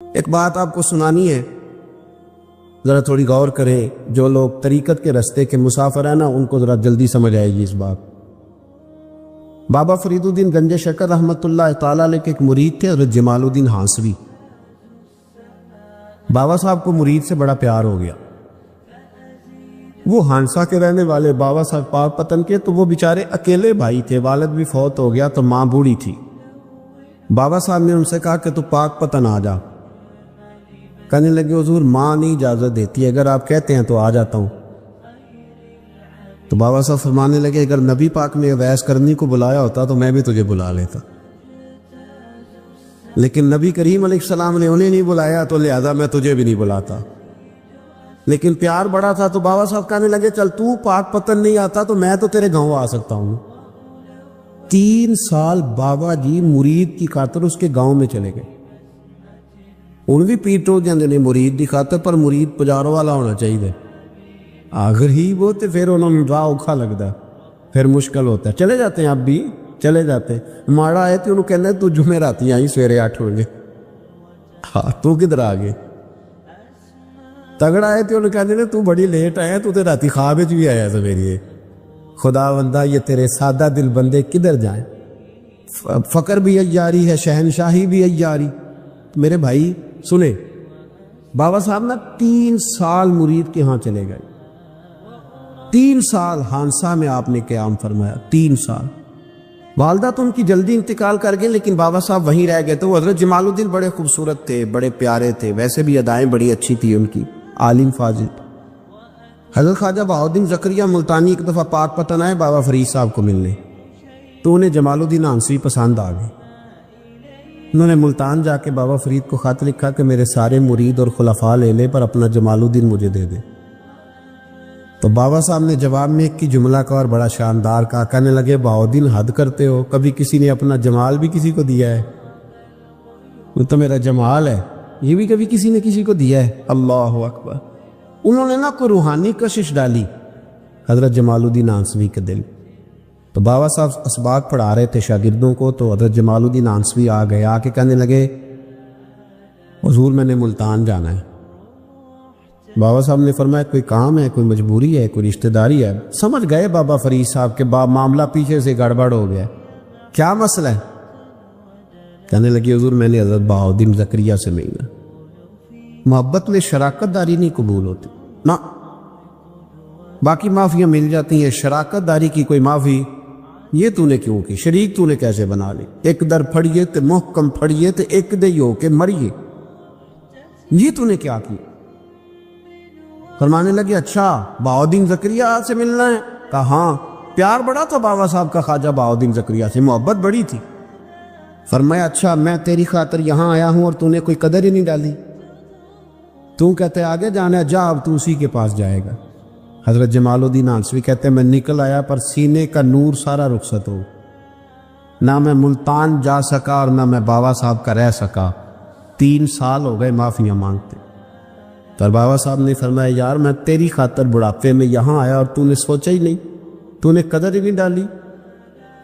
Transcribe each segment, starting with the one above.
ایک بات آپ کو سنانی ہے، ذرا تھوڑی غور کریں۔ جو لوگ طریقت کے رستے کے مسافر ہیں نا، ان کو ذرا جلدی سمجھ آئے گی اس بات۔ بابا فرید الدین گنج شکر رحمۃ اللہ تعالیٰ علیہ کے ایک مرید تھے، حضرت جمال الدین ہانسوی۔ بابا صاحب کو مرید سے بڑا پیار ہو گیا۔ وہ ہانسا کے رہنے والے بابا صاحب پاک پتن کے، تو وہ بیچارے اکیلے بھائی تھے، والد بھی فوت ہو گیا تو ماں بوڑھی تھی۔ بابا صاحب نے ان سے کہا کہ تو پاک پتن آ جا۔ کہنے لگے حضور ماں نہیں اجازت دیتی، اگر آپ کہتے ہیں تو آ جاتا ہوں۔ تو بابا صاحب فرمانے لگے اگر نبی پاک نے اویس کرنی کو بلایا ہوتا تو میں بھی تجھے بلا لیتا، لیکن نبی کریم علیہ السلام نے انہیں نہیں بلایا تو لہذا میں تجھے بھی نہیں بلاتا۔ لیکن پیار بڑا تھا تو بابا صاحب کہنے لگے چل تو پاک پتن نہیں آتا تو میں تو تیرے گاؤں آ سکتا ہوں۔ 3 سال بابا جی مرید کی خاطر اس کے گاؤں میں چلے گئے۔ ان بھی پیٹو جاندے نے مرید دی خاطر، پر مرید پجاروں والا ہونا چاہیے۔ آخر ہی وہ تے پھر انہوں نے راہ اوکھا لگتا ہے، پھر مشکل ہوتا ہے۔ چلے جاتے ہیں اب بھی چلے جاتے ہیں۔ ماڑا آئے تو انہوں کہنا تو جمعے راتی آئی سویرے 8 بجے، ہاں تو کدھر آ گئے؟ تگڑا آئے تو انہوں کہنے تو بڑی لیٹ آیا، تو تے راتی خواب بھی آیا سویرے۔ خدا بندہ یہ تیرے سادہ دل بندے کدھر جائیں؟ فقر بھی عیاری ہے، شہنشاہی بھی عیاری۔ میرے بھائی سنیں، بابا صاحب نا 3 سال مرید کے ہاں چلے گئے۔ 3 سال ہانسا میں آپ نے قیام فرمایا، 3 سال۔ والدہ تو ان کی جلدی انتقال کر گئے، لیکن بابا صاحب وہیں رہ گئے۔ تو حضرت جمال الدین بڑے خوبصورت تھے، بڑے پیارے تھے، ویسے بھی ادائیں بڑی اچھی تھی ان کی، عالم فاضل۔ حضرت خواجہ بہاؤالدین زکریا ملتانی ایک دفعہ پاک پتن آئے بابا فرید صاحب کو ملنے، تو انہیں جمال الدین ہانسوی پسند آ گئے۔ انہوں نے ملتان جا کے بابا فرید کو خط لکھا کہ میرے سارے مرید اور خلفاء لے لے، پر اپنا جمال الدین مجھے دے دے۔ تو بابا صاحب نے جواب میں ایک کی جملہ کا اور بڑا شاندار کہا، کہنے لگے بہاؤالدین حد کرتے ہو، کبھی کسی نے اپنا جمال بھی کسی کو دیا ہے؟ وہ تو میرا جمال ہے، یہ بھی کبھی کسی نے کسی کو دیا ہے؟ اللہ اکبر۔ انہوں نے نا کوئی روحانی کشش ڈالی حضرت جمال الدین ہانسوی کے دل۔ تو بابا صاحب اسباق پڑھا رہے تھے شاگردوں کو، تو حضرت جمال الدین ہانسوی آ گئے، آ کے کہنے لگے حضور میں نے ملتان جانا ہے۔ بابا صاحب نے فرمایا کوئی کام ہے، کوئی مجبوری ہے، کوئی رشتہ داری ہے؟ سمجھ گئے بابا فرید صاحب کے معاملہ پیچھے سے گڑبڑ ہو گیا، کیا مسئلہ ہے؟ کہنے لگے حضور میں نے حضرت بہاؤالدین زکریا سے ملنا۔ محبت میں شراکت داری نہیں قبول ہوتی نا، باقی معافیاں مل جاتی ہیں، شراکت داری کی کوئی معافی یہ تو نے کیوں کی؟ شریک تو نے کیسے بنا لی؟ ایک در پھڑیے تے محکم پھڑیے تے ایک دے ہو کے مریے، یہ تو نے کیا کی؟ فرمانے لگے اچھا بہاؤالدین زکریا سے ملنا ہے؟ کہا ہاں۔ پیار بڑا تھا بابا صاحب کا خواجہ بہاؤالدین زکریا سے، محبت بڑی تھی۔ فرمایا اچھا میں تیری خاطر یہاں آیا ہوں اور تو نے کوئی قدر ہی نہیں ڈالی، تو کہتے آگے جانا ہے، جا اب تو اسی کے پاس جائے گا۔ حضرت جمال الدین ہانسوی کہتے ہیں میں نکل آیا پر سینے کا نور سارا رخصت ہو، نہ میں ملتان جا سکا اور نہ میں بابا صاحب کا رہ سکا۔ 3 سال ہو گئے معافیاں مانگتے۔ تو بابا صاحب نے فرمایا یار میں تیری خاطر بڑھاپے میں یہاں آیا اور تو نے سوچا ہی نہیں، تو نے قدر ہی نہیں ڈالی،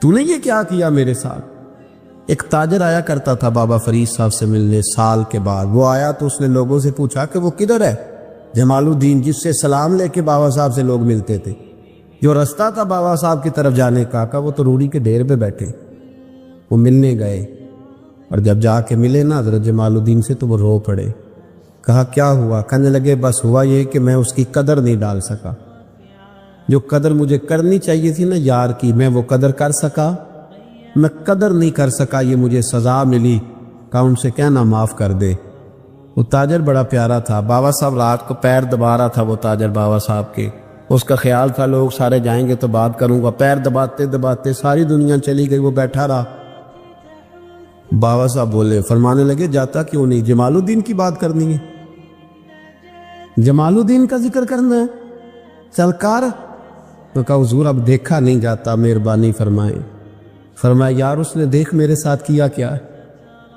تو نے یہ کیا کیا میرے ساتھ؟ ایک تاجر آیا کرتا تھا بابا فرید صاحب سے ملنے سال کے بعد۔ وہ آیا تو اس نے لوگوں سے پوچھا کہ وہ کدھر ہے؟ جمال الدین جس سے سلام لے کے بابا صاحب سے لوگ ملتے تھے، جو رستہ تھا بابا صاحب کی طرف جانے کا، وہ تو روڑی کے ڈھیر پہ بیٹھے۔ وہ ملنے گئے اور جب جا کے ملے نا حضرت جمال الدین سے تو وہ رو پڑے۔ کہا کیا ہوا؟ کہنے لگے بس ہوا یہ کہ میں اس کی قدر نہیں ڈال سکا، جو قدر مجھے کرنی چاہیے تھی نا یار کی، میں وہ قدر کر سکا، میں قدر نہیں کر سکا، یہ مجھے سزا ملی۔ کہا ان سے کہنا معاف کر دے۔ وہ تاجر بڑا پیارا تھا، بابا صاحب رات کو پیر دبا رہا تھا، وہ تاجر بابا صاحب کے، اس کا خیال تھا لوگ سارے جائیں گے تو بات کروں گا، پیر دباتے دباتے ساری دنیا چلی گئی، وہ بیٹھا رہا۔ بابا صاحب بولے، فرمانے لگے جاتا کیوں نہیں؟ جمال الدین کی بات کرنی ہے، جمال الدین کا ذکر کرنا ہے، چل کر۔ تو کہا حضور اب دیکھا نہیں جاتا، مہربانی فرمائیں۔ فرمایا یار اس نے دیکھ میرے ساتھ کیا کیا ہے،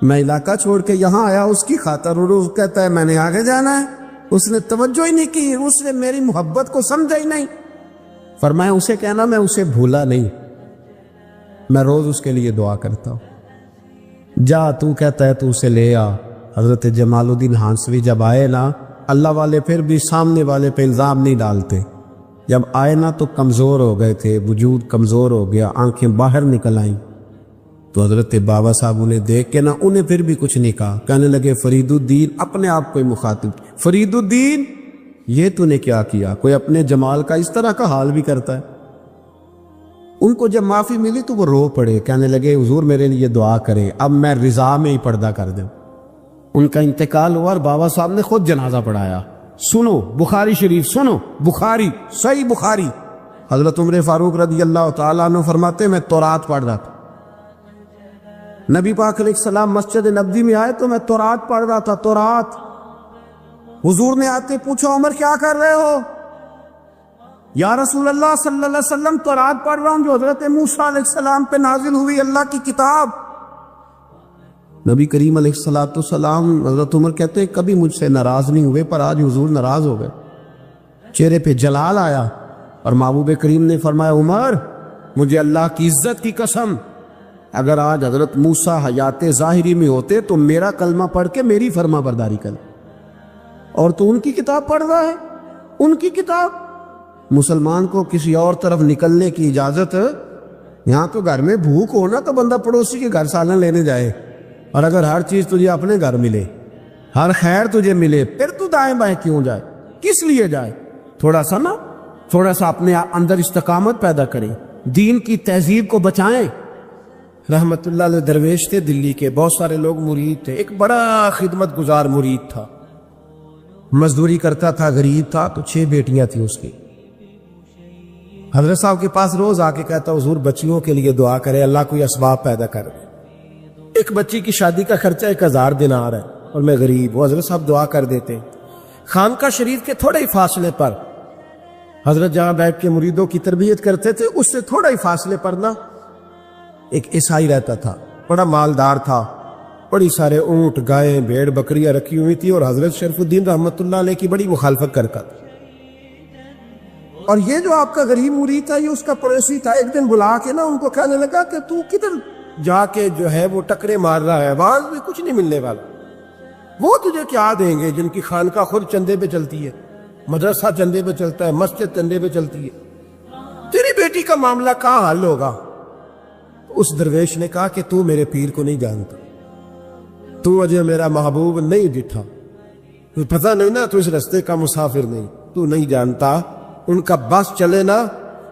میں علاقہ چھوڑ کے یہاں آیا اس کی خاطر، اور وہ کہتا ہے میں نے آگے جانا ہے، اس نے توجہ ہی نہیں کی، اس نے میری محبت کو سمجھا ہی نہیں۔ فرمایا اسے کہنا میں اسے بھولا نہیں، میں روز اس کے لیے دعا کرتا ہوں۔ جا تو کہتا ہے تو اسے لے آ، حضرت جمال الدین ہانسوی جب آئے نا، اللہ والے پھر بھی سامنے والے پہ الزام نہیں ڈالتے، جب آئے نا تو کمزور ہو گئے تھے، وجود کمزور ہو گیا، آنکھیں باہر نکل آئیں، تو حضرت بابا صاحب انہیں دیکھ کے نا انہیں پھر بھی کچھ نہیں کہا، کہنے لگے فرید الدین، اپنے آپ کو ہی مخاطب، فرید الدین یہ تو نے کیا کیا؟ کوئی اپنے جمال کا اس طرح کا حال بھی کرتا ہے؟ ان کو جب معافی ملی تو وہ رو پڑے، کہنے لگے حضور میرے لیے دعا کرے، اب میں رضا میں ہی پردہ کر دوں۔ ان کا انتقال ہوا اور بابا صاحب نے خود جنازہ پڑھایا۔ سنو بخاری شریف، سنو بخاری، صحیح بخاری، حضرت عمر فاروق رضی اللہ تعالیٰ عنہ فرماتے میں تورات پڑھ رہا تھا، نبی پاک علیہ السلام مسجد نبوی میں آئے تو میں تورات پڑھ رہا تھا، تورات۔ حضور نے آتے پوچھا عمر کیا کر رہے ہو؟ یا رسول اللہ صلی اللہ علیہ وسلم تورات پڑھ رہا ہوں جو حضرت موسیٰ علیہ السلام پہ نازل ہوئی اللہ کی کتاب۔ نبی کریم علیہ السلام، حضرت عمر کہتے ہیں کبھی مجھ سے ناراض نہیں ہوئے، پر آج حضور ناراض ہو گئے، چہرے پہ جلال آیا، اور محبوب کریم نے فرمایا عمر مجھے اللہ کی عزت کی قسم، اگر آج حضرت موسیٰ حیات ظاہری میں ہوتے تو میرا کلمہ پڑھ کے میری فرما برداری کر، اور تو ان کی کتاب پڑھ رہا ہے، ان کی کتاب۔ مسلمان کو کسی اور طرف نکلنے کی اجازت، یہاں تو گھر میں بھوک ہونا تو بندہ پڑوسی کے گھر سالن لینے جائے، اور اگر ہر چیز تجھے اپنے گھر ملے، ہر خیر تجھے ملے، پھر تو دائیں بائیں کیوں جائے؟ کس لیے جائے؟ تھوڑا سا اپنے اندر استقامت پیدا کریں، دین کی تہذیب کو بچائیں۔ رحمت اللہ علیہ درویش تھے دلی کے، بہت سارے لوگ مرید تھے، ایک بڑا خدمت گزار مرید تھا، مزدوری کرتا تھا، غریب تھا، تو 6 بیٹیاں تھیں اس کی۔ حضرت صاحب کے پاس روز آ کے کہتا حضور بچیوں کے لیے دعا کرے، اللہ کوئی اسباب پیدا کر دے، ایک بچی کی شادی کا خرچہ 1000 دینار ہے اور میں غریب ہوں، حضرت صاحب دعا کر دیتے۔ خانقاہ شریف کے تھوڑے ہی فاصلے پر حضرت جہاں بیٹھ کے مریدوں کی تربیت کرتے تھے، اس سے تھوڑا ہی فاصلے پر نا ایک عیسائی رہتا تھا، بڑا مالدار تھا، بڑی سارے اونٹ، گائیں، بھیڑ، بکریاں رکھی ہوئی تھی، اور حضرت شرف الدین رحمت اللہ علیہ کی بڑی مخالفت کرتا تھا۔ اور یہ جو آپ کا غریب مرید تھا، یہ اس کا پڑوسی تھا، ایک دن بلا کے نا ان کو کہنے لگا کہ تو کدھر جا کے جو ہے وہ ٹکرے مار رہا ہے، بعض بھی کچھ نہیں ملنے والا، وہ تجھے کیا دیں گے جن کی خانقاہ خود چندے پہ چلتی ہے، مدرسہ چندے پہ چلتا ہے، مسجد چندے پہ چلتی ہے، تیری بیٹی کا معاملہ کہاں حل ہوگا؟ اس درویش نے کہا کہ تو میرے پیر کو نہیں جانتا، تو اجے میرا محبوب نہیں ڈٹھا، تو پتہ نہیں نا، تو اس رستے کا مسافر نہیں، تو نہیں جانتا، ان کا بس چلے نا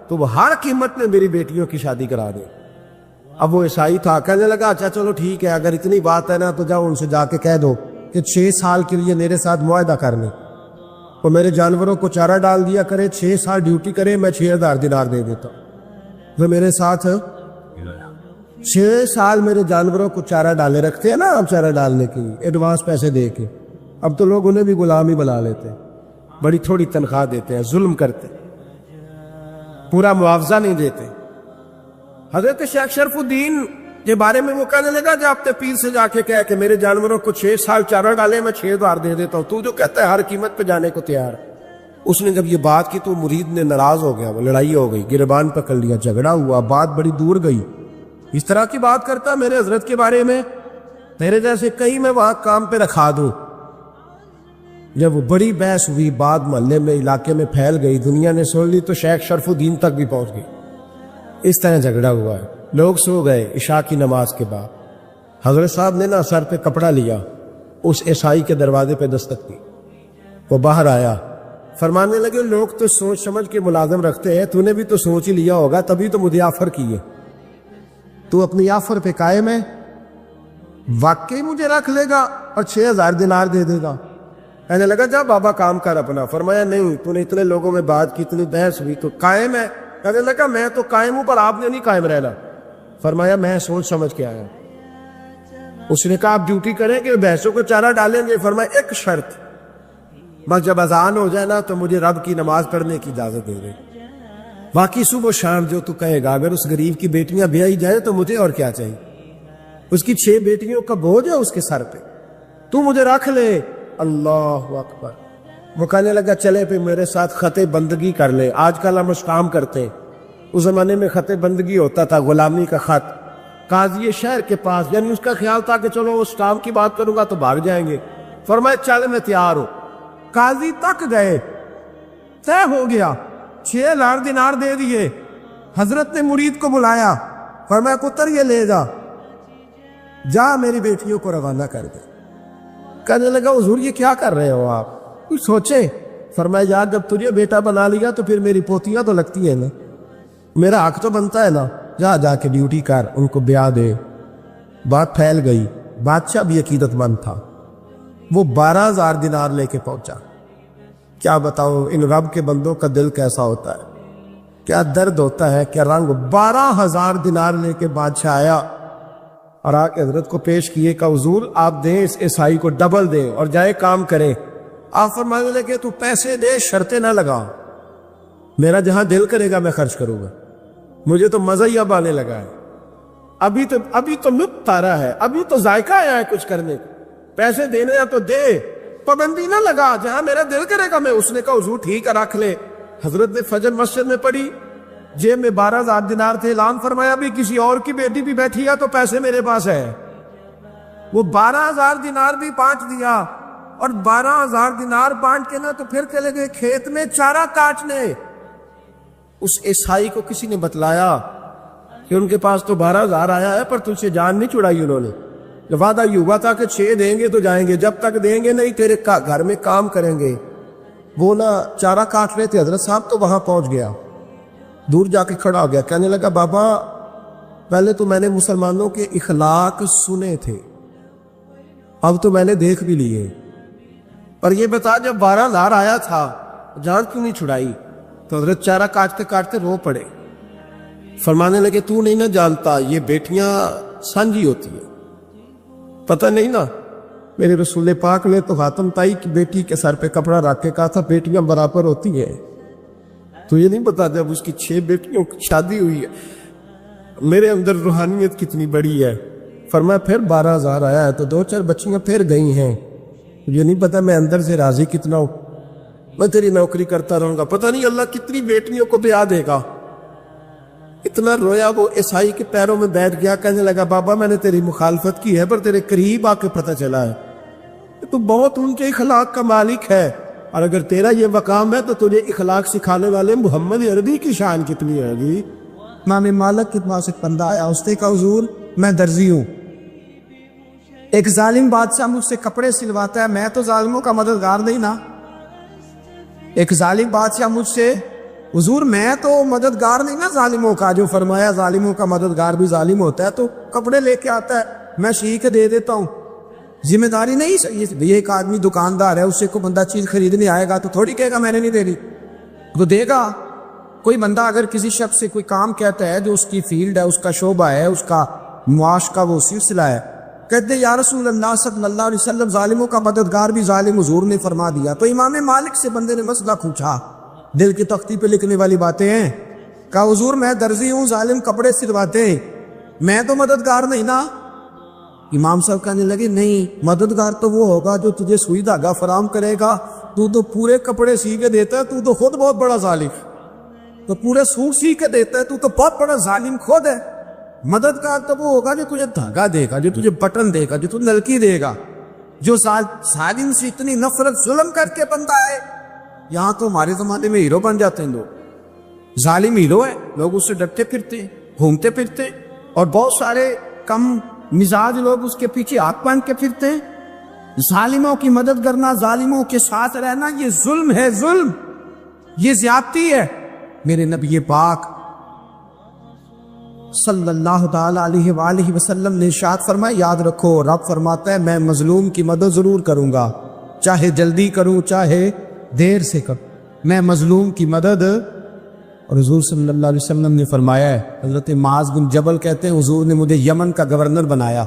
تو وہ ہر قیمت میں میری بیٹیوں کی شادی کرا دے۔ اب وہ عیسائی تھا، کہنے لگا اچھا چلو ٹھیک ہے، اگر اتنی بات ہے نا تو جاؤ ان سے جا کے کہہ دو کہ 6 سال کے لیے میرے ساتھ معاہدہ کر لیں، وہ میرے جانوروں کو چارہ ڈال دیا کرے، 6 سال ڈیوٹی کرے، میں 6000 دینار دے دیتا ہوں۔ وہ میرے ساتھ 6 سال میرے جانوروں کو چارہ ڈالے رکھتے ہیں نا، اب چارہ ڈالنے کے لیے ایڈوانس پیسے دے کے، اب تو لوگ انہیں بھی غلام ہی بنا لیتے ہیں، بڑی تھوڑی تنخواہ دیتے ہیں، ظلم کرتے ہیں، پورا معاوضہ نہیں دیتے۔ حضرت شیخ شرف الدین کے بارے میں وہ کہنے لگا جب اپنے پیر سے جا کے کہہ کہ میرے جانوروں کو 6 سال چارہ ڈالے، میں 6000 دے دیتا ہوں، تو جو کہتا ہے ہر قیمت پہ جانے کو تیار۔ اس نے جب یہ بات کی تو مرید نے ناراض ہو گیا، وہ لڑائی ہو گئی، گربان پکڑ لیا، جھگڑا ہوا، بات بڑی دور گئی۔ اس طرح کی بات کرتا میرے حضرت کے بارے میں، تیرے جیسے کہیں میں وہاں کام پہ رکھا دوں۔ جب وہ بڑی بحث ہوئی، بات محلے میں، علاقے میں پھیل گئی، دنیا نے سن لی، تو شیخ شرف الدین تک بھی پہنچ گئی۔ اس طرح جھگڑا ہوا ہے، لوگ سو گئے عشاء کی نماز کے بعد۔ حضرت صاحب نے نا سر پہ کپڑا لیا، اس عیسائی کے دروازے پہ دستک دی، وہ باہر آیا، فرمانے لگے لوگ تو سوچ سمجھ کے ملازم رکھتے ہیں، تو نے بھی تو سوچ ہی لیا ہوگا، تبھی تو مجھے آفر کی ہے، تو اپنی آفر پہ قائم ہے، واقعی مجھے رکھ لے گا اور 6000 دینار دے دے گا؟ کہنے لگا جا بابا کام کر اپنا۔ فرمایا نہیں، تو نے اتنے لوگوں میں بات کی، اتنی بحث ہوئی، تو قائم ہے؟ کہنے لگا میں تو قائم ہوں، پر آپ نے نہیں قائم رہنا۔ فرمایا میں سوچ سمجھ کے آیا۔ اس نے کہا آپ ڈیوٹی کریں کہ بھینسوں کو چارہ ڈالیں گے؟ فرمایا ایک شرط، بس جب اذان ہو جائے نا تو مجھے رب کی نماز پڑھنے کی اجازت دے دے، باقی صبح و شام جو تو کہے گا۔ اگر اس غریب کی بیٹیاں بیائی جائیں تو مجھے اور کیا چاہیے، اس کی 6 بیٹیوں کا بوجھ ہے اس کے سر پہ، تو مجھے رکھ لے۔ اللہ اکبر۔ وہ کہنے لگا چلے پہ میرے ساتھ خط بندگی کر لے، آج کل ہم کام کرتے ہیں، اس زمانے میں خط بندگی ہوتا تھا، غلامی کا خط، قاضی شہر کے پاس، یعنی اس کا خیال تھا کہ چلو اس کام کی بات کروں گا تو بھاگ جائیں گے، فرمایا چل میں تیار ہوں۔ قاضی تک گئے، طے ہو گیا، 6,000 دینار دے دیے۔ حضرت نے مرید کو بلایا، فرمایا پتر یہ لے جا میری بیٹیوں کو روانہ کر دے۔ کہنے لگا حضور یہ کیا کر رہے ہو آپ، کچھ سوچے؟ فرمایا یار جب تجھے بیٹا بنا لیا تو پھر میری پوتیاں تو لگتی ہیں نا، میرا حق تو بنتا ہے نا، جا کے ڈیوٹی کر، ان کو بیاہ دے۔ بات پھیل گئی، بادشاہ بھی عقیدت مند تھا، وہ 12,000 دینار لے کے پہنچا۔ کیا بتاؤ ان رب کے بندوں کا دل کیسا ہوتا ہے، کیا درد ہوتا ہے، کیا رنگ۔ 12,000 دینار لے کے بادشاہ آیا اور آ کے حضرت کو پیش کیے کہ حضور آپ دیں اس عیسائی کو ڈبل دیں اور جائے کام کریں۔ آپ فرمانے لگے تو پیسے دے، شرطیں نہ لگا، میرا جہاں دل کرے گا میں خرچ کروں گا، مجھے تو مزہ ہی اب آنے لگا ہے، ابھی تو لطف آ رہا ہے، ابھی تو ذائقہ آیا ہے کچھ کرنے کو، پیسے دینے ہیں تو دے، پابندی نہ لگا، جہاں میرا دل کرے گا میں۔ اس نے کہا حضور ٹھیک ہے رکھ لے۔ حضرت نے فجر مسجد میں پڑھی، جیب میں 12,000 دینار تھے، اعلان فرمایا بھی کسی اور کی بیٹی بھی بیٹھی ہے تو پیسے میرے پاس ہے۔ وہ 12,000 دینار بھی بانٹ دیا، اور 12,000 دینار بانٹ کے نا تو پھر چلے گئے کھیت میں چارہ کاٹنے۔ اس عیسائی کو کسی نے بتلایا کہ ان کے پاس تو 12,000 آیا ہے پر تجھ سے جان نہیں چھڑائی انہوں نے، وعدہ یہ ہوا تھا کہ 6 دیں گے تو جائیں گے، جب تک دیں گے نہیں تیرے گھر میں کام کریں گے۔ وہ نا چارہ کاٹ رہے تھے، حضرت صاحب تو وہاں پہنچ گیا، دور جا کے کھڑا ہو گیا، کہنے لگا بابا پہلے تو میں نے مسلمانوں کے اخلاق سنے تھے، اب تو میں نے دیکھ بھی لیے، پر یہ بتا جب 12,000 آیا تھا جان کیوں نہیں چھڑائی؟ تو حضرت چارہ کاٹتے کاٹتے رو پڑے، فرمانے لگے تو نہیں نہ جانتا یہ بیٹیاں سانجھی ہوتی ہیں، پتہ نہیں نا، میرے رسول پاک نے تو خاتم تائی کی بیٹی کے سر پہ کپڑا رکھ کے کہا تھا بیٹیاں برابر ہوتی ہیں، تو یہ نہیں پتا جب اس کی 6 بیٹیوں کی شادی ہوئی ہے میرے اندر روحانیت کتنی بڑی ہے۔ فرمایا پھر 12,000 آیا ہے تو 2-4 بچیاں پھر گئی ہیں، یہ نہیں پتا میں اندر سے راضی کتنا ہوں، میں تیری نوکری کرتا رہوں گا، پتہ نہیں اللہ کتنی بیٹیوں کو بیاہ دے گا۔ اتنا رویا وہ عیسائی کے پیروں میں بیٹھ گیا، کہنے لگا بابا میں نے تیری مخالفت کی ہے پر تیرے قریب آ کے پتہ چلا ہے تو بہت اونچے اخلاق کا مالک ہے، اور اگر تیرا یہ مقام ہے تو تجھے اخلاق سکھانے والے محمد عربی کی شان کتنی ہے گی۔ امام مالک کے پاس ایک بندہ آیا، اس نے کہا حضور میں درزی ہوں، ایک ظالم بادشاہ مجھ سے کپڑے سلواتا ہے، میں تو ظالموں کا مددگار نہیں نا، ایک ظالم بادشاہ مجھ سے، حضور میں تو مددگار نہیں نا ظالموں کا، جو فرمایا ظالموں کا مددگار بھی ظالم ہوتا ہے، تو کپڑے لے کے آتا ہے میں سی کے دے دیتا ہوں، ذمہ داری نہیں۔ یہ ایک آدمی دکاندار ہے، اس سے کوئی بندہ چیز خریدنے آئے گا تو تھوڑی کہے گا میں نے نہیں دے دی، وہ دے گا۔ کوئی بندہ اگر کسی شخص سے کوئی کام کہتا ہے جو اس کی فیلڈ ہے، اس کا شعبہ ہے، اس کا معاش کا وہ سلسلہ ہے، کہتے یا رسول اللہ صلی اللہ علیہ وسلم ظالموں کا مددگار بھی ظالم، حضور نے فرما دیا۔ تو امام مالک سے بندے نے مسئلہ پوچھا، دل کی تختی پہ لکھنے والی باتیں ہیں، کہا حضور میں درزی ہوں، ظالم کپڑے سلواتے ہیں، میں تو مددگار نہیں نا۔ امام صاحب کہنے لگے نہیں، مددگار تو وہ ہوگا جو تجھے سوئی دھاگا فراہم کرے گا، تو تو پورے کپڑے سی کے دیتا ہے، تو تو خود بہت بڑا ظالم، تو پورے سوٹ سی کے دیتا ہے، تو بہت بڑا ظالم خود ہے۔ مددگار تو وہ ہوگا جو تجھے دھاگا دے گا، جو تجھے بٹن دے گا، جو تجھے نلکی دے گا، جو ظالم سے اتنی نفرت ظلم کر کے بندہ ہے۔ یہاں تو ہمارے زمانے میں ہیرو بن جاتے ہیں لوگ، ظالم ہیرو ہے، لوگ اس سے ڈرتے پھرتے گھومتے پھرتے، اور بہت سارے کم مزاج لوگ اس کے پیچھے ہاتھ باندھ کے پھرتے ہیں۔ ظالموں کی مدد کرنا، ظالموں کے ساتھ رہنا، یہ ظلم ہے، ظلم، یہ زیادتی ہے۔ میرے نبی پاک صلی اللہ تعالی علیہ وآلہ وسلم نے ارشاد فرمایا، یاد رکھو رب فرماتا ہے میں مظلوم کی مدد ضرور کروں گا، چاہے جلدی کروں چاہے دیر سے کروں، میں مظلوم کی مدد۔ اور حضور صلی اللہ علیہ وسلم نے فرمایا ہے، حضرت معاذ بن جبل کہتے ہیں حضور نے مجھے یمن کا گورنر بنایا،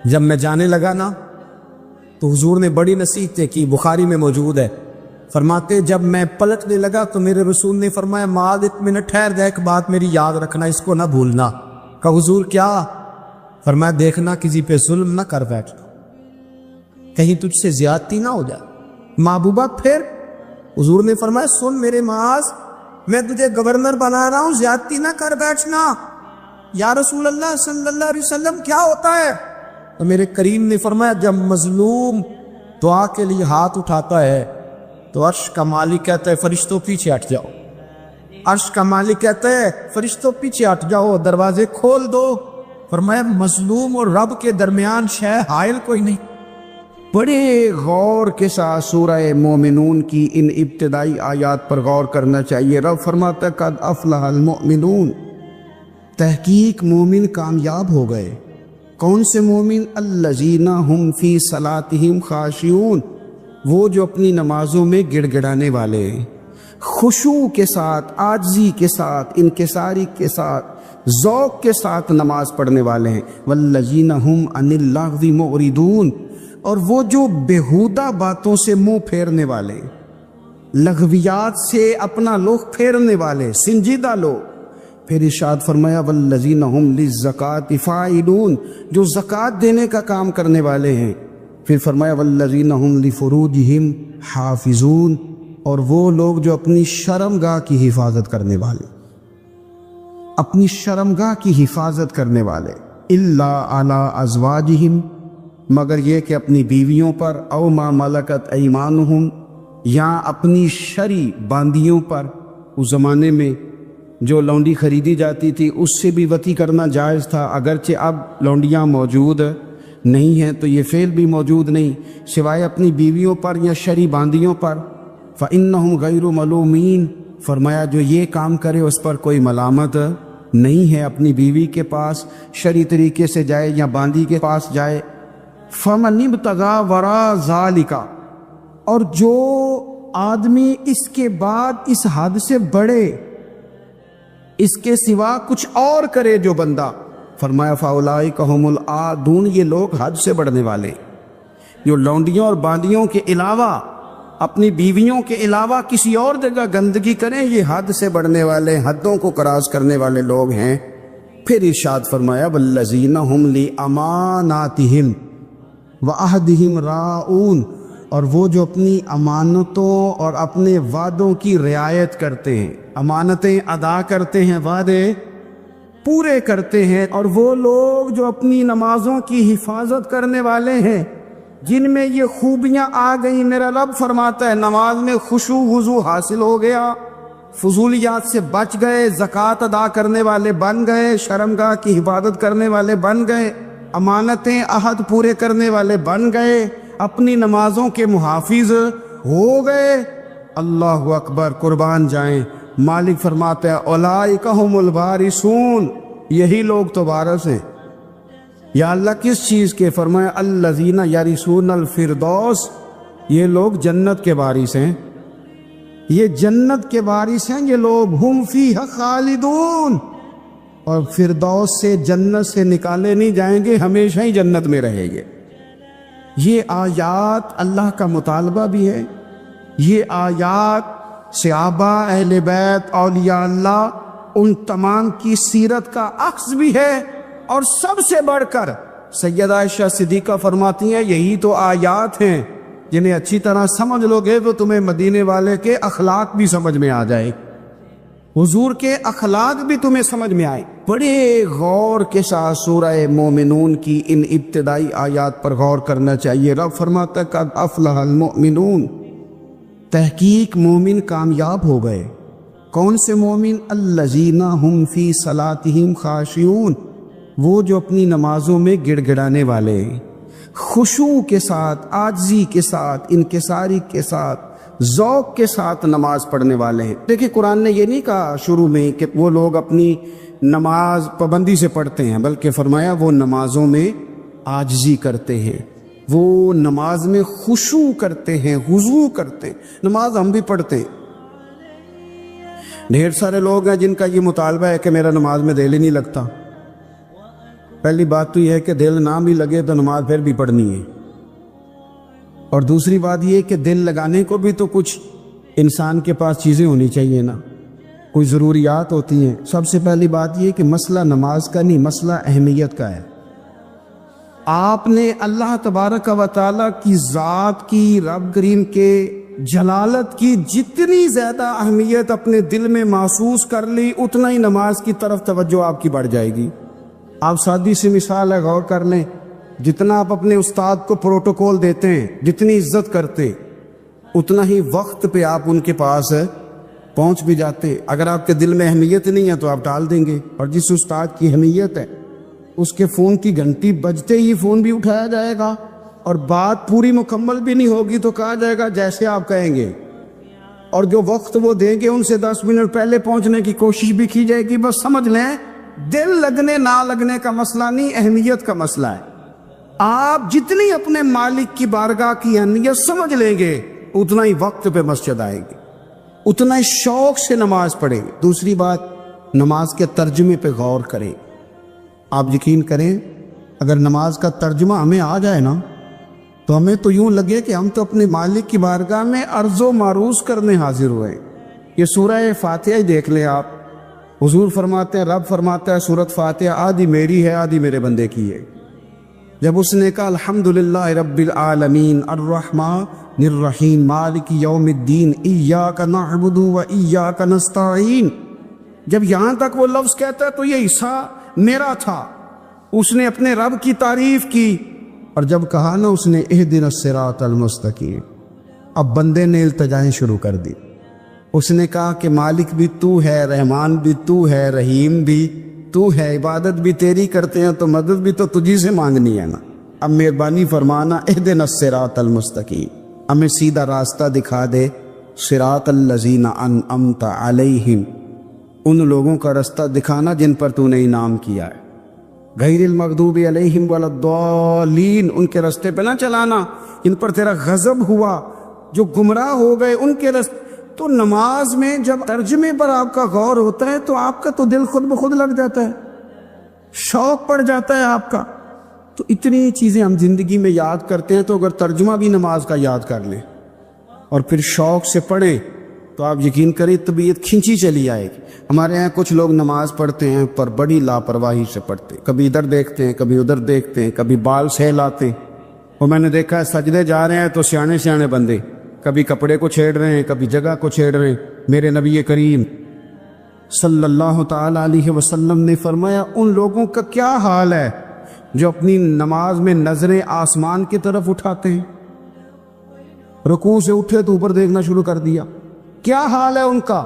جب میں جانے لگا نا تو حضور نے بڑی نصیحتیں کی، بخاری میں موجود ہے، فرماتے جب میں پلٹنے لگا تو میرے رسول نے فرمایا معاذ ایک منٹ ٹھہر جا، ایک بات میری یاد رکھنا، اس کو نہ بھولنا۔ کہا حضور کیا؟ فرمایا دیکھنا کسی پہ ظلم نہ کر بیٹھنا، کہیں تجھ سے زیادتی نہ ہو جائے۔ محبوبہ پھر حضور نے فرمایا سن میرے معاذ، میں تجھے گورنر بنا رہا ہوں، زیادتی نہ کر بیٹھنا، یا رسول اللہ صلی اللہ علیہ وسلم کیا ہوتا ہے؟ تو میرے کریم نے فرمایا جب مظلوم دعا کے لیے ہاتھ اٹھاتا ہے تو عرش کا مالک کہتا ہے فرشتوں پیچھے ہٹ جاؤ، عرش کا مالک کہتا ہے فرشتوں پیچھے ہٹ جاؤ، دروازے کھول دو۔ فرمایا مظلوم اور رب کے درمیان شے حائل کوئی نہیں۔ بڑے غور کے ساتھ سورہ مومنون کی ان ابتدائی آیات پر غور کرنا چاہیے۔ رب فرماتا ہے قد افلح المؤمنون، تحقیق مومن کامیاب ہو گئے۔ کون سے مومن؟ الذین ہم فی صلاتہم خاشعون، وہ جو اپنی نمازوں میں گڑ گڑانے والے ہیں، خشوع کے ساتھ، عاجزی کے ساتھ، انکساری کے ساتھ، ذوق کے ساتھ نماز پڑھنے والے ہیں۔ والذین ہم عن اللغو معرضون، اور وہ جو بیہودہ باتوں سے منہ پھیرنے والے، لغویات سے اپنا رخ پھیرنے والے، سنجیدہ لوگ۔ پھر ارشاد فرمایا والذین ہم للزکاۃ فاعلون، جو زکوٰۃ دینے کا کام کرنے والے ہیں۔ پھر فرمایا والذین ہم لفروجہم حافظون، اور وہ لوگ جو اپنی شرمگاہ کی حفاظت کرنے والے، اپنی شرمگاہ کی حفاظت کرنے والے۔ الا علی ازواجہم، مگر یہ کہ اپنی بیویوں پر، او ما ملکت ایمانہم، یا اپنی شرعی باندیوں پر۔ اس زمانے میں جو لونڈی خریدی جاتی تھی اس سے بھی وطی کرنا جائز تھا، اگرچہ اب لونڈیاں موجود نہیں ہیں تو یہ فعل بھی موجود نہیں، سوائے اپنی بیویوں پر یا شرعی باندیوں پر۔ فإنہم غیر ملومین، فرمایا جو یہ کام کرے اس پر کوئی ملامت نہیں ہے، اپنی بیوی کے پاس شرعی طریقے سے جائے یا باندی کے پاس جائے۔ فمن ابتغى وراء ذلك، اور جو آدمی اس کے بعد اس حد سے بڑھے، اس کے سوا کچھ اور کرے جو بندہ، فرمایا فاولئک هم العادون، یہ لوگ حد سے بڑھنے والے، جو لونڈیوں اور باندیوں کے علاوہ، اپنی بیویوں کے علاوہ کسی اور جگہ گندگی کریں، یہ حد سے بڑھنے والے، حدوں کو کراس کرنے والے لوگ ہیں۔ پھر ارشاد فرمایا والذین هم لاماناتہم وعہدہم راعون، اور وہ جو اپنی امانتوں اور اپنے وعدوں کی رعایت کرتے ہیں، امانتیں ادا کرتے ہیں، وعدے پورے کرتے ہیں۔ اور وہ لوگ جو اپنی نمازوں کی حفاظت کرنے والے ہیں، جن میں یہ خوبیاں آ گئیں، میرا رب فرماتا ہے نماز میں خشوع وضو حاصل ہو گیا، فضولیات سے بچ گئے، زکوٰۃ ادا کرنے والے بن گئے، شرمگاہ کی حفاظت کرنے والے بن گئے، امانتیں عہد پورے کرنے والے بن گئے، اپنی نمازوں کے محافظ ہو گئے۔ اللہ اکبر، قربان جائیں۔ مالک فرماتا ہے اولئک هم الوارثون، یہی لوگ تو وارث ہیں۔ یا اللہ کس چیز کے؟ فرمایا الذین یرثون الفردوس، یہ لوگ جنت کے وارث ہیں، یہ جنت کے وارث ہیں یہ لوگ۔ ہم فیہا خالدون، اور فردوس سے، جنت سے نکالے نہیں جائیں گے، ہمیشہ ہی جنت میں رہیں گے۔ یہ آیات اللہ کا مطالبہ بھی ہے، یہ آیات صحابہ، اہل بیت، اولیاء اللہ، ان تمام کی سیرت کا عکس بھی ہے۔ اور سب سے بڑھ کر سیدہ عائشہ صدیقہ فرماتی ہیں یہی تو آیات ہیں جنہیں اچھی طرح سمجھ لو گے تو تمہیں مدینے والے کے اخلاق بھی سمجھ میں آ جائے، حضور کے اخلاق بھی تمہیں سمجھ میں آئے۔ بڑے غور کے ساتھ سورہ مومنون کی ان ابتدائی آیات پر غور کرنا چاہیے۔ رب فرماتا ہے قد افلح المؤمنون، تحقیق مومن کامیاب ہو گئے۔ کون سے مومن؟ الذین ہم فی صلاتہم خاشعون، وہ جو اپنی نمازوں میں گڑ گڑانے والے ہیں، خشوع کے ساتھ، عاجزی کے ساتھ، انکساری کے ساتھ، ذوق کے ساتھ نماز پڑھنے والے ہیں۔ دیکھیں قرآن نے یہ نہیں کہا شروع میں کہ وہ لوگ اپنی نماز پابندی سے پڑھتے ہیں، بلکہ فرمایا وہ نمازوں میں عاجزی کرتے ہیں، وہ نماز میں خشوع کرتے ہیں، خضوع کرتے ہیں۔ نماز ہم بھی پڑھتے ہیں، ڈھیر سارے لوگ ہیں جن کا یہ مطالبہ ہے کہ میرا نماز میں دل ہی نہیں لگتا۔ پہلی بات تو یہ ہے کہ دل نہ بھی لگے تو نماز پھر بھی پڑھنی ہے، اور دوسری بات یہ کہ دل لگانے کو بھی تو کچھ انسان کے پاس چیزیں ہونی چاہیے نا، کوئی ضروریات ہوتی ہیں۔ سب سے پہلی بات یہ کہ مسئلہ نماز کا نہیں، مسئلہ اہمیت کا ہے۔ آپ نے اللہ تبارک و تعالیٰ کی ذات کی، رب کریم کے جلالت کی جتنی زیادہ اہمیت اپنے دل میں محسوس کر لی اتنا ہی نماز کی طرف توجہ آپ کی بڑھ جائے گی۔ آپ سادی سی مثال ہے، غور کر لیں، جتنا آپ اپنے استاد کو پروٹوکول دیتے ہیں، جتنی عزت کرتے، اتنا ہی وقت پہ آپ ان کے پاس پہنچ بھی جاتے۔ اگر آپ کے دل میں اہمیت نہیں ہے تو آپ ٹال دیں گے، اور جس استاد کی اہمیت ہے اس کے فون کی گھنٹی بجتے ہی فون بھی اٹھایا جائے گا، اور بات پوری مکمل بھی نہیں ہوگی تو کہا جائے گا جیسے آپ کہیں گے، اور جو وقت وہ دیں گے ان سے 10 منٹ پہلے پہنچنے کی کوشش بھی کی جائے گی۔ بس سمجھ لیں، دل لگنے نہ لگنے کا مسئلہ نہیں، اہمیت کا مسئلہ ہے۔ آپ جتنی اپنے مالک کی بارگاہ کی اہمیت سمجھ لیں گے اتنا ہی وقت پہ مسجد آئے گی، اتنا ہی شوق سے نماز پڑھیں گے۔ دوسری بات، نماز کے ترجمے پہ غور کریں۔ آپ یقین کریں، اگر نماز کا ترجمہ ہمیں آ جائے نا تو ہمیں تو یوں لگے کہ ہم تو اپنے مالک کی بارگاہ میں عرض و معروض کرنے حاضر ہوئے۔ یہ سورہ فاتحہ ہی دیکھ لیں آپ، حضور فرماتے ہیں، رب فرماتا ہے سورۃ فاتحہ آدھی میری ہے آدھی میرے بندے کی ہے۔ جب اس نے کہا الحمدللہ رب العالمین الرحمن الرحیم مالک یوم الدین ایاک نعبد و ایاک نستعین، جب یہاں تک وہ لفظ کہتا ہے تو یہ حصہ میرا تھا۔ اس نے اپنے رب کی تعریف کی، اور جب کہا نا اس نے اہدنا الصراط المستقیم، اب بندے نے التجائیں شروع کر دی۔ اس نے کہا کہ مالک بھی تو ہے، رحمان بھی تو ہے، رحیم بھی تو ہے، عبادت بھی تیری کرتے ہیں تو مدد بھی تو تجھی سے مانگنی ہے نا، اب مہربانی فرمانا اہدنا الصراط المستقیم، ہمیں سیدھا راستہ دکھا دے، صراط الذین انعمت علیہم، ان لوگوں کا راستہ دکھانا جن پر تو نے انعام کیا ہے، غیر المغضوب علیہم ولا الضالین، ان کے راستے پہ نہ چلانا ان پر تیرا غضب ہوا، جو گمراہ ہو گئے ان کے راستے۔ تو نماز میں جب ترجمے پر آپ کا غور ہوتا ہے تو آپ کا تو دل خود بخود لگ جاتا ہے، شوق پڑ جاتا ہے آپ کا۔ تو اتنی چیزیں ہم زندگی میں یاد کرتے ہیں، تو اگر ترجمہ بھی نماز کا یاد کر لیں اور پھر شوق سے پڑھیں تو آپ یقین کریں طبیعت کھنچی چلی آئے گی۔ ہمارے ہاں کچھ لوگ نماز پڑھتے ہیں پر بڑی لاپرواہی سے پڑھتے ہیں، کبھی ادھر دیکھتے ہیں کبھی ادھر دیکھتے ہیں، کبھی بال سہلاتے ہیں۔ اور میں نے دیکھا ہے سجدے جا رہے ہیں تو سیانے سیانے بندے کبھی کپڑے کو چھیڑ رہے ہیں کبھی جگہ کو چھیڑ رہے ہیں۔ میرے نبی کریم صلی اللہ تعالی علیہ وسلم نے فرمایا ان لوگوں کا کیا حال ہے جو اپنی نماز میں نظریں آسمان کی طرف اٹھاتے ہیں، رکوع سے اٹھے تو اوپر دیکھنا شروع کر دیا، کیا حال ہے ان کا۔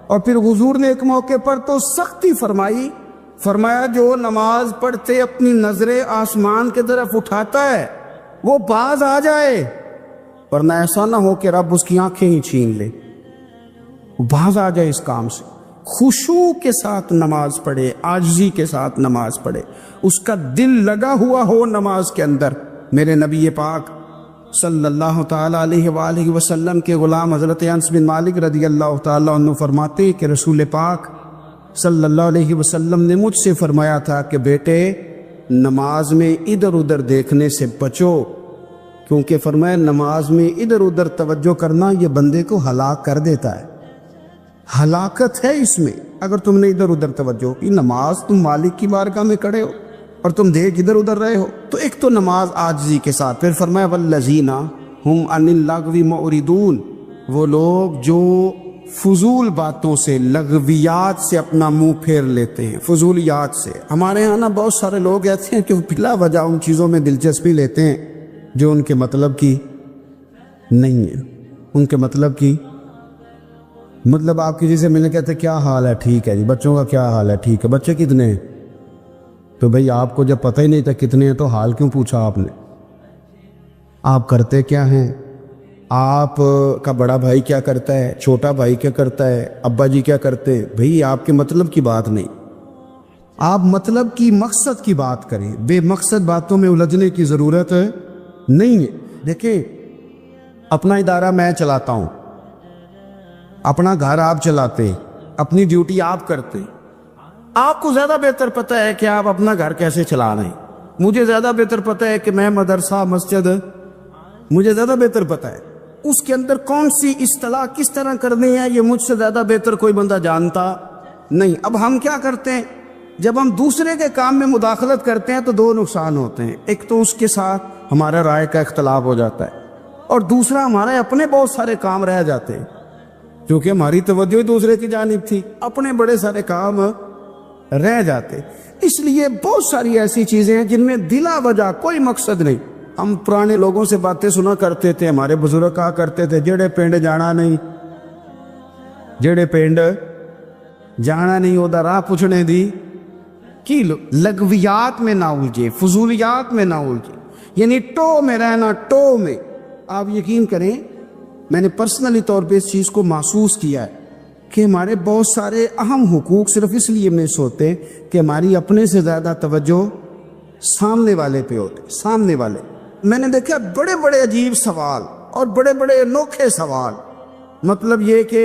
اور پھر حضور نے ایک موقع پر تو سختی فرمائی، فرمایا جو نماز پڑھتے اپنی نظریں آسمان کی طرف اٹھاتا ہے وہ باز آ جائے، ورنہ ایسا نہ ہو کہ رب اس کی آنکھیں ہی چھین لے، وہ باز آ جائے اس کام سے۔ خشوع کے ساتھ نماز پڑھے، عاجزی کے ساتھ نماز پڑھے، اس کا دل لگا ہوا ہو نماز کے اندر۔ میرے نبی پاک صلی اللہ تعالی علیہ وآلہ وسلم کے غلام حضرت انس بن مالک رضی اللہ تعالی عنہ فرماتے کہ رسول پاک صلی اللہ علیہ وسلم نے مجھ سے فرمایا تھا کہ بیٹے نماز میں ادھر ادھر دیکھنے سے بچو، کیونکہ فرمایا نماز میں ادھر ادھر توجہ کرنا یہ بندے کو ہلاک کر دیتا ہے، ہلاکت ہے اس میں اگر تم نے ادھر ادھر توجہ کی۔ نماز تم مالک کی بارگاہ میں کھڑے ہو اور تم دیکھ ادھر ادھر رہے ہو، تو ایک تو نماز عاجزی کے ساتھ۔ پھر فرمایا والذین ہم عن اللغو معرضون، وہ لوگ جو فضول باتوں سے لغویات سے اپنا منہ پھیر لیتے ہیں، فضولیات سے۔ ہمارے ہاں نا بہت سارے لوگ ایسے ہیں کہ بلا وجہ ان چیزوں میں دلچسپی لیتے ہیں جو ان کے مطلب کی نہیں ہے، ان کے مطلب کی مطلب آپ کسی سے ملنے کہتے کیا حال ہے، ٹھیک ہے جی، بچوں کا کیا حال ہے، ٹھیک ہے، بچے کتنے ہیں؟ تو بھئی آپ کو جب پتہ ہی نہیں تھا کتنے ہیں تو حال کیوں پوچھا آپ نے؟ آپ کرتے کیا ہیں؟ آپ کا بڑا بھائی کیا کرتا ہے، چھوٹا بھائی کیا کرتا ہے، ابا جی کیا کرتے ہیں؟ بھئی آپ کے مطلب کی بات نہیں، آپ مطلب کی مقصد کی بات کریں، بے مقصد باتوں میں الجھنے کی ضرورت نہیں ہے۔ دیکھیں اپنا ادارہ میں چلاتا ہوں، اپنا گھر آپ چلاتے، اپنی ڈیوٹی آپ کرتے، آپ کو زیادہ بہتر پتہ ہے کہ آپ اپنا گھر کیسے چلا رہے ہیں، مجھے زیادہ بہتر پتہ ہے کہ میں مدرسہ مسجد، مجھے زیادہ بہتر پتہ ہے اس کے اندر کون سی اصطلاح کس طرح کرنی ہے، یہ مجھ سے زیادہ بہتر کوئی بندہ جانتا نہیں۔ اب ہم کیا کرتے ہیں، جب ہم دوسرے کے کام میں مداخلت کرتے ہیں تو دو نقصان ہوتے ہیں، ایک تو اس کے ساتھ ہمارا رائے کا اختلاف ہو جاتا ہے، اور دوسرا ہمارے اپنے بہت سارے کام رہ جاتے ہیں، کیونکہ ہماری توجہ دوسرے کی جانب تھی، اپنے بڑے سارے کام رہ جاتے۔ اس لیے بہت ساری ایسی چیزیں ہیں جن میں بلا وجہ کوئی مقصد نہیں۔ ہم پرانے لوگوں سے باتیں سنا کرتے تھے، ہمارے بزرگ کہا کرتے تھے جڑے پنڈ جانا نہیں، جڑے پنڈ جانا نہیں وہ راہ پوچھنے دی کی لغویات میں نہ الجھے، فضولیات میں نہ الجھے، یعنی ٹو میں رہنا، ٹو میں۔ آپ یقین کریں میں نے پرسنلی طور پہ اس چیز کو محسوس کیا ہے کہ ہمارے بہت سارے اہم حقوق صرف اس لیے مس ہوتے کہ ہماری اپنے سے زیادہ توجہ سامنے والے پہ ہوتے، سامنے والے۔ میں نے دیکھا بڑے بڑے عجیب سوال اور بڑے بڑے انوکھے سوال، مطلب یہ کہ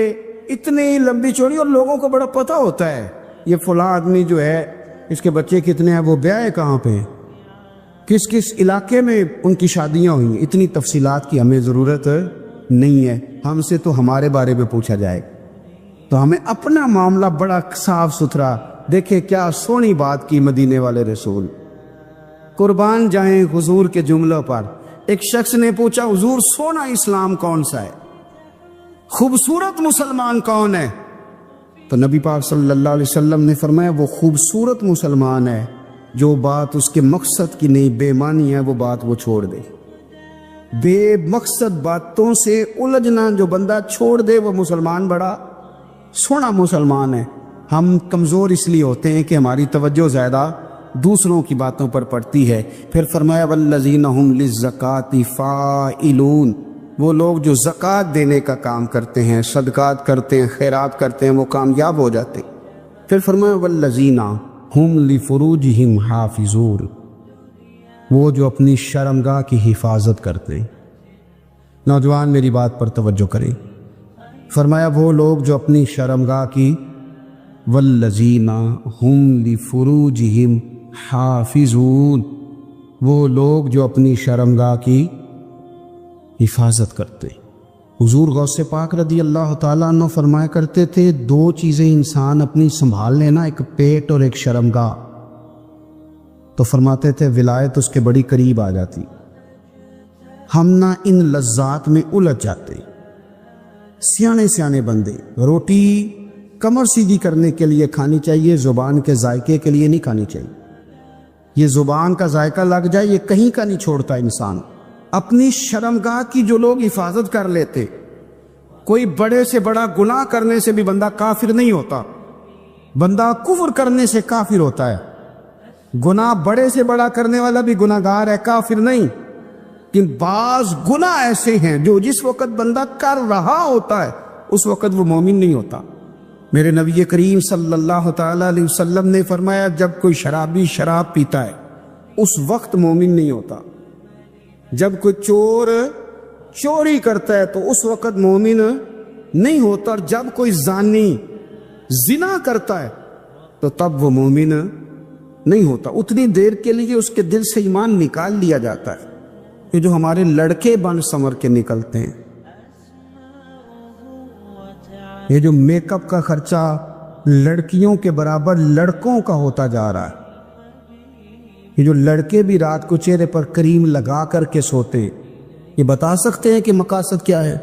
اتنی لمبی چوڑی، اور لوگوں کو بڑا پتہ ہوتا ہے یہ فلاں آدمی جو ہے اس کے بچے کتنے ہیں، وہ بیاہ کہاں پہ ہیں، کس کس علاقے میں ان کی شادیاں ہوئی ہیں۔ اتنی تفصیلات کی ہمیں ضرورت نہیں ہے، ہم سے تو ہمارے بارے میں پوچھا جائے، تو ہمیں اپنا معاملہ بڑا صاف ستھرا۔ دیکھیں کیا سونی بات کی مدینے والے رسول، قربان جائیں حضور کے جملوں پر۔ ایک شخص نے پوچھا حضور سونا اسلام کون سا ہے، خوبصورت مسلمان کون ہے؟ تو نبی پاک صلی اللہ علیہ وسلم نے فرمایا وہ خوبصورت مسلمان ہے جو بات اس کے مقصد کی نہیں، بے معنی ہے وہ بات وہ چھوڑ دے، بے مقصد باتوں سے الجھنا جو بندہ چھوڑ دے وہ مسلمان بڑا سونا مسلمان ہے۔ ہم کمزور اس لیے ہوتے ہیں کہ ہماری توجہ زیادہ دوسروں کی باتوں پر پڑتی ہے۔ پھر فرمایا والذین ہم للزکاۃ فاعلون، وہ لوگ جو زکوٰۃ دینے کا کام کرتے ہیں، صدقات کرتے ہیں، خیرات کرتے ہیں، وہ کامیاب ہو جاتے ہیں۔ پھر فرمایا والذین ہم لفروجہم حافظون، وہ جو اپنی شرمگاہ کی حفاظت کرتے ہیں۔ نوجوان میری بات پر توجہ کریں، فرمایا وہ لوگ جو اپنی شرمگاہ کی، والذین ہم لفروجہم حافظون، وہ لوگ جو اپنی شرمگاہ کی حفاظت کرتے ہیں۔ حضور غوث پاک رضی اللہ تعالیٰ عنہ فرمایا کرتے تھے دو چیزیں انسان اپنی سنبھال لینا، ایک پیٹ اور ایک شرمگاہ، تو فرماتے تھے ولایت اس کے بڑی قریب آ جاتی۔ ہم نہ ان لذات میں الجھ جاتے۔ سیانے سیانے بندے روٹی کمر سیدھی کرنے کے لیے کھانی چاہیے، زبان کے ذائقے کے لیے نہیں کھانی چاہیے۔ یہ زبان کا ذائقہ لگ جائے یہ کہیں کا نہیں چھوڑتا انسان۔ اپنی شرمگاہ کی جو لوگ حفاظت کر لیتے، کوئی بڑے سے بڑا گناہ کرنے سے بھی بندہ کافر نہیں ہوتا، بندہ کفر کرنے سے کافر ہوتا ہے۔ گناہ بڑے سے بڑا کرنے والا بھی گناہ گار ہے، کافر نہیں۔ کہ بعض گناہ ایسے ہیں جو جس وقت بندہ کر رہا ہوتا ہے اس وقت وہ مومن نہیں ہوتا۔ میرے نبی کریم صلی اللہ تعالیٰ علیہ وسلم نے فرمایا جب کوئی شرابی شراب پیتا ہے اس وقت مومن نہیں ہوتا، جب کوئی چور چوری کرتا ہے تو اس وقت مومن نہیں ہوتا، اور جب کوئی زانی زنا کرتا ہے تو تب وہ مومن نہیں ہوتا۔ اتنی دیر کے لیے اس کے دل سے ایمان نکال لیا جاتا ہے۔ یہ جو ہمارے لڑکے بن سنور کے نکلتے ہیں، یہ جو میک اپ کا خرچہ لڑکیوں کے برابر لڑکوں کا ہوتا جا رہا ہے، یہ جو لڑکے بھی رات کو چہرے پر کریم لگا کر کے سوتے، یہ بتا سکتے ہیں کہ مقاصد کیا ہے؟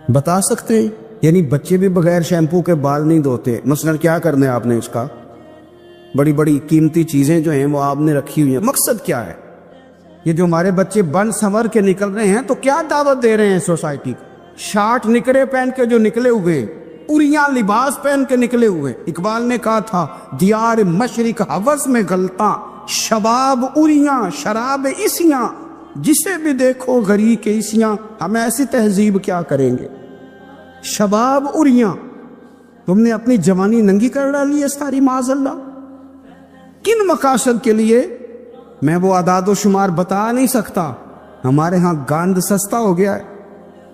بتا سکتے ہیں؟ یعنی بچے بھی بغیر شیمپو کے بال نہیں دھوتے، مثلا کیا کرنا ہے آپ نے اس کا؟ بڑی بڑی قیمتی چیزیں جو ہیں وہ آپ نے رکھی ہوئی ہیں، مقصد کیا ہے؟ یہ جو ہمارے بچے بن سنور کے نکل رہے ہیں تو کیا دعوت دے رہے ہیں سوسائٹی کو؟ شارٹ نکرے پہن کے جو نکلے ہوئے، اریاں لباس پہن کے نکلے ہوئے۔ اقبال نے کہا تھا دیار مشرق ہوس میں غلطاں، شباب اریاں شراب اسیاں، جسے بھی دیکھو غری کے اسیاں۔ ہم ایسی تہذیب کیا کریں گے؟ شباب اریاں، تم نے اپنی جوانی ننگی کر ڈالی ہے ساری، معاذ اللہ۔ کن مقاصد کے لیے؟ میں وہ اعداد و شمار بتا نہیں سکتا۔ ہمارے ہاں گاند سستا ہو گیا ہے،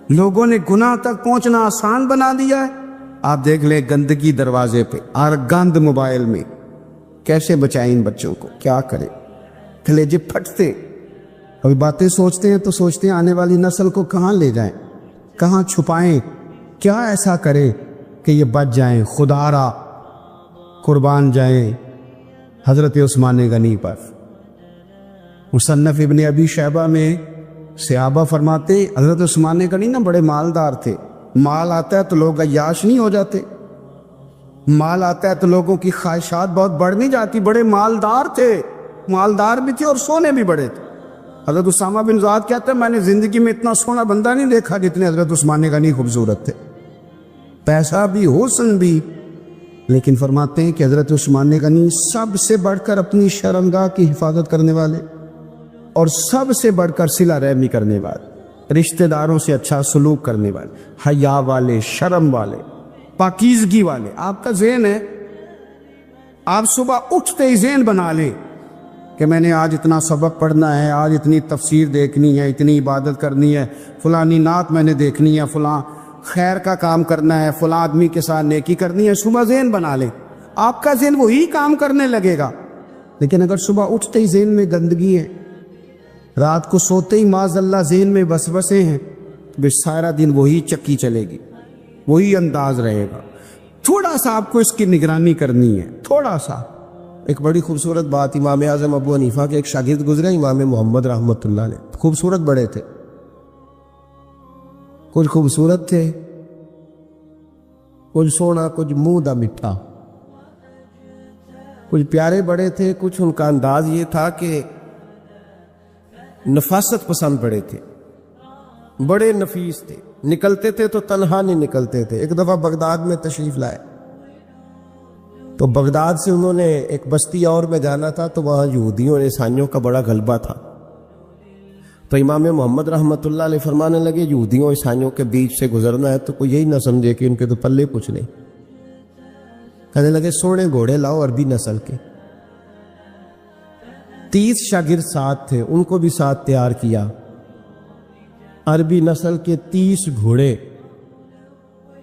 لوگوں نے گناہ تک پہنچنا آسان بنا دیا ہے۔ آپ دیکھ لیں گندگی دروازے پہ اور گند موبائل میں، کیسے بچائیں ان بچوں کو؟ کیا کریں؟ کلیجے پھٹتے۔ ابھی باتیں سوچتے ہیں تو سوچتے ہیں آنے والی نسل کو کہاں لے جائیں، کہاں چھپائیں، کیا ایسا کریں کہ یہ بچ جائیں، خدا را قربان جائیں حضرت عثمان غنی پر۔ مصنف ابن ابی شیبہ میں صحابہ فرماتے حضرت عثمان کا نہیں نا بڑے مالدار تھے. مال آتا ہے تو لوگ عیاش نہیں ہو جاتے, مال آتا ہے تو لوگوں کی خواہشات بہت بڑھ نہیں جاتی. بڑے مالدار تھے, مالدار بھی تھے اور سونے بھی بڑے تھے. حضرت اسامہ بن زید کہتے ہیں میں نے زندگی میں اتنا سونا بندہ نہیں دیکھا جتنے حضرت عثمان غنی خوبصورت تھے, پیسہ بھی حسن بھی. لیکن فرماتے ہیں کہ حضرت عثمان غنی سب سے بڑھ کر اپنی شرمگاہ کی حفاظت کرنے والے اور سب سے بڑھ کر صلہ رحمی کرنے والے, رشتہ داروں سے اچھا سلوک کرنے والے, حیا والے, شرم والے, پاکیزگی والے. آپ کا ذہن ہے, آپ صبح اٹھتے ہی ذہن بنا لیں کہ میں نے آج اتنا سبق پڑھنا ہے, آج اتنی تفسیر دیکھنی ہے, اتنی عبادت کرنی ہے, فلانی نعت میں نے دیکھنی ہے, فلاں خیر کا کام کرنا ہے, فلاں آدمی کے ساتھ نیکی کرنی ہے. صبح ذہن بنا لیں, آپ کا ذہن وہی کام کرنے لگے گا. لیکن اگر صبح اٹھتے ہی ذہن میں گندگی ہے, رات کو سوتے ہی معاذ اللہ ذہن میں وسوسے ہیں, تو سارا دن وہی چکی چلے گی, وہی انداز رہے گا. تھوڑا سا آپ کو اس کی نگرانی کرنی ہے, تھوڑا سا. ایک بڑی خوبصورت بات, امام اعظم ابو حنیفہ کے ایک شاگرد گزرے امام محمد رحمۃ اللہ علیہ. خوبصورت بڑے تھے, کچھ خوبصورت تھے, کچھ سونا, کچھ منہ دا مٹھا, کچھ پیارے بڑے تھے. کچھ ان کا انداز یہ تھا کہ نفاست پسند بڑے تھے, بڑے نفیس تھے. نکلتے تھے تو تنہا نہیں نکلتے تھے. ایک دفعہ بغداد میں تشریف لائے تو بغداد سے انہوں نے ایک بستی اور میں جانا تھا, تو وہاں یہودیوں اور عیسائیوں کا بڑا غلبہ تھا. تو امام محمد رحمۃ اللہ علیہ فرمانے لگے یہودیوں اور عیسائیوں کے بیچ سے گزرنا ہے تو کوئی یہی نہ سمجھے کہ ان کے تو پلے پوچھ لیں. کہنے لگے سونے گھوڑے لاؤ عربی نسل کے. 30 شاگرد ساتھ تھے, ان کو بھی ساتھ تیار کیا. عربی نسل کے 30 گھوڑے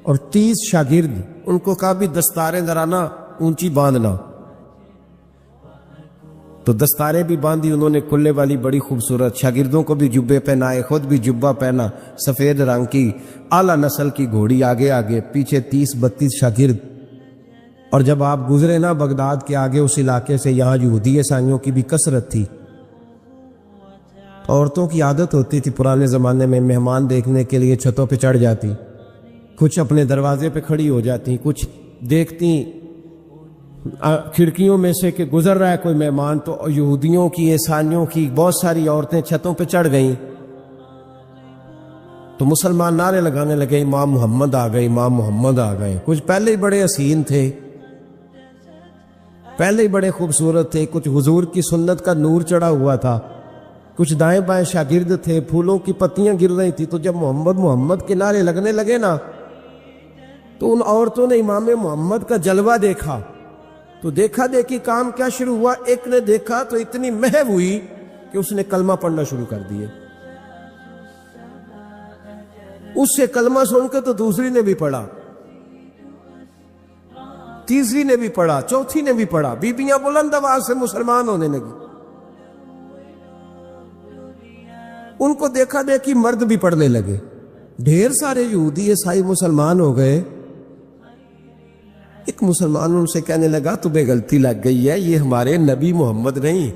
اور 30 شاگرد. ان کو کہا بھی دستاریں درانا اونچی باندھنا, تو دستاریں بھی باندھی انہوں نے کلے والی بڑی خوبصورت. شاگردوں کو بھی جبے پہنائے, خود بھی جبہ پہنا, سفید رنگ کی اعلیٰ نسل کی گھوڑی آگے آگے, پیچھے 30-32 شاگرد. اور جب آپ گزرے نا بغداد کے آگے اس علاقے سے, یہاں یہودی عیسائیوں کی بھی کثرت تھی. عورتوں کی عادت ہوتی تھی پرانے زمانے میں مہمان دیکھنے کے لیے چھتوں پہ چڑھ جاتی, کچھ اپنے دروازے پہ کھڑی ہو جاتی, کچھ دیکھتی کھڑکیوں میں سے کہ گزر رہا ہے کوئی مہمان. تو یہودیوں کی, عیسائیوں کی بہت ساری عورتیں چھتوں پہ چڑھ گئیں. تو مسلمان نعرے لگانے لگے امام محمد آ گئے, امام محمد آ گئے. کچھ پہلے ہی بڑے حسین تھے, پہلے ہی بڑے خوبصورت تھے, کچھ حضور کی سنت کا نور چڑھا ہوا تھا, کچھ دائیں بائیں شاگرد تھے, پھولوں کی پتیاں گر رہی تھی. تو جب محمد محمد کے نعرے لگنے لگے نا, تو ان عورتوں نے امام محمد کا جلوہ دیکھا. تو دیکھا دیکھی کام کیا شروع ہوا, ایک نے دیکھا تو اتنی محو ہوئی کہ اس نے کلمہ پڑھنا شروع کر دیے. اس سے کلمہ سن کے تو دوسری نے بھی پڑھا, تیسری نے بھی پڑھا, چوتھی نے بھی پڑھا. بیبیاں بلند آواز سے مسلمان ہونے لگی. ان کو دیکھا دیکھی مرد بھی پڑھنے لگے. ڈھیر سارے یہودی عیسائی مسلمان ہو گئے. ایک مسلمان ان سے کہنے لگا تمہیں غلطی لگ گئی ہے, یہ ہمارے نبی محمد نہیں.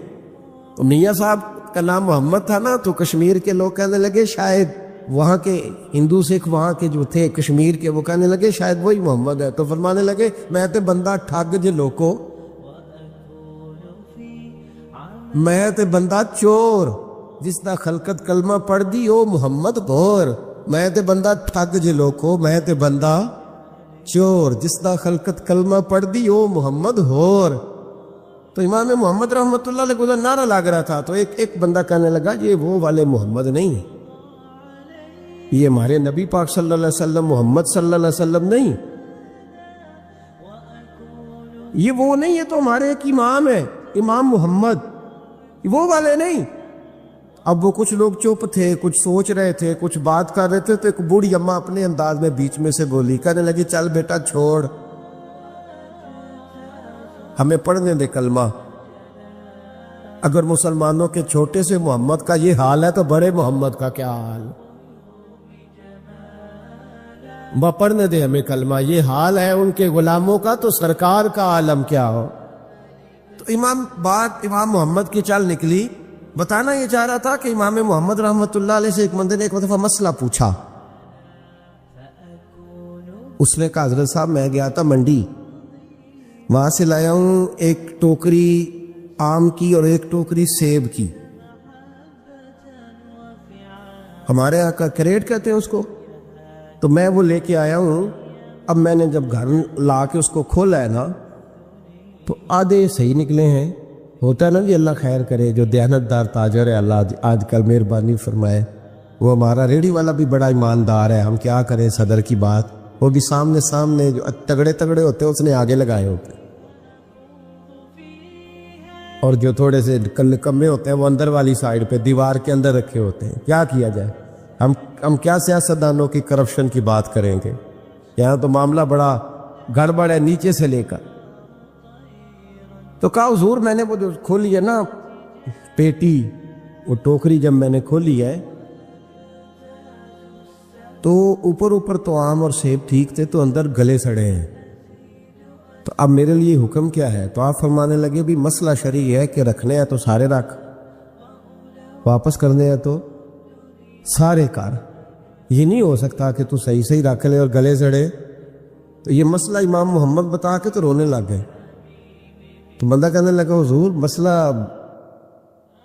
تو میاں صاحب کا نام محمد تھا نا, تو کشمیر کے لوگ کہنے لگے شاید وہاں کے ہندو سکھ وہاں کے جو تھے کشمیر کے, وہ کہنے لگے شاید وہی محمد ہے. تو فرمانے لگے میں تے بندہ ٹھگ جے لوکو, میں تے بندہ چور, جس دا خلقت کلمہ پڑھ دی او محمد بور. میں تے بندہ ٹھگ جے لوکو, میں تے بندہ چور, جس دا خلقت کلمہ پڑھ دی او محمد ہور. تو امام محمد رحمۃ اللہ علیہ کو نعرہ لگ رہا تھا. تو ایک بندہ کہنے لگا یہ وہ والے محمد نہیں, یہ ہمارے نبی پاک صلی اللہ علیہ وسلم محمد صلی اللہ علیہ وسلم نہیں, یہ وہ نہیں, یہ تو ہمارے ایک امام ہے امام محمد, وہ والے نہیں. اب وہ کچھ لوگ چپ تھے, کچھ سوچ رہے تھے, کچھ بات کر رہے تھے. تو ایک بوڑھی اماں اپنے انداز میں بیچ میں سے بولی, کہنے لگی چل بیٹا چھوڑ, ہمیں پڑھنے دے کلمہ. اگر مسلمانوں کے چھوٹے سے محمد کا یہ حال ہے تو بڑے محمد کا کیا حال. پڑھنے دے ہمیں کلمہ, یہ حال ہے ان کے غلاموں کا تو سرکار کا عالم کیا ہو. تو امام محمد کی چال نکلی بتانا یہ چاہ رہا تھا کہ امام محمد رحمۃ اللہ علیہ سے ایک بندے نے ایک دفعہ مسئلہ پوچھا. اس نے کہا حضرت صاحب میں گیا تھا منڈی, وہاں سے لایا ہوں ایک ٹوکری آم کی اور ایک ٹوکری سیب کی, ہمارے یہاں کا کریٹ کہتے ہیں اس کو, تو میں وہ لے کے آیا ہوں. اب میں نے جب گھر لا کے اس کو کھولا ہے نا تو آدھے صحیح نکلے ہیں. ہوتا ہے نا جی, اللہ خیر کرے, جو دیانتدار تاجر ہے اللہ آج کل مہربانی فرمائے, وہ ہمارا ریڑھی والا بھی بڑا ایماندار ہے. ہم کیا کریں صدر کی بات, وہ بھی سامنے جو تگڑے تگڑے ہوتے ہیں اس نے آگے لگائے ہوتے ہیں, اور جو تھوڑے سے کمے ہوتے ہیں وہ اندر والی سائڈ پہ دیوار کے اندر رکھے ہوتے ہیں. کیا کیا جائے, ہم کیا سیاستدانوں کی کرپشن کی بات کریں گے. یہاں تو معاملہ بڑا گڑبڑ ہے نیچے سے لے کر. تو کہا حضور میں نے وہ جو کھولی ہے نا پیٹی, وہ ٹوکری جب میں نے کھولی ہے تو اوپر تو آم اور سیب ٹھیک تھے, تو اندر گلے سڑے ہیں. تو اب میرے لیے حکم کیا ہے؟ تو آپ فرمانے لگے بھی مسئلہ شرعی ہے کہ رکھنے ہیں تو سارے رکھ, واپس کرنے ہیں تو سارے کر. یہ نہیں ہو سکتا کہ تو صحیح رکھ لے اور گلے سڑے. تو یہ مسئلہ امام محمد بتا کے تو رونے لگ گئے. تو بندہ کہنے لگا حضور مسئلہ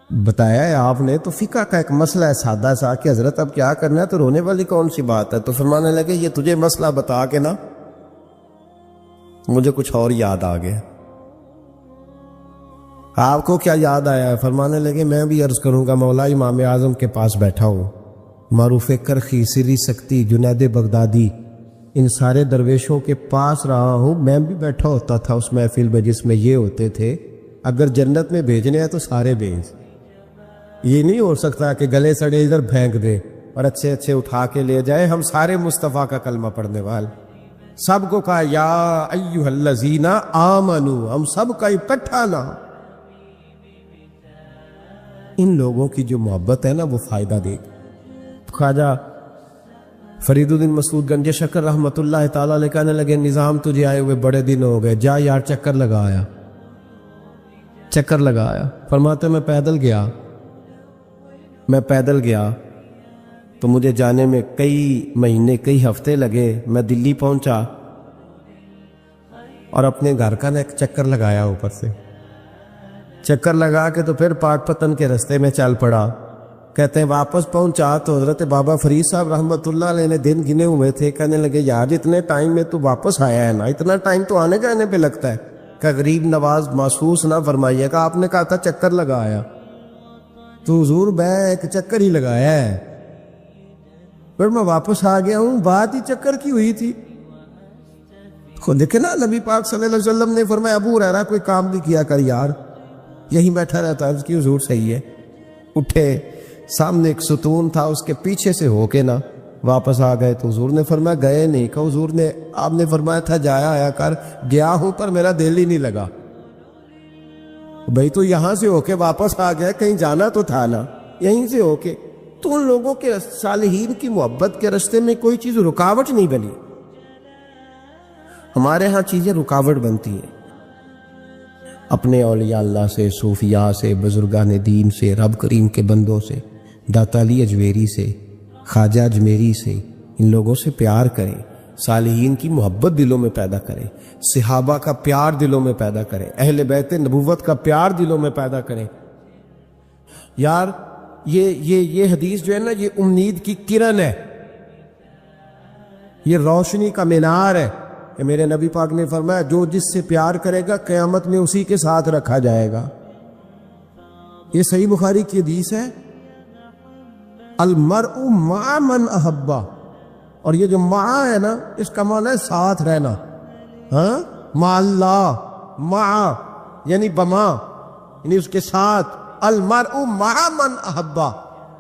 بتایا ہے آپ نے, تو فقہ کا ایک مسئلہ ہے سادہ سا کہ حضرت اب کیا کرنا ہے, تو رونے والی کون سی بات ہے؟ تو فرمانے لگے یہ تجھے مسئلہ بتا کے نا مجھے کچھ اور یاد آ گیا. آپ کو کیا یاد آیا ہے؟ فرمانے لگے میں بھی عرض کروں گا, مولا امام اعظم کے پاس بیٹھا ہوں, معروف کرخی, سری سکتی, جنید بغدادی, ان سارے درویشوں کے پاس رہا ہوں. میں بھی بیٹھا ہوتا تھا اس محفل میں جس میں یہ ہوتے تھے, اگر جنت میں بھیجنے ہیں تو سارے بھیج. یہ نہیں ہو سکتا کہ گلے سڑے ادھر پھینک دے اور اچھے اٹھا کے لے جائے. ہم سارے مصطفیٰ کا کلمہ پڑھنے والے, سب کو کہا یا ایھا الذین آمنو, ہم سب کا اکٹھا نہ. ان لوگوں کی جو محبت ہے نا وہ فائدہ دے گی. خواجہ فرید الدین مسعود گنج شکر رحمۃ اللہ تعالیٰ علیہ کہنے لگے نظام تجھے آئے ہوئے بڑے دن ہو گئے, جا یار چکر لگایا. فرماتے میں پیدل گیا تو مجھے جانے میں کئی مہینے کئی ہفتے لگے. میں دلی پہنچا اور اپنے گھر کا نا ایک چکر لگایا, اوپر سے چکر لگا کے تو پھر پاک پتن کے رستے میں چل پڑا. کہتے ہیں واپس پہنچا تو حضرت بابا فرید صاحب رحمۃ اللہ علیہ نے دن گنے ہوئے تھے. کہنے لگے یار اتنے ٹائم میں تو واپس آیا ہے نا, اتنا ٹائم تو آنے جانے پہ لگتا ہے, کہ غریب نواز محسوس نہ فرمائیے گا. آپ نے کہا تھا چکر لگایا, تو حضور میں ایک چکر ہی لگایا ہے, پھر میں واپس آ گیا ہوں. بات ہی چکر کی ہوئی تھی. خود دیکھے نا نبی پاک صلی اللہ علیہ وسلم نے فرمایا ابو ہریرہ کوئی کام نہیں کیا کر یار, یہیں بیٹھا رہتا. عرض کی حضور صحیح ہے. اٹھے, سامنے ایک ستون تھا, اس کے پیچھے سے ہو کے نا واپس آ گئے. تو حضور نے فرمایا گئے نہیں. کہ حضور نے آپ نے فرمایا تھا جایا آیا کر. گیا ہوں پر میرا دل ہی نہیں لگا. بھئی تو یہاں سے ہو کے واپس آ گیا, کہیں جانا تو تھا نا, یہیں سے ہو کے. تو ان لوگوں کے صالحین کی محبت کے راستے میں کوئی چیز رکاوٹ نہیں بنی. ہمارے ہاں چیزیں رکاوٹ بنتی ہیں, اپنے اولیاء اللہ سے, صوفیاء سے, بزرگان دین سے, رب کریم کے بندوں سے, داتا علی اجویری سے, خواجہ اجمیری سے. ان لوگوں سے پیار کریں, صالحین کی محبت دلوں میں پیدا کریں, صحابہ کا پیار دلوں میں پیدا کریں, اہل بیت نبوت کا پیار دلوں میں پیدا کریں. یار یہ حدیث جو ہے نا, یہ امید کی کرن ہے, یہ روشنی کا مینار ہے. کہ میرے نبی پاک نے فرمایا جو جس سے پیار کرے گا قیامت میں اسی کے ساتھ رکھا جائے گا. یہ صحیح بخاری کی حدیث ہے, المرء مع من احبہ. اور یہ جو مع ہے نا, اس کا معنی ہے ساتھ رہنا. ہاں, مع اللہ, مع یعنی بما, یعنی اس کے ساتھ. المرء مع من احبہ,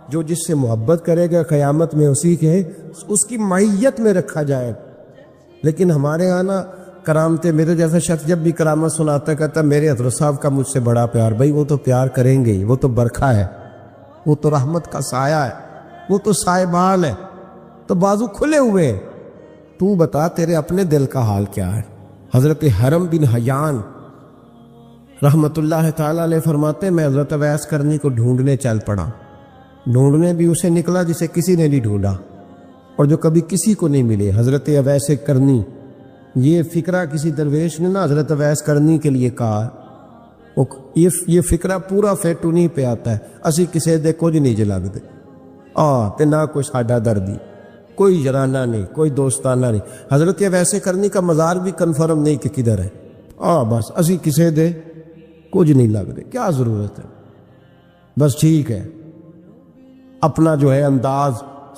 جو جس سے محبت کرے گا قیامت میں اسی کے اس کی معیت میں رکھا جائے. لیکن ہمارے یہاں نا کرامتیں, میرے جیسا شخص جب بھی کرامت سناتا کہتا میرے حضرت صاحب کا مجھ سے بڑا پیار. بھائی وہ تو پیار کریں گے ہی, وہ تو برکھا ہے, وہ تو رحمت کا سایہ ہے, وہ تو سائبان ہے, تو بازو کھلے ہوئے. تو بتا تیرے اپنے دل کا حال کیا ہے. حضرت حرم بن حیان رحمت اللہ تعالیٰ علیہ فرماتے میں حضرت اویس کرنی کو ڈھونڈنے چل پڑا. ڈھونڈنے بھی اسے نکلا جسے کسی نے نہیں ڈھونڈا اور جو کبھی کسی کو نہیں ملے. حضرت اویس کرنی، یہ فکرہ کسی درویش نے نا حضرت اویس کرنی کے لیے کہا. یہ فکرہ پورا فیٹ انہیں پہ آتا ہے. اسی کسی دے کچھ نہیں جلگ دے تے نہ کوئی ساڈا دردی، کوئی جرانہ نہیں، کوئی دوستانہ نہیں. حضرت اویس کرنی کا مزار بھی کنفرم نہیں کہ کدھر ہے. بس اسی کسی دے کچھ نہیں لگ دے. کیا ضرورت ہے؟ بس ٹھیک ہے، اپنا جو ہے انداز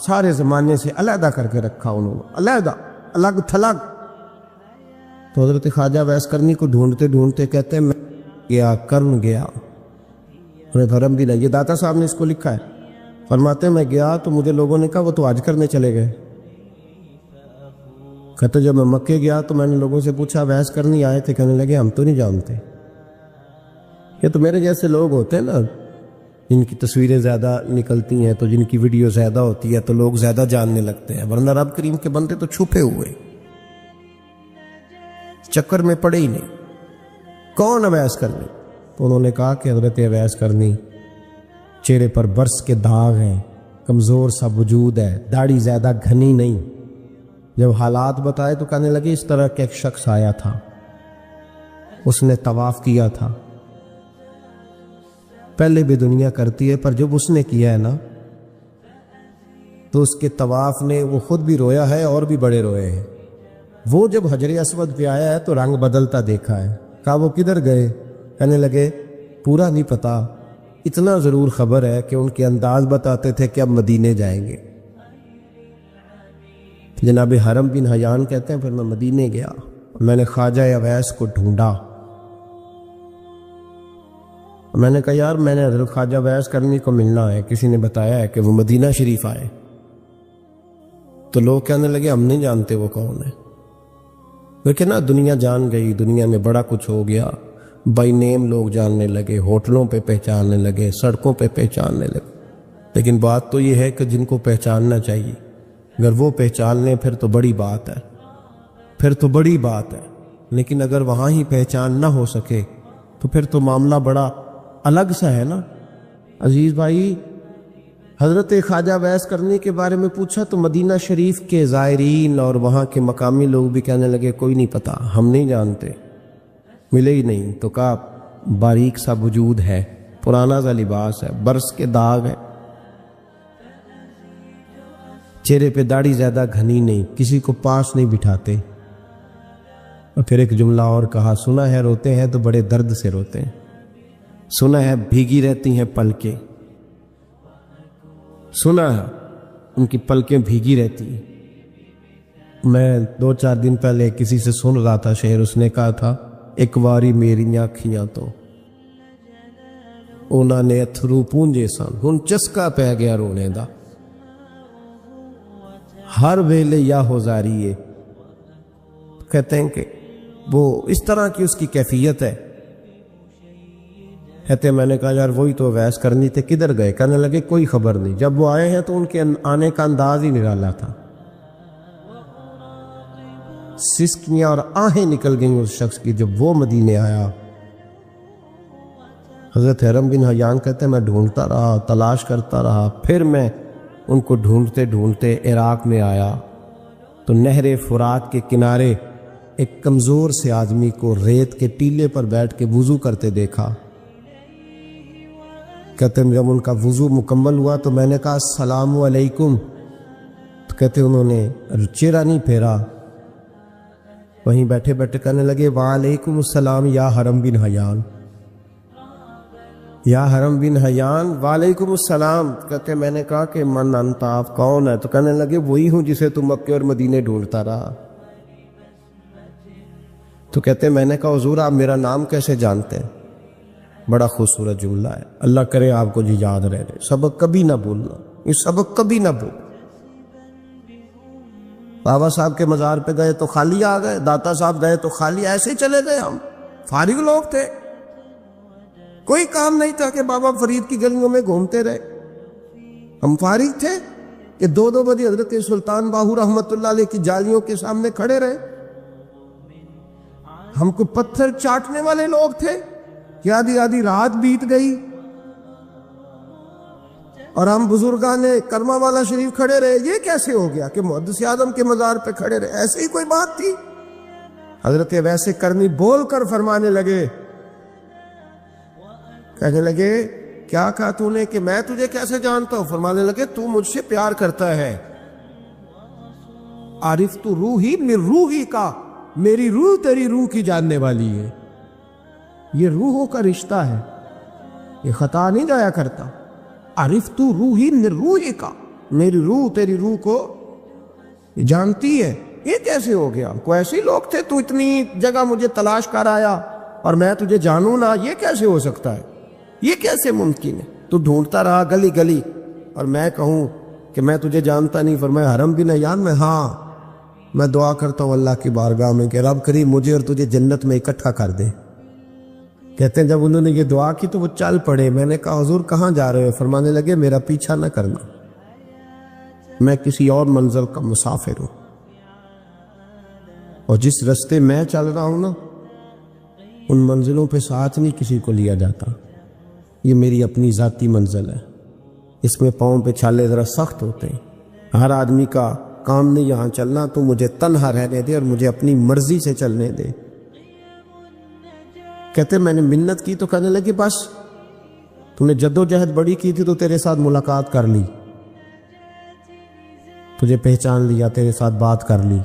سارے زمانے سے علیحدہ کر کے رکھا انہوں نے، علیحدہ، الگ تھلگ. تو حضرت خواجہ اویس کرنی کو ڈھونڈتے ڈھونڈتے کہتے ہیں میں گیا کرن گیا. انہیں دھرم بھی نہیں، یہ داتا صاحب نے اس کو لکھا ہے. فرماتے ہیں میں گیا تو مجھے لوگوں نے کہا وہ تو حج کرنے چلے گئے. کہتے جب میں مکے گیا تو میں نے لوگوں سے پوچھا اویس کرنی آئے تھے؟ کہنے لگے ہم تو نہیں جانتے. یہ تو میرے جیسے لوگ ہوتے ہیں نا جن کی تصویریں زیادہ نکلتی ہیں تو جن کی ویڈیو زیادہ ہوتی ہے تو لوگ زیادہ جاننے لگتے ہیں، ورنہ رب کریم کے بندے تو چھپے ہوئے، چکر میں پڑے ہی نہیں. کون اویس کرنی؟ تو انہوں نے کہا کہ حضرت اویس کرنی، چہرے پر برس کے داغ ہیں، کمزور سا وجود ہے، داڑھی زیادہ گھنی نہیں. جب حالات بتائے تو کہنے لگے اس طرح کا ایک شخص آیا تھا، اس نے طواف کیا تھا. پہلے بھی دنیا کرتی ہے پر جب اس نے کیا ہے نا تو اس کے طواف نے وہ خود بھی رویا ہے اور بھی بڑے روئے ہیں. وہ جب حجر اسود پہ آیا ہے تو رنگ بدلتا دیکھا ہے. کہا وہ کدھر گئے؟ کہنے لگے پورا نہیں پتا، اتنا ضرور خبر ہے کہ ان کے انداز بتاتے تھے کہ اب مدینے جائیں گے. جناب حرم بن حیان کہتے ہیں پھر میں مدینے گیا، میں نے خواجہ اویس کو ڈھونڈا. میں نے کہا یار میں نے حضرت خواجہ اویس کرنی کو ملنا ہے، کسی نے بتایا ہے کہ وہ مدینہ شریف آئے. تو لوگ کہنے لگے ہم نہیں جانتے وہ کون ہے. لیکن نا دنیا جان گئی، دنیا میں بڑا کچھ ہو گیا، بائی نیم لوگ جاننے لگے، ہوٹلوں پہ پہچاننے لگے، سڑکوں پہ پہچاننے لگے. لیکن بات تو یہ ہے کہ جن کو پہچاننا چاہیے اگر وہ پہچان لیں پھر تو بڑی بات ہے، پھر تو بڑی بات ہے. لیکن اگر وہاں ہی پہچان نہ ہو سکے تو پھر تو معاملہ بڑا الگ سا ہے نا. عزیز بھائی، حضرت خواجہ اویس کرنی کے بارے میں پوچھا تو مدینہ شریف کے زائرین اور وہاں کے مقامی لوگ بھی کہنے لگے کوئی نہیں پتا، ہم نہیں جانتے، ملے ہی نہیں. تو کہا باریک سا وجود ہے، پرانا سا لباس ہے، برس کے داغ ہے، چہرے پہ داڑھی زیادہ گھنی نہیں، کسی کو پاس نہیں بٹھاتے. اور پھر ایک جملہ اور کہا سنا ہے روتے ہیں تو بڑے درد سے روتے ہیں، سنا ہے بھیگی رہتی ہیں پلکیں، سنا ہے ان کی پلکیں بھیگی رہتی ہیں. میں 2-4 دن پہلے کسی سے سن رہا تھا شعر، اس نے کہا تھا ایک واری میری آنکھیاں تو انہوں نے اتھرو پونجے سن ہن چسکا پہ گیا رونے دا، ہر ویلے یا ہوزاریے. کہتے ہیں کہ وہ اس طرح کی اس کی کیفیت ہے. کہتے میں نے کہا یار وہی تو اویس کرنی تھے، کدھر گئے؟ کہنے لگے کوئی خبر نہیں. جب وہ آئے ہیں تو ان کے آنے کا انداز ہی نرالا تھا، سسکیاں اور آہیں نکل گئیں اس شخص کی جب وہ مدینے آیا. حضرت حرم بن حیان کہتے ہیں میں ڈھونڈتا رہا، تلاش کرتا رہا، پھر میں ان کو ڈھونڈتے ڈھونڈتے عراق میں آیا تو نہر فرات کے کنارے ایک کمزور سے آدمی کو ریت کے ٹیلے پر بیٹھ کے وضو کرتے دیکھا. کہتے ہیں جب ان کا وضو مکمل ہوا تو میں نے کہا السلام علیکم، تو کہتے انہوں نے چہرہ نہیں پھیرا، وہیں بیٹھے بیٹھے کہنے لگے وعلیکم السلام یا حرم بن حیان، یا حرم بن حیان وعلیکم السلام. کہتے میں نے کہا کہ من انت، آپ کون ہے؟ تو کہنے لگے وہی ہوں جسے تم مکے اور مدینے ڈھونڈتا رہا. تو کہتے میں نے کہا حضور آپ میرا نام کیسے جانتے ہیں؟ بڑا خوبصورت جملہ ہے، اللہ کرے آپ کو جی یاد رہے، سبق کبھی نہ بھولنا، یہ سبق کبھی نہ بھول. بابا صاحب کے مزار پہ گئے تو خالی آ گئے، داتا صاحب گئے تو خالی ایسے چلے گئے. ہم فارغ لوگ تھے، کوئی کام نہیں تھا کہ بابا فرید کی گلیوں میں گھومتے رہے. ہم فارغ تھے کہ 2 بجے حضرت سلطان باہو رحمت اللہ علیہ کی جالیوں کے سامنے کھڑے رہے. ہم کو پتھر چاٹنے والے لوگ تھے کہ آدھی آدھی رات بیت گئی اور ہم بزرگان کرما والا شریف کھڑے رہے. یہ کیسے ہو گیا کہ محدث اعظم کے مزار پہ کھڑے رہے؟ ایسے ہی کوئی بات تھی؟ حضرت ویسے کرنی بول کر فرمانے لگے، کہنے لگے کیا کہا تو نے کہ میں تجھے کیسے جانتا ہوں؟ فرمانے لگے تو مجھ سے پیار کرتا ہے. عارف تو روحی من روحی کا، میری روح تیری روح کی جاننے والی ہے. یہ روحوں کا رشتہ ہے، یہ خطا نہیں جایا کرتا. عارف تو روحی من روحی کا، میری روح تیری روح کو جانتی ہے. یہ کیسے ہو گیا؟ کوئی ایسے لوگ تھے تو اتنی جگہ مجھے تلاش کر آیا اور میں تجھے جانوں نہ؟ یہ کیسے ہو سکتا ہے؟ یہ کیسے ممکن ہے؟ تو ڈھونڈتا رہا گلی گلی اور میں کہوں کہ میں تجھے جانتا نہیں. فرمایا حرم بھی نہیں جان میں؟ ہاں میں دعا کرتا ہوں اللہ کی بارگاہ میں کہ رب کریم مجھے اور تجھے جنت میں اکٹھا کر دے. کہتے ہیں جب انہوں نے یہ دعا کی تو وہ چل پڑے. میں نے کہا حضور کہاں جا رہے ہو؟ فرمانے لگے میرا پیچھا نہ کرنا، میں کسی اور منزل کا مسافر ہوں، اور جس رستے میں چل رہا ہوں نا ان منزلوں پہ ساتھ نہیں کسی کو لیا جاتا. یہ میری اپنی ذاتی منزل ہے، اس میں پاؤں پہ چھالے ذرا سخت ہوتے ہیں. ہر آدمی کا کام نہیں یہاں چلنا، تو مجھے تنہا رہنے دے اور مجھے اپنی مرضی سے چلنے دے. کہتے میں نے منت کی تو کہنے لگی بس تو نے جدوجہد بڑی کی تھی تو تیرے ساتھ ملاقات کر لی، تجھے پہچان لیا، تیرے ساتھ بات کر لی،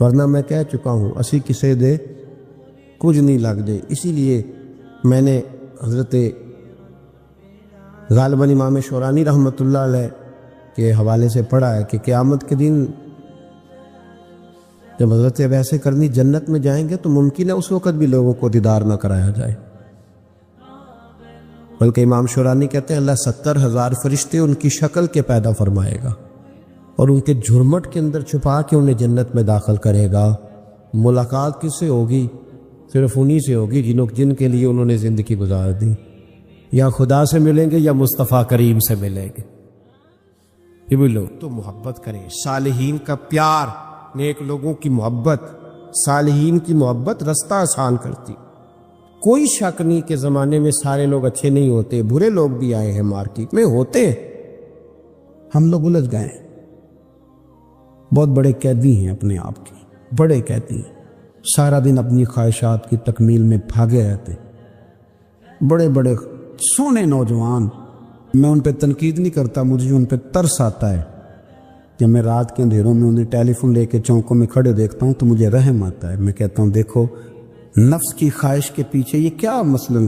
ورنہ میں کہہ چکا ہوں اسی کسے دے کچھ نہیں لگ دے. اسی لیے میں نے حضرت غالباً امام شورانی رحمۃ اللہ علیہ کے حوالے سے پڑھا ہے کہ قیامت کے دن جب حضرت ویسے کرنی جنت میں جائیں گے تو ممکن ہے اس وقت بھی لوگوں کو دیدار نہ کرایا جائے، بلکہ امام شورانی کہتے ہیں اللہ 70,000 فرشتے ان کی شکل کے پیدا فرمائے گا اور ان کے جھرمٹ کے اندر چھپا کے انہیں جنت میں داخل کرے گا. ملاقات کس سے ہوگی؟ صرف انہی سے ہوگی جن کے لیے انہوں نے زندگی گزار دی. یا خدا سے ملیں گے یا مصطفیٰ کریم سے ملیں گے. یہ بھی لوگ تو محبت کریں، صالحین کا پیار، نیک لوگوں کی محبت، صالحین کی محبت رستہ آسان کرتی. کوئی شک نہیں کہ زمانے میں سارے لوگ اچھے نہیں ہوتے، برے لوگ بھی آئے ہیں مارکیٹ میں، ہوتے ہیں. ہم لوگ الجھ گئے ہیں، بہت بڑے قیدی ہیں اپنے آپ کے، بڑے قیدی ہیں، سارا دن اپنی خواہشات کی تکمیل میں بھاگے رہتے. بڑے بڑے سونے نوجوان، میں ان پہ تنقید نہیں کرتا، مجھے ان پہ ترس آتا ہے. جب میں رات کے اندھیروں میں انہیں ٹیلی فون لے کے چوکوں میں کھڑے دیکھتا ہوں تو مجھے رحم آتا ہے. میں کہتا ہوں دیکھو نفس کی خواہش کے پیچھے یہ کیا مثلاً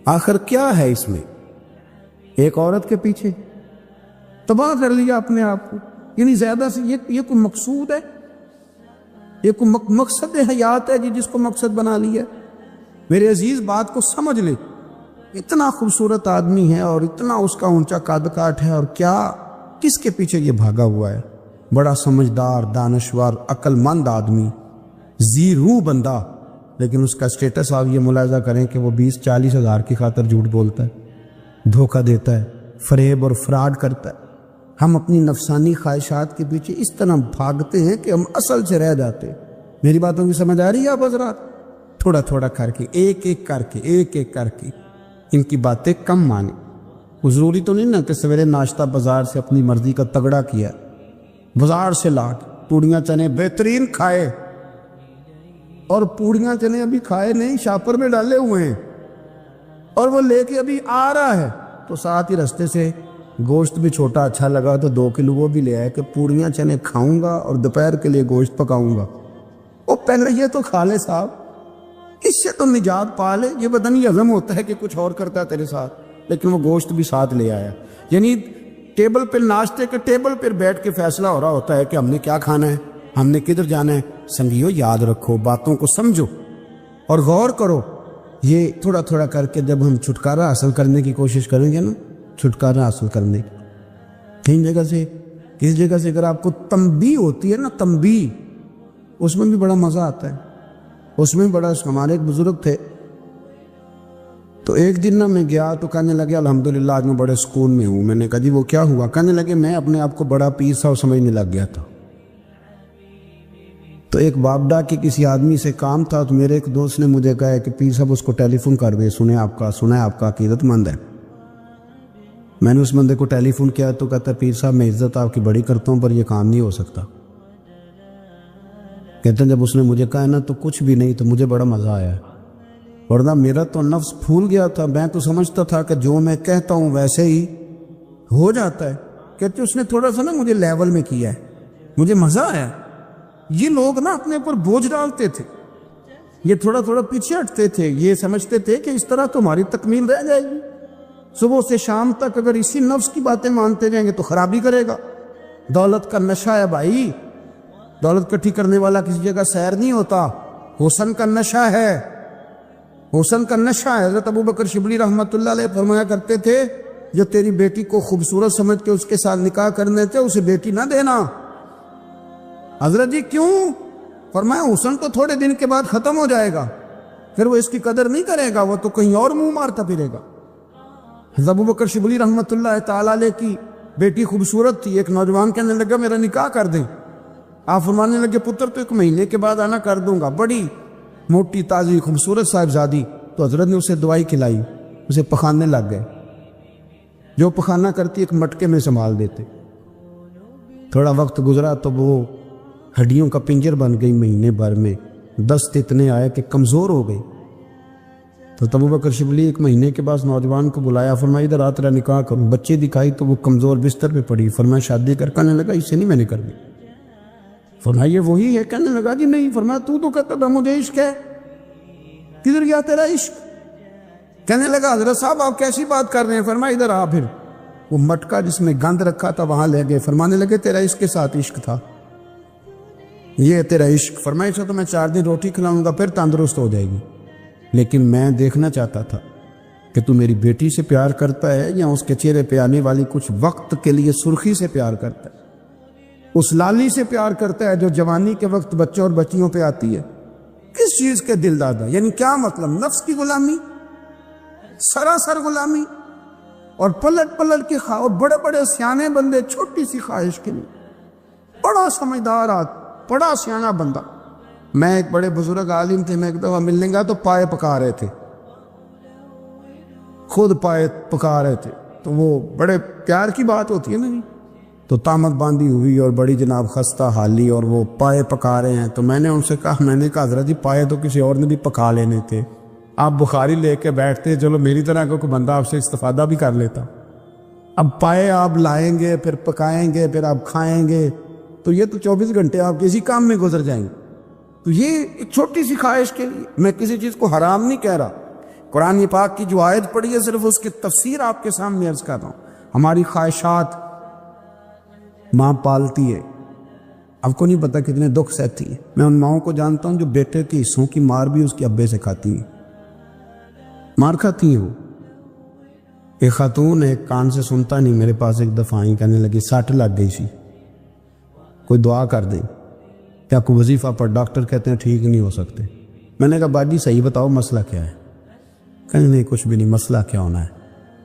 آخر کیا ہے اس میں؟ ایک عورت کے پیچھے تباہ کر لیا اپنے آپ کو، یعنی زیادہ سے یہ کوئی مقصود ہے؟ یہ کوئی مقصد حیات ہے جس کو مقصد بنا لیا؟ میرے عزیز بات کو سمجھ لے. اتنا خوبصورت آدمی ہے اور اتنا اس کا اونچا قد کاٹ ہے، اور کیا کس کے پیچھے یہ بھاگا ہوا ہے؟ بڑا سمجھدار، دانشور، عقل مند آدمی، ذی روح بندہ، لیکن اس کا سٹیٹس آپ یہ ملاحظہ کریں کہ وہ 20-40 ہزار کی خاطر جھوٹ بولتا ہے، دھوکہ دیتا ہے، فریب اور فراڈ کرتا ہے. ہم اپنی نفسانی خواہشات کے پیچھے اس طرح بھاگتے ہیں کہ ہم اصل سے رہ جاتے ہیں. میری باتوں کی سمجھ آ رہی ہے آپ حضرات؟ تھوڑا تھوڑا کر کے، ایک ایک کر کے ان کی باتیں کم مانی. ضروری تو نہیں نا کہ سویرے ناشتہ بازار سے اپنی مرضی کا تگڑا کیا، بازار سے لا کے پوڑیاں چنے بہترین کھائے، اور پوڑیاں چنے ابھی کھائے نہیں، شاپر میں ڈالے ہوئے ہیں، اور وہ لے کے ابھی آ رہا ہے تو ساتھ ہی رستے سے گوشت بھی چھوٹا اچھا لگا تو 2 کلو وہ بھی لے آئے کہ پوڑیاں چنے کھاؤں گا اور دوپہر کے لیے گوشت پکاؤں گا. وہ پہلے یہ تو کھا لے صاحب، اس سے تو نجات پا لے. یہ پتہ نہیں ہضم ہوتا ہے کہ کچھ اور کرتا ہے تیرے ساتھ، لیکن وہ گوشت بھی ساتھ لے آیا. یعنی ٹیبل پہ، ناشتے کے ٹیبل پر بیٹھ کے فیصلہ ہو رہا ہوتا ہے کہ ہم نے کیا کھانا ہے، ہم نے کدھر جانا ہے. سنگیو یاد رکھو، باتوں کو سمجھو اور غور کرو. یہ تھوڑا تھوڑا کر کے جب ہم چھٹکارا حاصل کرنے کی کوشش کریں گے نا، چھٹکارا حاصل کرنے کی کہیں جگہ سے، کس جگہ سے اگر آپ کو تنبیہ ہوتی ہے نا، تنبیہ، اس میں بھی بڑا مزہ آتا ہے. اس میں بڑا، ہمارے ایک بزرگ تھے تو ایک دن نا میں گیا تو کہنے لگے الحمدللہ آج میں بڑے سکون میں ہوں. میں نے کہا جی وہ کیا ہوا؟ کہنے لگے میں اپنے آپ کو بڑا پیر صاحب سمجھنے لگ گیا تھا. تو ایک بابڈا کے کسی آدمی سے کام تھا، تو میرے ایک دوست نے مجھے کہا کہ پیر صاحب اس کو ٹیلی فون کر دے، سنا ہے آپ کا عقیدت مند ہے۔ میں نے اس بندے کو ٹیلی فون کیا تو کہتا ہے پیر صاحب میں عزت آپ کی بڑی کرتا ہوں پر یہ کام نہیں ہو سکتا۔ کہتے ہیں جب اس نے مجھے کہا نا تو کچھ بھی نہیں، تو مجھے بڑا مزہ آیا، ورنہ میرا تو نفس پھول گیا تھا۔ میں تو سمجھتا تھا کہ جو میں کہتا ہوں ویسے ہی ہو جاتا ہے۔ کہتے اس نے تھوڑا سا نا مجھے لیول میں کیا ہے، مجھے مزہ آیا۔ یہ لوگ نا اپنے اوپر بوجھ ڈالتے تھے، یہ تھوڑا تھوڑا پیچھے ہٹتے تھے، یہ سمجھتے تھے کہ اس طرح تو ہماری تکمیل رہ جائے گی۔ صبح سے شام تک اگر اسی نفس کی باتیں مانتے جائیں گے تو خرابی کرے گا۔ دولت کا نشہ ہے بھائی، دولت کٹھی کرنے والا کسی جگہ سیر نہیں ہوتا، حسن کا نشہ ہے، حسن کا نشہ ہے۔ حضرت ابو بکر شبلی رحمۃ اللہ علیہ فرمایا کرتے تھے جو تیری بیٹی کو خوبصورت سمجھ کے اس کے ساتھ نکاح کرنے تھے اسے بیٹی نہ دینا۔ حضرت جی کیوں؟ فرمایا حسن تو تھوڑے دن کے بعد ختم ہو جائے گا، پھر وہ اس کی قدر نہیں کرے گا، وہ تو کہیں اور منہ مارتا پھرے گا۔ حضرت ابو بکر شبلی رحمۃ اللہ تعالیٰ علیہ کی بیٹی خوبصورت تھی، ایک نوجوان کہنے لگا میرا نکاح کر دیں۔ آپ فرمانے لگے پتر تو 1 مہینے کے بعد آنا کر دوں گا، بڑی موٹی تازی خوبصورت صاحبزادی۔ تو حضرت نے اسے دوائی کھلائی، اسے پخانے لگ گئے، جو پخانہ کرتی ایک مٹکے میں سنبھال دیتے۔ تھوڑا وقت گزرا تو وہ ہڈیوں کا پنجر بن گئی، مہینے بھر میں دست اتنے آئے کہ کمزور ہو گئی۔ تو ابو بکر شبلی 1 مہینے کے بعد نوجوان کو بلایا، فرمایا ادھر آ تیرا نکاح کروں۔ بچے دکھائی تو وہ کمزور بستر پہ پڑی، فرمایا شادی کہنے لگا اسے نہیں میں نے کرنی۔ فرمایا یہ وہی ہے؟ کہنے لگا جی نہیں۔ فرمایا تو کہتا تھا مجھے عشق ہے، کدھر گیا تیرا عشق؟ کہنے لگا حضرت صاحب آپ کیسی بات کر رہے ہیں؟ فرمایا ادھر آ۔ پھر وہ مٹکا جس میں گند رکھا تھا وہاں لے گئے، فرمانے لگے تیرا اس کے ساتھ عشق تھا، یہ ہے تیرا عشق۔ فرمایا اسے تو میں 4 دن روٹی کھلاؤں گا پھر تندرست ہو جائے گی، لیکن میں دیکھنا چاہتا تھا کہ تو میری بیٹی سے پیار کرتا ہے یا اس کے چہرے پہ آنے والی کچھ وقت کے لیے سرخی سے پیار کرتا ہے، اس لالی سے پیار کرتا ہے جو جوانی کے وقت بچوں اور بچیوں پہ آتی ہے۔ کس چیز کے دل دادا؟ یعنی کیا مطلب؟ نفس کی غلامی، سراسر غلامی، اور پلٹ پلٹ کے اور بڑے بڑے سیانے بندے چھوٹی سی خواہش کے لیے، بڑا سمجھدار بڑا سیانا بندہ۔ میں ایک بڑے بزرگ عالم تھے، میں ایک دفعہ ملنے گا تو پائے پکا رہے تھے، خود پائے پکا رہے تھے، تو وہ بڑے پیار کی بات ہوتی ہے نا جی، تو تامت باندھی ہوئی اور بڑی جناب خستہ حالی، اور وہ پائے پکا رہے ہیں۔ تو میں نے ان سے کہا، میں نے کہا حضرت جی پائے تو کسی اور نے بھی پکا لینے تھے، آپ بخاری لے کے بیٹھتے، چلو میری طرح کا کوئی بندہ آپ سے استفادہ بھی کر لیتا۔ اب پائے آپ لائیں گے، پھر پکائیں گے، پھر آپ کھائیں گے، تو یہ تو 24 گھنٹے آپ کسی کام میں گزر جائیں گے۔ تو یہ ایک چھوٹی سی خواہش کے لیے، میں کسی چیز کو حرام نہیں کہہ رہا، قرآن پاک کی جو آیت پڑھی ہے صرف اس کی تفسیر آپ کے سامنے عرض کر رہا ہوں۔ ہماری خواہشات ماں پالتی ہے، آپ کو نہیں پتا کتنے دکھ سہتی ہے۔ میں ان ماؤں کو جانتا ہوں جو بیٹے کے حصوں کی مار بھی اس کے ابے سے کھاتی ہیں، مار کھاتی ہیں وہ۔ ایک خاتون ایک کان سے سنتا نہیں، میرے پاس ایک دفعہ آئی، کہنے لگی 60 لگ گئی سی، کوئی دعا کر دیں، کیا کوئی وظیفہ پر ڈاکٹر کہتے ہیں ٹھیک نہیں ہو سکتے۔ میں نے کہا باجی صحیح بتاؤ مسئلہ کیا ہے؟ کہنے نہیں کچھ بھی نہیں، مسئلہ کیا ہونا ہے،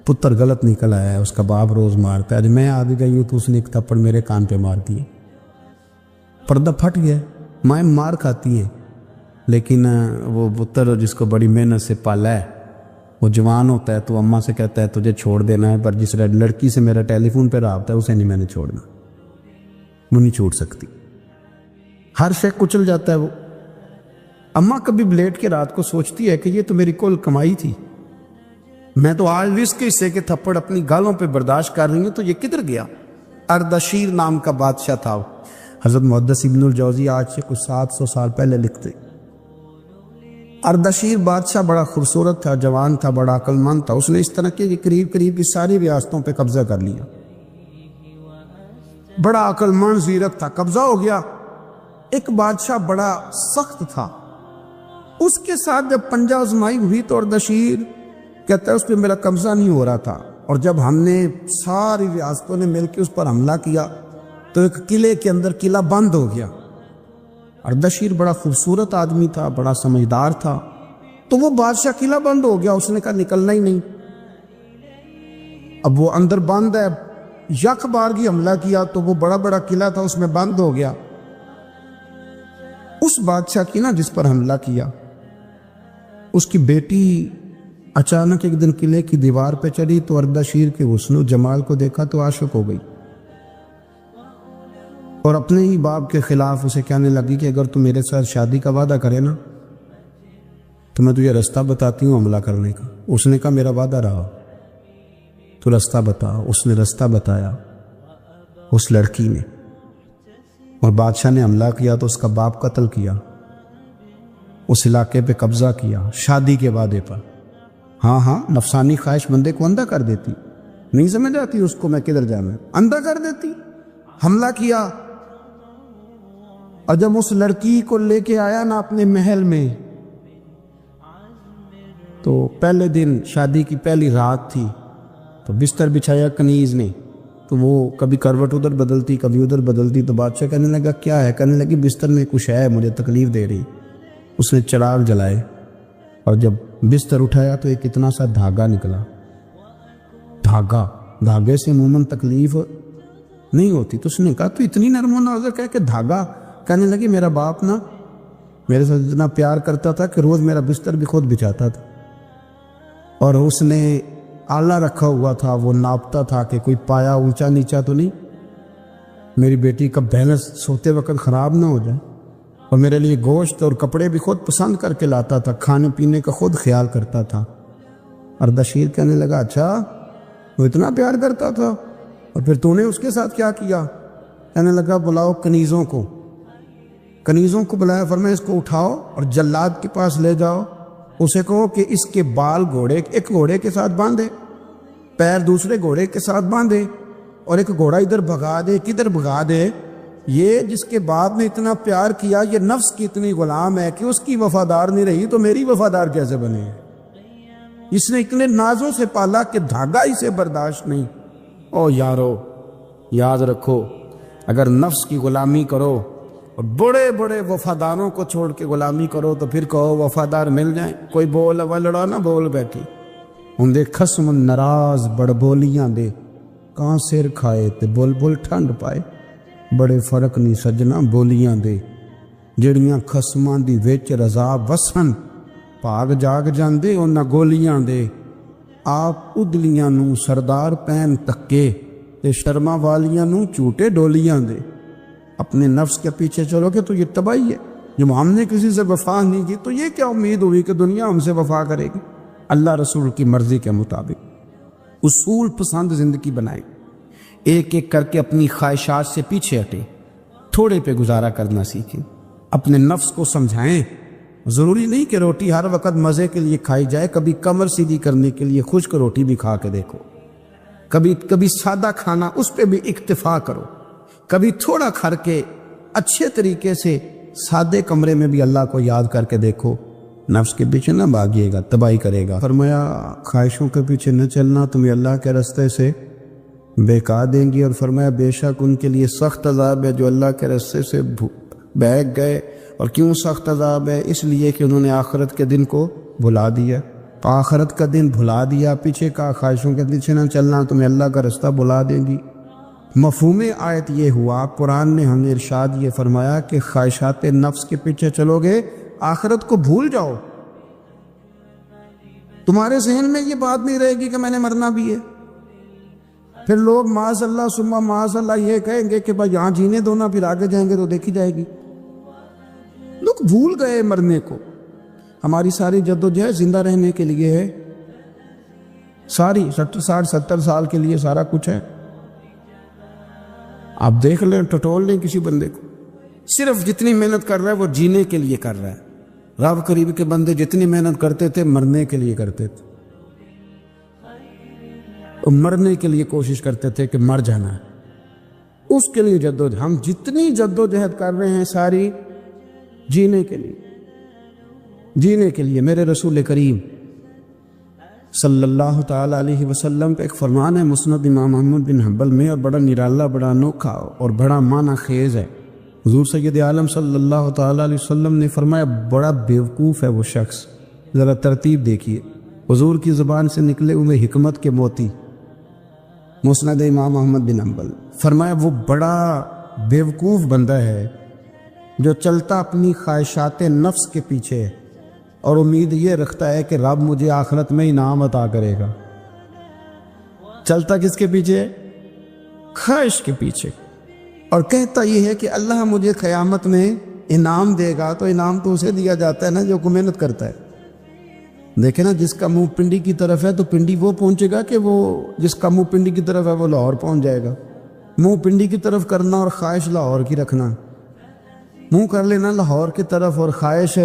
پتر غلط نکل آیا ہے، اس کا باپ روز مارتا ہے، آج میں آدھی گئی ہوں تو اس نے ایک تھپڑ میرے کان پہ مار دیے، پردہ پھٹ گیا۔ مائیں مار کھاتی ہیں، لیکن وہ پتر جس کو بڑی محنت سے پالا ہے وہ جوان ہوتا ہے تو اماں سے کہتا ہے تجھے چھوڑ دینا ہے، پر جس لڑکی سے میرا ٹیلی فون پہ رابطہ ہے اسے نہیں میں نے چھوڑنا، وہ نہیں چھوڑ سکتی، ہر شے کچل جاتا ہے وہ۔ اماں کبھی لیٹ کے رات کو سوچتی ہے کہ یہ تو میری کل کمائی تھی، میں تو آج اس کے حصے کے تھپڑ اپنی گالوں پہ برداشت کر رہی ہوں، تو یہ کدھر گیا؟ اردشیر نام کا بادشاہ تھا، حضرت محدث ابن الجوزی آج سے کچھ 700 سال پہلے لکھتے۔ اردشیر بادشاہ بڑا خوبصورت تھا، جوان تھا، بڑا عقل مند تھا، اس نے اس طرح کی قریب قریب کی ساری ریاستوں پہ قبضہ کر لیا، بڑا عقل مند زیرک تھا، قبضہ ہو گیا۔ ایک بادشاہ بڑا سخت تھا، اس کے ساتھ جب پنجہ آزمائی ہوئی تو اردشیر کہتا ہے اس پہ میرا قبضہ نہیں ہو رہا تھا، اور جب ہم نے ساری ریاستوں نے مل کے اس پر حملہ کیا تو ایک قلعے کے اندر قلعہ بند ہو گیا۔ اردشیر بڑا خوبصورت آدمی تھا، بڑا سمجھدار تھا، تو وہ بادشاہ قلعہ بند ہو گیا، اس نے کہا نکلنا ہی نہیں، اب وہ اندر بند ہے، یک بارگی حملہ کیا تو وہ بڑا بڑا قلعہ تھا اس میں بند ہو گیا۔ اس بادشاہ کی نا جس پر حملہ کیا، اس کی بیٹی اچانک ایک دن قلعے کی دیوار پہ چڑھی تو اردشیر کے حسن و جمال کو دیکھا تو عاشق ہو گئی، اور اپنے ہی باپ کے خلاف اسے کہنے لگی کہ اگر تو میرے ساتھ شادی کا وعدہ کرے نا تو میں تجھے رستہ بتاتی ہوں حملہ کرنے کا۔ اس نے کہا میرا وعدہ رہا، تو رستہ بتا۔ اس نے رستہ بتایا اس لڑکی نے، اور بادشاہ نے حملہ کیا تو اس کا باپ قتل کیا، اس علاقے پہ قبضہ کیا شادی کے وعدے پر۔ ہاں نفسانی خواہش بندے کو اندھا کر دیتی، نہیں سمجھ آتی اس کو میں کدھر جانا ہے، اندھا کر دیتی۔ حملہ کیا، اور جب اس لڑکی کو لے کے آیا نا اپنے محل میں، تو پہلے دن شادی کی پہلی رات تھی، تو بستر بچھایا کنیز نے، تو وہ کبھی کروٹ ادھر بدلتی کبھی ادھر بدلتی، تو بادشاہ کہنے لگا کیا ہے؟ کہنے لگی بستر میں کچھ ہے، مجھے تکلیف دے رہی۔ اس نے چراغ جلائے اور جب بستر اٹھایا تو ایک اتنا سا دھاگا نکلا۔ دھاگے سے عموماً تکلیف نہیں ہوتی، تو اس نے کہا تو اتنی نرم و نازک ہے کہ دھاگا؟ کہنے لگی میرا باپ نا میرے ساتھ اتنا پیار کرتا تھا کہ روز میرا بستر بھی خود بچھاتا تھا، اور اس نے آلہ رکھا ہوا تھا، وہ ناپتا تھا کہ کوئی پایا اونچا نیچا تو نہیں، میری بیٹی کا بیلنس سوتے وقت خراب نہ ہو جائے، اور میرے لیے گوشت اور کپڑے بھی خود پسند کر کے لاتا تھا، کھانے پینے کا خود خیال کرتا تھا۔ اردشیر کہنے لگا اچھا وہ اتنا پیار کرتا تھا، اور پھر تو نے اس کے ساتھ کیا کیا؟ کہنے لگا بلاؤ کنیزوں کو بلایا، فرمایا اس کو اٹھاؤ اور جلاد کے پاس لے جاؤ، اسے کہو کہ اس کے بال ایک گھوڑے کے ساتھ باندھے، پیر دوسرے گھوڑے کے ساتھ باندھے، اور ایک گھوڑا ادھر بھگا دے کدھر بھگا دے۔ یہ جس کے باپ نے اتنا پیار کیا، یہ نفس کی اتنی غلام ہے کہ اس کی وفادار نہیں رہی تو میری وفادار کیسے بنے؟ اس نے اتنے نازوں سے پالا کہ دھاگا اسے برداشت نہیں۔ او یارو یاد رکھو، اگر نفس کی غلامی کرو اور بڑے بڑے وفاداروں کو چھوڑ کے غلامی کرو تو پھر کہو وفادار مل جائیں، کوئی بول لڑا نہ بول بیٹھی۔ ہوں دے خصم ناراض بڑ بولیاں دے، کہاں سر کھائے تے بول بول ٹھنڈ پائے، بڑے فرق نہیں سجنا بولیاں دے، جڑیاں خصماں دی وچ رضا وسن، بھاگ جاگ جاندے انہاں گولیاں دے۔ آپ ادلیاں نو سردار پین تکے تے شرما والیاں نو جھوٹے ڈولیاں دے۔ اپنے نفس کے پیچھے چلو گے تو یہ تباہی ہے۔ جب ہم نے کسی سے وفا نہیں کی تو یہ کیا امید ہوئی کہ دنیا ہم سے وفا کرے گی؟ اللہ رسول کی مرضی کے مطابق اصول پسند زندگی بنائیں، ایک ایک کر کے اپنی خواہشات سے پیچھے ہٹیں، تھوڑے پہ گزارا کرنا سیکھیں، اپنے نفس کو سمجھائیں۔ ضروری نہیں کہ روٹی ہر وقت مزے کے لیے کھائی جائے، کبھی کمر سیدھی کرنے کے لیے خشک روٹی بھی کھا کے دیکھو، کبھی سادہ کھانا اس پہ بھی اکتفا کرو، کبھی تھوڑا کھر کے اچھے طریقے سے سادے کمرے میں بھی اللہ کو یاد کر کے دیکھو۔ نفس کے پیچھے نہ بھاگیے گا، تباہی کرے گا۔ فرمایا خواہشوں کے پیچھے نہ چلنا، تمہیں اللہ کے راستے سے بہکا دیں گی، اور فرمایا بے شک ان کے لیے سخت عذاب ہے جو اللہ کے راستے سے بہک گئے۔ اور کیوں سخت عذاب ہے؟ اس لیے کہ انہوں نے آخرت کے دن کو بھلا دیا، آخرت کا دن بھلا دیا، پیچھے کا خواہشوں کے پیچھے نہ چلنا، تمہیں اللہ کا راستہ بھلا دیں گی۔ مفہوم آیت یہ ہوا، قرآن نے ہمیں ارشاد یہ فرمایا کہ خواہشات نفس کے پیچھے چلو گے آخرت کو بھول جاؤ، تمہارے ذہن میں یہ بات نہیں رہے گی کہ میں نے مرنا بھی ہے۔ پھر لوگ معاذ اللہ ثم معاذ اللہ یہ کہیں گے کہ بھائی یہاں جینے دو نا، پھر آگے جائیں گے تو دیکھی جائے گی۔ لوگ بھول گئے مرنے کو۔ ہماری ساری جدوجہد زندہ رہنے کے لیے ہے، ساری 60-70 سال کے لیے سارا کچھ ہے۔ آپ دیکھ لیں، ٹٹول لیں کسی بندے کو، صرف جتنی محنت کر رہا ہے وہ جینے کے لیے کر رہا ہے۔ رب قریب کے بندے جتنی محنت کرتے تھے مرنے کے لیے کرتے تھے، مرنے کے لیے کوشش کرتے تھے کہ مر جانا ہے، اس کے لیے جدوجہد۔ ہم جتنی جدوجہد کر رہے ہیں ساری جینے کے لیے، جینے کے لیے۔ میرے رسول کریم صلی اللہ تعالیٰ علیہ وسلم کا ایک فرمان ہے مسند امام احمد بن حنبل میں، اور بڑا نرالا، بڑا انوکھا اور بڑا معنی خیز ہے۔ حضور سید عالم صلی اللہ تعالیٰ علیہ وسلم نے فرمایا بڑا بیوقوف ہے وہ شخص، ذرا ترتیب دیکھیے، حضور کی زبان سے نکلے ہوئے حکمت کے موتی، مسند امام احمد بن حنبل۔ فرمایا وہ بڑا بیوقوف بندہ ہے جو چلتا اپنی خواہشات نفس کے پیچھے ہے اور امید یہ رکھتا ہے کہ رب مجھے آخرت میں انعام عطا کرے گا۔ چلتا کس کے پیچھے ہے؟ خواہش کے پیچھے، اور کہتا یہ ہے کہ اللہ مجھے قیامت میں انعام دے گا، تو انعام تو اسے دیا جاتا ہے نا جو محنت کرتا ہے۔ دیکھیں نا، جس کا منہ پنڈی کی طرف ہے تو پنڈی وہ پہنچے گا کہ وہ جس کا منہ پنڈی کی طرف ہے وہ لاہور پہنچ جائے گا۔ منہ پنڈی کی طرف کرنا اور خواہش لاہور کی رکھنا، منہ کر لینا لاہور کی طرف اور خواہش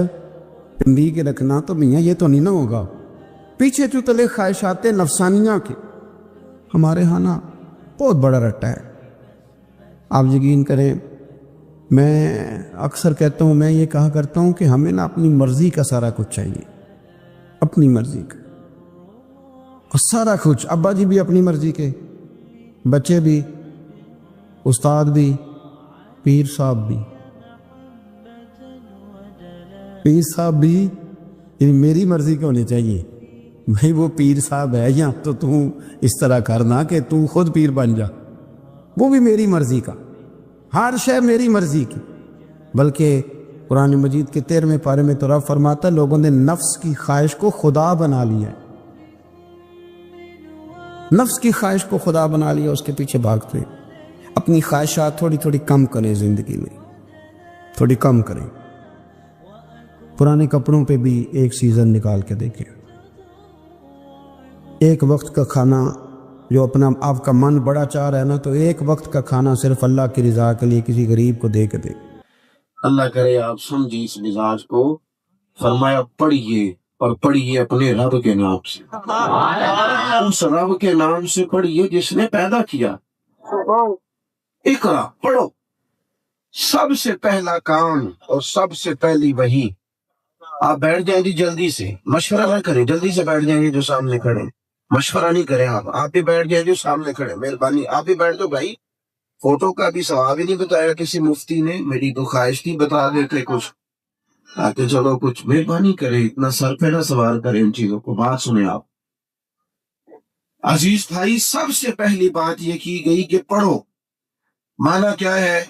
پنڈی کی رکھنا، تو میاں یہ تو نہیں نہ ہوگا۔ پیچھے جو تلے خواہشات نفسانیہ کے ہمارے ہاں نا بہت بڑا رٹا ہے۔ آپ یقین کریں، میں اکثر کہتا ہوں، میں یہ کہا کرتا ہوں کہ ہمیں نا اپنی مرضی کا سارا کچھ چاہیے، اپنی مرضی کا، اور سارا کچھ۔ ابا جی بھی اپنی مرضی کے، بچے بھی، استاد بھی، پیر صاحب بھی، پیر صاحب بھی یعنی میری مرضی کے ہونے چاہیے۔ بھائی وہ پیر صاحب ہے یا تو اس طرح کرنا کہ خود پیر بن جا، وہ بھی میری مرضی کا، ہر شے میری مرضی کی۔ بلکہ قرآن مجید کے 13ویں پارے میں تو رب فرماتا ہے لوگوں نے نفس کی خواہش کو خدا بنا لیا ہے، نفس کی خواہش کو خدا بنا لیا، اس کے پیچھے بھاگتے ہیں۔ اپنی خواہشات تھوڑی تھوڑی کم کریں، زندگی میں تھوڑی کم کریں۔ پرانے کپڑوں پہ بھی ایک سیزن نکال کے دیکھیں۔ ایک وقت کا کھانا جو اپنا آپ کا من بڑا چاہ رہا ہے نا، تو ایک وقت کا کھانا صرف اللہ کی رضا کے لیے کسی غریب کو دے کے دے۔ اللہ کرے آپ سمجھیں اس مزاج کو۔ فرمایا پڑھیے، اور پڑھیے اپنے رب کے نام سے، اس رب کے نام سے پڑھیے جس نے پیدا کیا۔ اقرا، پڑھو۔ سب سے پہلا کام اور سب سے پہلی وحی۔ آپ بیٹھ جائیں جی جلدی سے، مشورہ نہ کریں، جلدی سے بیٹھ جائیں گے جو سامنے کھڑے، مشورہ نہیں کریں۔ آپ بھی بیٹھ جائیں جو سامنے کھڑے، مہربانی آپ بھی بیٹھ جاؤ بھائی۔ فوٹو کا بھی ثواب ہی نہیں بتایا کسی مفتی نے، میری تو خواہش تھی بتا دیتے کچھ، آتے چلو کچھ، مہربانی کریں، اتنا سر پہ نہ سوار کریں ان چیزوں کو۔ بات سنیں آپ عزیز بھائی، سب سے پہلی بات یہ کی گئی کہ پڑھو۔ معنی کیا ہے؟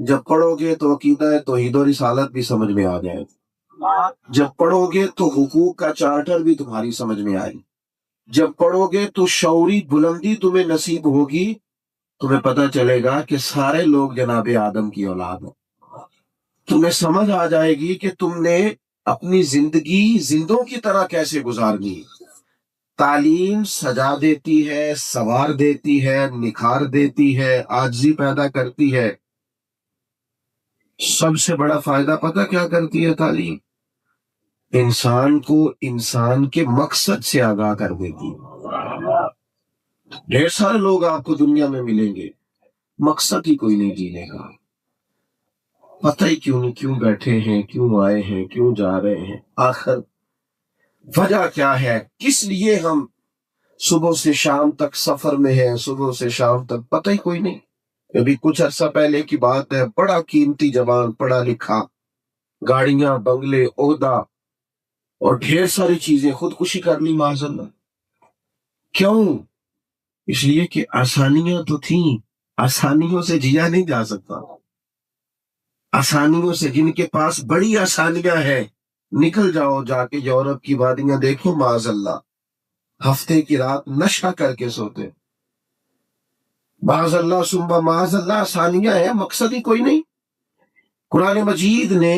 جب پڑھو گے تو عقیدہ توحید و رسالت بھی سمجھ میں آ جائے، جب پڑھو گے تو حقوق کا چارٹر بھی تمہاری سمجھ میں آئے، جب پڑھو گے تو شعوری بلندی تمہیں نصیب ہوگی، تمہیں پتہ چلے گا کہ سارے لوگ جناب آدم کی اولاد ہیں، تمہیں سمجھ آ جائے گی کہ تم نے اپنی زندگی زندوں کی طرح کیسے گزارنی۔ تعلیم سجا دیتی ہے، سنوار دیتی ہے، نکھار دیتی ہے، عاجزی پیدا کرتی ہے۔ سب سے بڑا فائدہ پتہ کیا کرتی ہے تعلیم؟ انسان کو انسان کے مقصد سے آگاہ کر دیتی ہے۔ ڈھیر سارے لوگ آپ کو دنیا میں ملیں گے، مقصد ہی کوئی نہیں جینے کا، پتہ ہی کیوں نہیں کیوں بیٹھے ہیں، کیوں آئے ہیں، کیوں جا رہے ہیں، آخر وجہ کیا ہے، کس لیے ہم صبح سے شام تک سفر میں ہیں، صبح سے شام تک پتہ ہی کوئی نہیں۔ ابھی کچھ عرصہ پہلے کی بات ہے، بڑا قیمتی جوان، پڑھا لکھا، گاڑیاں، بنگلے، عہدہ اور ڈھیر ساری چیزیں، خودکشی کر لی معاذ اللہ۔ کیوں؟ اس لیے کہ آسانیاں تو تھیں، آسانیوں سے جیا نہیں جا سکتا، آسانیوں سے جن کے پاس بڑی آسانیاں ہیں، نکل جاؤ جا کے یورپ کی وادیاں دیکھو معاذ اللہ، ہفتے کی رات نشہ کر کے سوتے، معاذ اللہ ثم معاذ اللہ، آسانیاں ہیں، مقصد ہی کوئی نہیں۔ قرآن مجید نے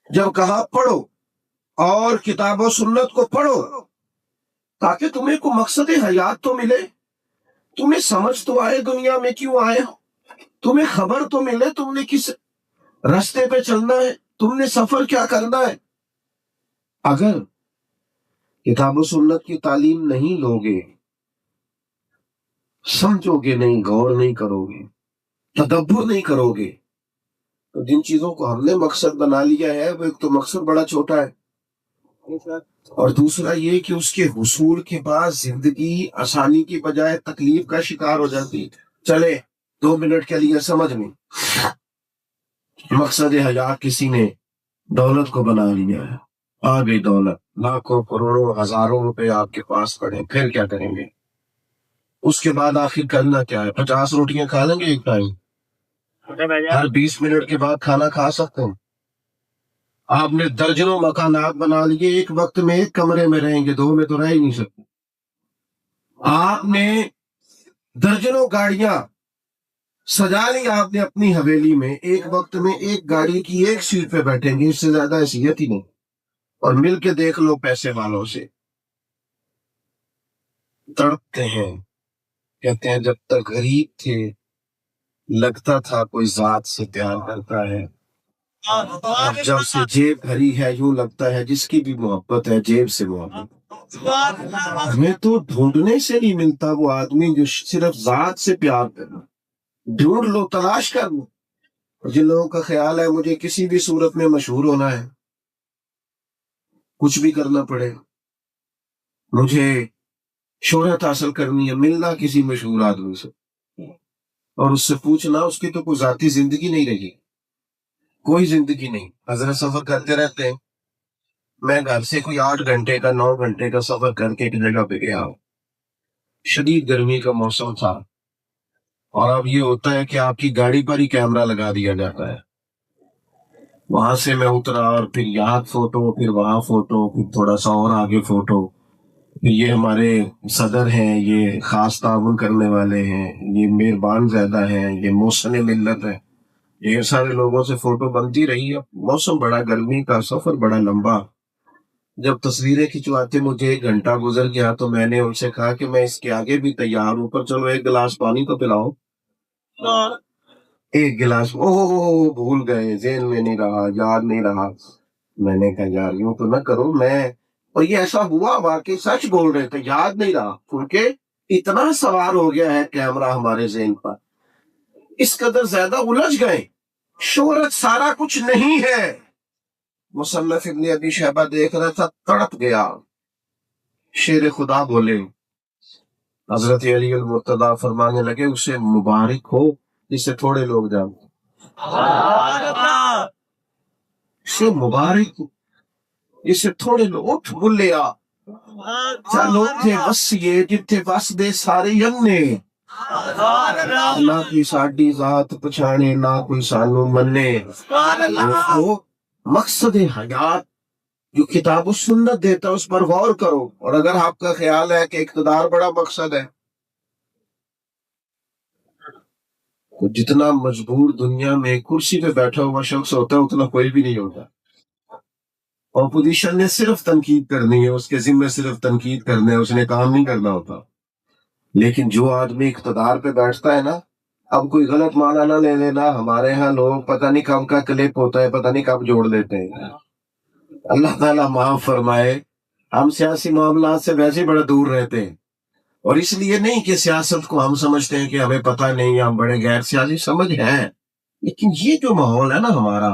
جب کہا پڑھو اور کتاب و سنت کو پڑھو تاکہ تمہیں کو مقصد حیات تو ملے، تمہیں سمجھ تو آئے دنیا میں کیوں آئے ہو، تمہیں خبر تو ملے تم نے کس راستے پہ چلنا ہے، تم نے سفر کیا کرنا ہے۔ اگر کتاب و سنت کی تعلیم نہیں لوگے، سمجھو گے نہیں، غور نہیں کرو گے، تدبر نہیں کرو گے، تو جن چیزوں کو ہم نے مقصد بنا لیا ہے وہ ایک تو مقصد بڑا چھوٹا ہے، اور دوسرا یہ کہ اس کے حصول کے بعد زندگی آسانی کی بجائے تکلیف کا شکار ہو جاتی۔ چلے 2 منٹ کے لیے سمجھ میں، مقصد حیات کسی نے دولت کو بنا لیا ہے، آ گئی دولت، لاکھوں کروڑوں ہزاروں روپے آپ کے پاس پڑے، پھر کیا کریں گے؟ اس کے بعد آخر کرنا کیا ہے؟ 50 روٹیاں کھا لیں گے ایک ٹائم؟ ہر 20 منٹ کے بعد کھانا کھا سکتے ہیں. آپ نے درجنوں مکانات بنا لیے، ایک وقت میں ایک کمرے میں رہیں گے، 2 میں تو رہ ہی نہیں سکتے. آپ نے درجنوں گاڑیاں سجا لی آپ نے اپنی حویلی میں، ایک وقت میں ایک گاڑی کی ایک سیٹ پہ بیٹھیں گے، اس سے زیادہ حیثیت ہی نہیں. اور مل کے دیکھ لو پیسے والوں سے، تڑپتے ہیں. کہتے ہیں جب تک غریب تھے لگتا تھا کوئی ذات سے پیار کرتا ہے، اب جب سے جیب بھری ہے یوں لگتا ہے جس کی بھی محبت ہے جیب سے محبت. ہمیں تو ڈھونڈنے سے نہیں ملتا وہ آدمی جو صرف ذات سے پیار کرنا. ڈھونڈ لو، تلاش کر لو. جن لوگوں کا خیال ہے مجھے کسی بھی صورت میں مشہور ہونا ہے، کچھ بھی کرنا پڑے، مجھے شہرت حاصل کرنی ہے، ملنا کسی مشہور آدمی سے اور اس سے پوچھنا اس کی تو کوئی ذاتی زندگی نہیں رہی، کوئی زندگی نہیں. حضرت سفر کرتے رہتے ہیں. میں گھر سے کوئی 8 گھنٹے کا 9 گھنٹے کا سفر کر کے ایک جگہ پہ گیا ہوں. شدید گرمی کا موسم تھا، اور اب یہ ہوتا ہے کہ آپ کی گاڑی پر ہی کیمرہ لگا دیا جاتا ہے. وہاں سے میں اترا اور پھر یہاں فوٹو، پھر وہاں فوٹو، پھر تھوڑا سا اور آگے فوٹو. یہ ہمارے صدر ہیں، یہ خاص تعاون کرنے والے ہیں، یہ مہربان زیادہ ہیں، یہ محسن ملت ہے. یہ سارے لوگوں سے فوٹو بنتی رہی. اب موسم بڑا گرمی کا، سفر بڑا لمبا. جب تصویریں کھنچواتے مجھے 1 گھنٹہ گزر گیا تو میں نے ان سے کہا کہ میں اس کے آگے بھی تیار ہوں، پر چلو 1 گلاس پانی تو پلاؤ. 1 گلاس بھول گئے، ذہن میں نہیں رہا، یاد نہیں رہا. میں نے کہا یار یوں تو نہ کرو. اور یہ ایسا ہوا، واقعی سچ بول رہے تھے، یاد نہیں رہا کیونکہ اتنا سوار ہو گیا ہے کیمرہ ہمارے ذہن پر، اس قدر زیادہ الجھ گئے. شہرت سارا کچھ نہیں ہے. مصنف ابن ابی شیبہ دیکھ رہا تھا، تڑپ گیا. شیر خدا بولے، حضرت علی المرتضیٰ فرمانے لگے اسے مبارک ہو جسے تھوڑے لوگ جانتے. اسے مبارک ہو جسے تھوڑے لوگ. اٹھ بلیا چلو تھے وسیے جتھے وس دے سارے یننے. نہ کوئی ساڈی ذات پچھانے، نہ کوئی سانو منے. وہ مقصد حیات جو کتاب و سنت دیتا اس پر غور کرو. اور اگر آپ کا خیال ہے کہ اقتدار بڑا مقصد ہے، تو جتنا مجبور دنیا میں کرسی پہ بیٹھا ہوا شخص ہوتا ہے اتنا کوئی بھی نہیں ہوتا. اپوزیشن نے صرف تنقید کرنی ہے، اس کے ذمہ صرف تنقید کرنا ہے، اس نے کام نہیں کرنا ہوتا. لیکن جو آدمی اقتدار پہ بیٹھتا ہے نا، اب کوئی غلط معنی نہ لے لینا، ہمارے ہاں لوگ پتہ نہیں کب کا کلپ ہوتا ہے، پتہ نہیں کب جوڑ لیتے ہیں. اللہ تعالیٰ معاف فرمائے. ہم سیاسی معاملات سے ویسے بڑا دور رہتے ہیں، اور اس لیے نہیں کہ سیاست کو ہم سمجھتے ہیں کہ ہمیں پتہ نہیں، ہم بڑے غیر سیاسی سمجھ ہیں. لیکن یہ جو ماحول ہے نا ہمارا،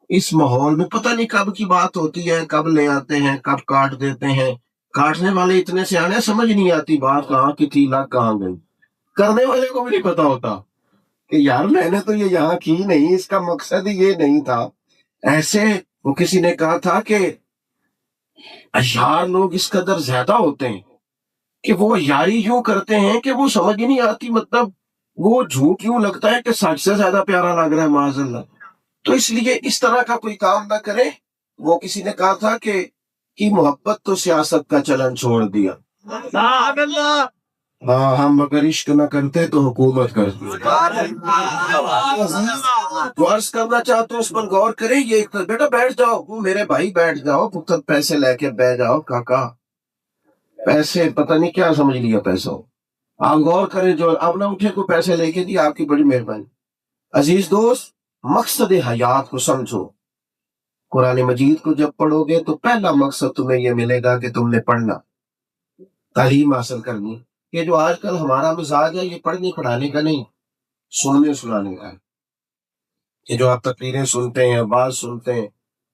اس ماحول میں پتہ نہیں کب کی بات ہوتی ہے، کب لے آتے ہیں، کب کاٹ دیتے ہیں. کاٹنے والے اتنے سیانے سمجھ نہیں آتی بات کہاں کی تھی، لگ کہاں گئی. کرنے والے کو بھی نہیں پتا ہوتا کہ یار میں نے تو یہ یہاں کی نہیں، اس کا مقصد ہی یہ نہیں تھا. ایسے وہ کسی نے کہا تھا کہ اشعار لوگ اس قدر زیادہ ہوتے ہیں کہ وہ یاری یوں کرتے ہیں کہ وہ سمجھ ہی نہیں آتی، مطلب وہ جھوٹ یوں لگتا ہے کہ سچ سے زیادہ پیارا لگ رہا ہے معاذ اللہ. تو اس لیے اس طرح کا کوئی کام نہ کرے. وہ کسی نے کہا تھا کہ محبت تو سیاست کا چلن چھوڑ دیا. ہاں ہم اگر عشق نہ کرتے تو حکومت کرتی. جو عرض کرنا چاہتے اس پر غور کریں. یہ ایک بیٹا بیٹھ جاؤ، میرے بھائی بیٹھ جاؤ، پتر پیسے لے کے بیٹھ جاؤ. کاکا پیسے پتہ نہیں کیا سمجھ لیا پیسوں. آپ غور کریں، جو اب نہ اٹھے کو پیسے لے کے دی، آپ کی بڑی مہربانی. عزیز دوست، مقصد حیات کو سمجھو. قرآن مجید کو جب پڑھو گے تو پہلا مقصد تمہیں یہ ملے گا کہ تم نے پڑھنا، تعلیم حاصل کرنی. یہ جو آج کل ہمارا مزاج ہے، یہ پڑھنے پڑھانے کا نہیں، سننے سنانے کا ہے. یہ جو آپ تقریریں سنتے ہیں، آواز سنتے ہیں،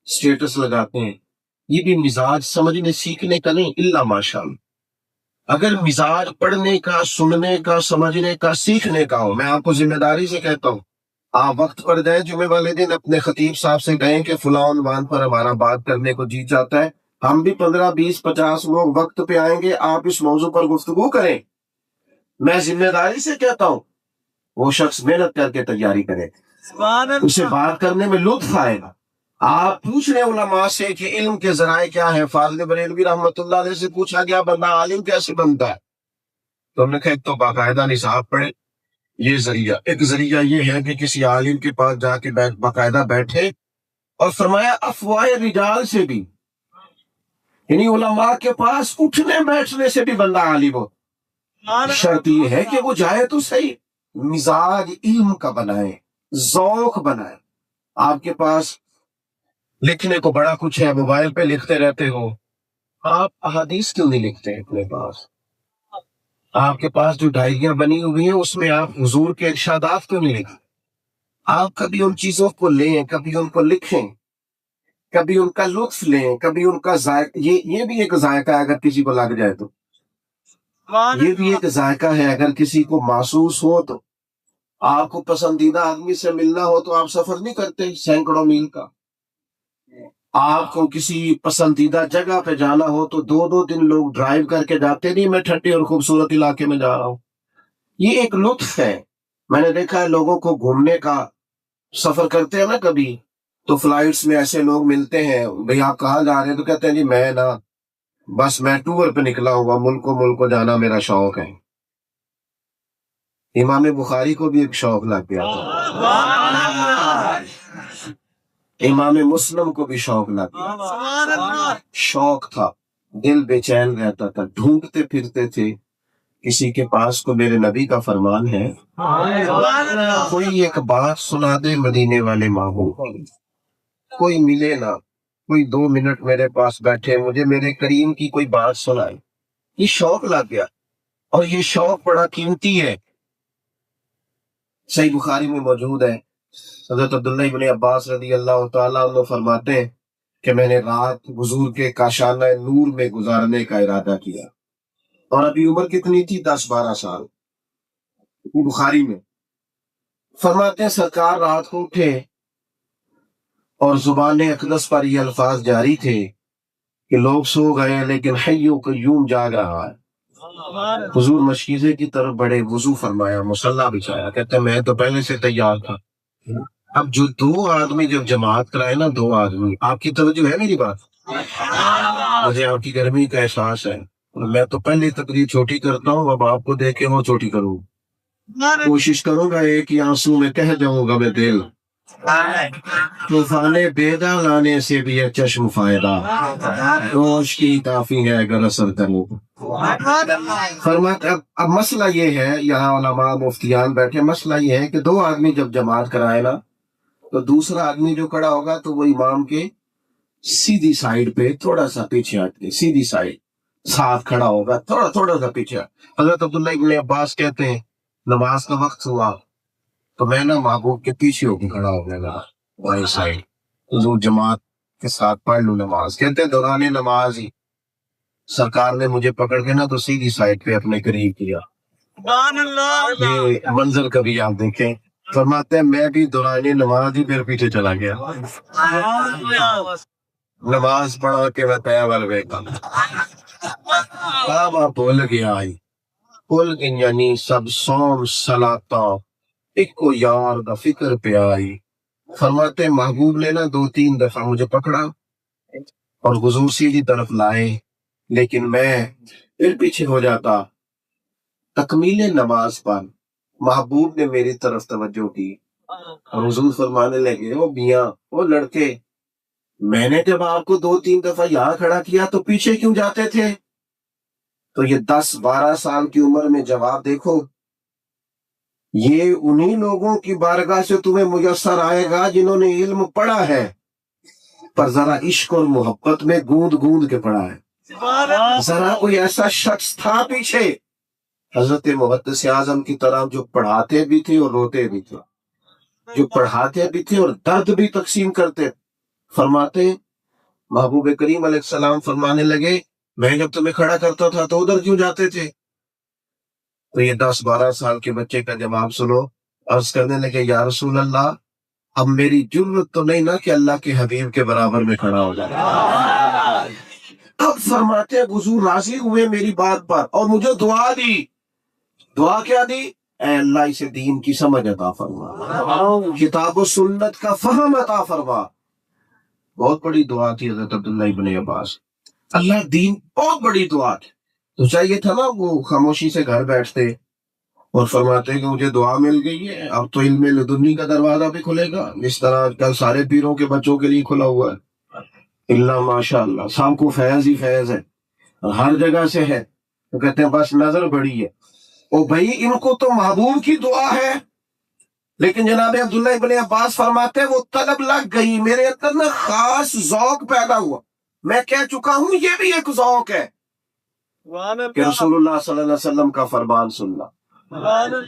اسٹیٹس لگاتے ہیں، یہ بھی مزاج سمجھنے سیکھنے کا نہیں، الا ماشاءاللہ. اگر مزاج پڑھنے کا، سننے کا، سمجھنے کا، سیکھنے کا ہو، میں آپ کو ذمہ داری سے کہتا ہوں، آپ وقت پر جائیں. جمعے والے دن اپنے خطیب صاحب سے کہیں کہ فلاں عنوان پر ہمارا بات کرنے کو جی چاہتا ہے. ہم بھی 15 20 50 لوگ وقت پہ آئیں گے، آپ اس موضوع پر گفتگو کریں. میں ذمہ داری سے کہتا ہوں وہ شخص محنت کر کے تیاری کرے. اسے بات کرنے میں لطف آئے گا۔ آپ پوچھ رہے علماء سے کہ علم کے ذرائع کیا ہے، فاضل بریلوی رحمۃ اللہ علیہ سے پوچھا گیا بندہ عالم کیسے بنتا ہے، تو ہم نے کہا ایک تو باقاعدہ نصاب پڑھے، یہ ذریعہ، ایک ذریعہ یہ ہے کہ کسی عالم کے پاس جا کے باقاعدہ بیٹھے، اور فرمایا افواہ رجال سے بھی، یعنی علماء کے پاس اٹھنے بیٹھنے سے بھی بندہ عالم ہو۔ شرط یہ ہے کہ وہ جائے تو صحیح، مزاج علم کا بنائے، ذوق بنائے۔ آپ کے پاس لکھنے کو بڑا کچھ ہے، موبائل پہ لکھتے رہتے ہو، آپ احادیث کیوں نہیں لکھتے اپنے پاس؟ آپ کے پاس جو ڈائریاں بنی ہوئی ہیں اس میں آپ حضور کے ارشادات کیوں نہیں لکھتے؟ آپ کبھی ان چیزوں کو لیں، کبھی ان کو لکھیں، کبھی ان کا لطف لیں، کبھی ان کا ذائقہ، یہ بھی ایک ذائقہ ہے اگر کسی کو لگ جائے تو، یہ بھی ایک ذائقہ ہے اگر کسی کو محسوس ہو تو۔ آپ کو پسندیدہ آدمی سے ملنا ہو تو آپ سفر نہیں کرتے سینکڑوں میل کا، آپ کو کسی پسندیدہ جگہ پہ جانا ہو تو 2-2 دن لوگ ڈرائیو کر کے جاتے نہیں، میں ٹھنڈے اور خوبصورت علاقے میں جا رہا ہوں۔ یہ ایک لطف ہے۔ میں نے دیکھا ہے لوگوں کو گھومنے کا، سفر کرتے ہیں نا کبھی تو فلائٹس میں ایسے لوگ ملتے ہیں، بھئی آپ کہاں جا رہے ہیں، تو کہتے ہیں جی میں بس میں ٹور پہ نکلا ہوا، ملک کو جانا میرا شوق ہے۔ امام بخاری کو بھی ایک شوق لگ گیا تھا، امام مسلم کو بھی شوق لگ گیا، شوق تھا، دل بے چین رہتا تھا، ڈھونڈتے پھرتے تھے کسی کے پاس کو میرے نبی کا فرمان ہے کوئی ایک بات سنا دے مدینے والے ماحول، کوئی ملے نہ، کوئی 2 منٹ میرے پاس بیٹھے، مجھے میرے کریم کی کوئی بات سنائے۔ یہ شوق لگ گیا، اور یہ شوق بڑا قیمتی ہے۔ صحیح بخاری میں موجود ہے، حضرت عبداللہ ابن عباس رضی اللہ تعالیٰ عنہ فرماتے ہیں کہ میں نے رات حضور کے کاشانہ نور میں گزارنے کا ارادہ کیا، اور ابھی عمر کتنی تھی؟ 10-12 سال۔ بخاری میں فرماتے ہیں سرکار رات کو اٹھے اور زبان اقدس پر یہ الفاظ جاری تھے کہ لوگ سو گئے لیکن حی و قیوم جاگ رہا ہے۔ حضور مشکیزے کی طرف بڑے، وضو فرمایا، مصلی بچھایا، کہتے ہیں میں تو پہلے سے تیار تھا۔ اب جو 2 آدمی جب جماعت کرائے نا، 2 آدمی، آپ کی توجہ ہے میری بات؟ مجھے آپ کی گرمی کا احساس ہے، میں تو پہلے تقریر چھوٹی کرتا ہوں، اب آپ کو دیکھ کے وہ چھوٹی کروں، کوشش کروں گا ایک ہی آنسو میں کہہ جاؤں گا میں دل، طوفان بیدا لانے سے بھی ہے چشم فائدہ، روش کی کافی ہے اگر اثر کروں۔ فرماتا اب مسئلہ یہ ہے، یہاں علماء مفتیان بیٹھے، مسئلہ یہ ہے کہ 2 آدمی جب جماعت کرائے نا تو دوسرا آدمی جو کھڑا ہوگا تو وہ امام کے سیدھی سائیڈ پہ تھوڑا سا پیچھے ہٹ کے، سیدھی سائیڈ ساتھ کھڑا ہوگا، تھوڑا سا پیچھے۔ حضرت عبداللہ ابن عباس کہتے ہیں نماز کا وقت ہوا تو میں نا محبوب کے پیچھے ہو کے کھڑا ہو گیا، وہی سائیڈ، حضور جماعت کے ساتھ پڑھ لوں نماز۔ کہتے ہیں دوران نماز ہی سرکار نے مجھے پکڑ کے نا تو سیدھی سائیڈ پہ اپنے قریب کیا۔ یہ منظر کبھی آپ دیکھیں۔ فرماتے ہیں میں بھی دوران نماز ہی پھر پیچھے چلا گیا، نماز پڑھا کے میں تیار بیٹھا، بھول گیا یعنی سب سوم سلاتا ایک کو یار دا فکر پہ آئی۔ فرماتے ہیں محبوب نے نا 2-3 دفعہ مجھے پکڑا اور حضور سیدھی طرف لائے، لیکن میں پھر پیچھے ہو جاتا۔ تکمیل نماز پر محبوب نے میری طرف توجہ کی اور حضور فرمانے لگے وہ میاں، وہ لڑکے، میں نے جب آپ کو 2-3 دفعہ یہاں کھڑا کیا تو پیچھے کیوں جاتے تھے؟ تو یہ 10-12 سال کی عمر میں جواب دیکھو، یہ انہی لوگوں کی بارگاہ سے تمہیں میسر آئے گا جنہوں نے علم پڑھا ہے، پر ذرا عشق اور محبت میں گوند گوند کے پڑھا ہے۔ ذرا کوئی ایسا شخص تھا پیچھے حضرت محدث اعظم کی طرح جو پڑھاتے بھی تھے اور روتے بھی تھے، جو پڑھاتے بھی تھے اور درد بھی تقسیم کرتے۔ فرماتے محبوب کریم علیہ السلام فرمانے لگے میں جب تمہیں کھڑا کرتا تھا تو ادھر کیوں جاتے تھے؟ تو یہ 10-12 سال کے بچے کا جواب سنو، عرض کرنے لگے یا رسول اللہ اب میری جرت تو نہیں نا کہ اللہ کے حبیب کے برابر میں کھڑا ہو جائے۔ اب فرماتے حضور راضی ہوئے میری بات پر اور مجھے دعا دی۔ دعا کیا دی؟ اے اللہ اسے دین کی سمجھ عطا فرما، کتاب و سنت کا فہم عطا فرما۔ بہت بڑی دعا تھی حضرت عبداللہ ابن عباس، اللہ دین بہت بڑی دعا تھی۔ تو چاہیے تھا نا وہ خاموشی سے گھر بیٹھتے اور فرماتے کہ مجھے دعا مل گئی ہے، اب تو علم لدنی کا دروازہ بھی کھلے گا، جس طرح آج کل سارے پیروں کے بچوں کے لیے کھلا ہوا ہے۔ اللہ ماشاء اللہ سب کو فیض ہی فیض ہے، اور ہر جگہ سے ہے، تو کہتے ہیں بس نظر بڑی ہے۔ او بھائی ان کو تو محبوب کی دعا ہے، لیکن جناب عبداللہ ابن عباس فرماتے ہیں وہ طلب لگ گئی، میرے اندر نا خاص ذوق پیدا ہوا، میں کہہ چکا ہوں یہ بھی ایک ذوق ہے کہ رسول اللہ صلی اللہ علیہ وسلم کا فرمان سننا،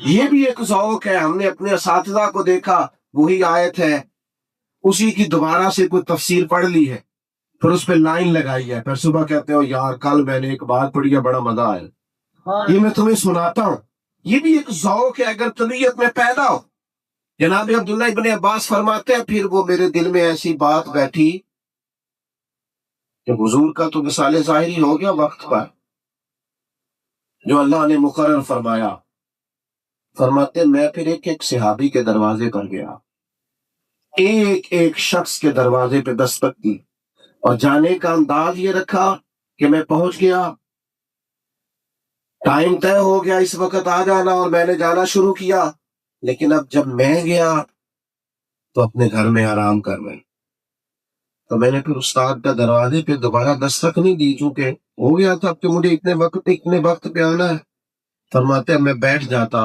یہ بھی ایک ذوق ہے۔ ہم نے اپنے اساتذہ کو دیکھا، وہی آیت ہے، اسی کی دوبارہ سے کوئی تفسیر پڑھ لی ہے، پھر اس پہ لائن لگائی ہے، پھر صبح کہتے ہو یار کل میں نے ایک بات پڑھی ہے بڑا مزہ آیا، یہ میں تمہیں سناتا ہوں۔ یہ بھی ایک ذوق ہے اگر طبیعت میں پیدا ہو۔ جناب عبداللہ ابن عباس فرماتے ہیں پھر وہ میرے دل میں ایسی بات بیٹھی کہ حضور کا تو وصال ظاہری ہو گیا وقت پر، جو اللہ نے مقرر فرمایا۔ فرماتے میں پھر ایک ایک صحابی کے دروازے پر گیا، ایک ایک شخص کے دروازے پہ دستک دی، اور جانے کا انداز یہ رکھا کہ میں پہنچ گیا، ٹائم طے ہو گیا اس وقت آ جانا، اور میں نے جانا شروع کیا۔ لیکن اب جب میں گیا تو اپنے گھر میں آرام کر رہے، تو میں نے پھر استاد کا دروازے پہ دوبارہ دستک نہیں دی، چونکہ ہو گیا تھا کہ مجھے اتنے وقت پہ آنا ہے۔ فرماتے ہیں میں بیٹھ جاتا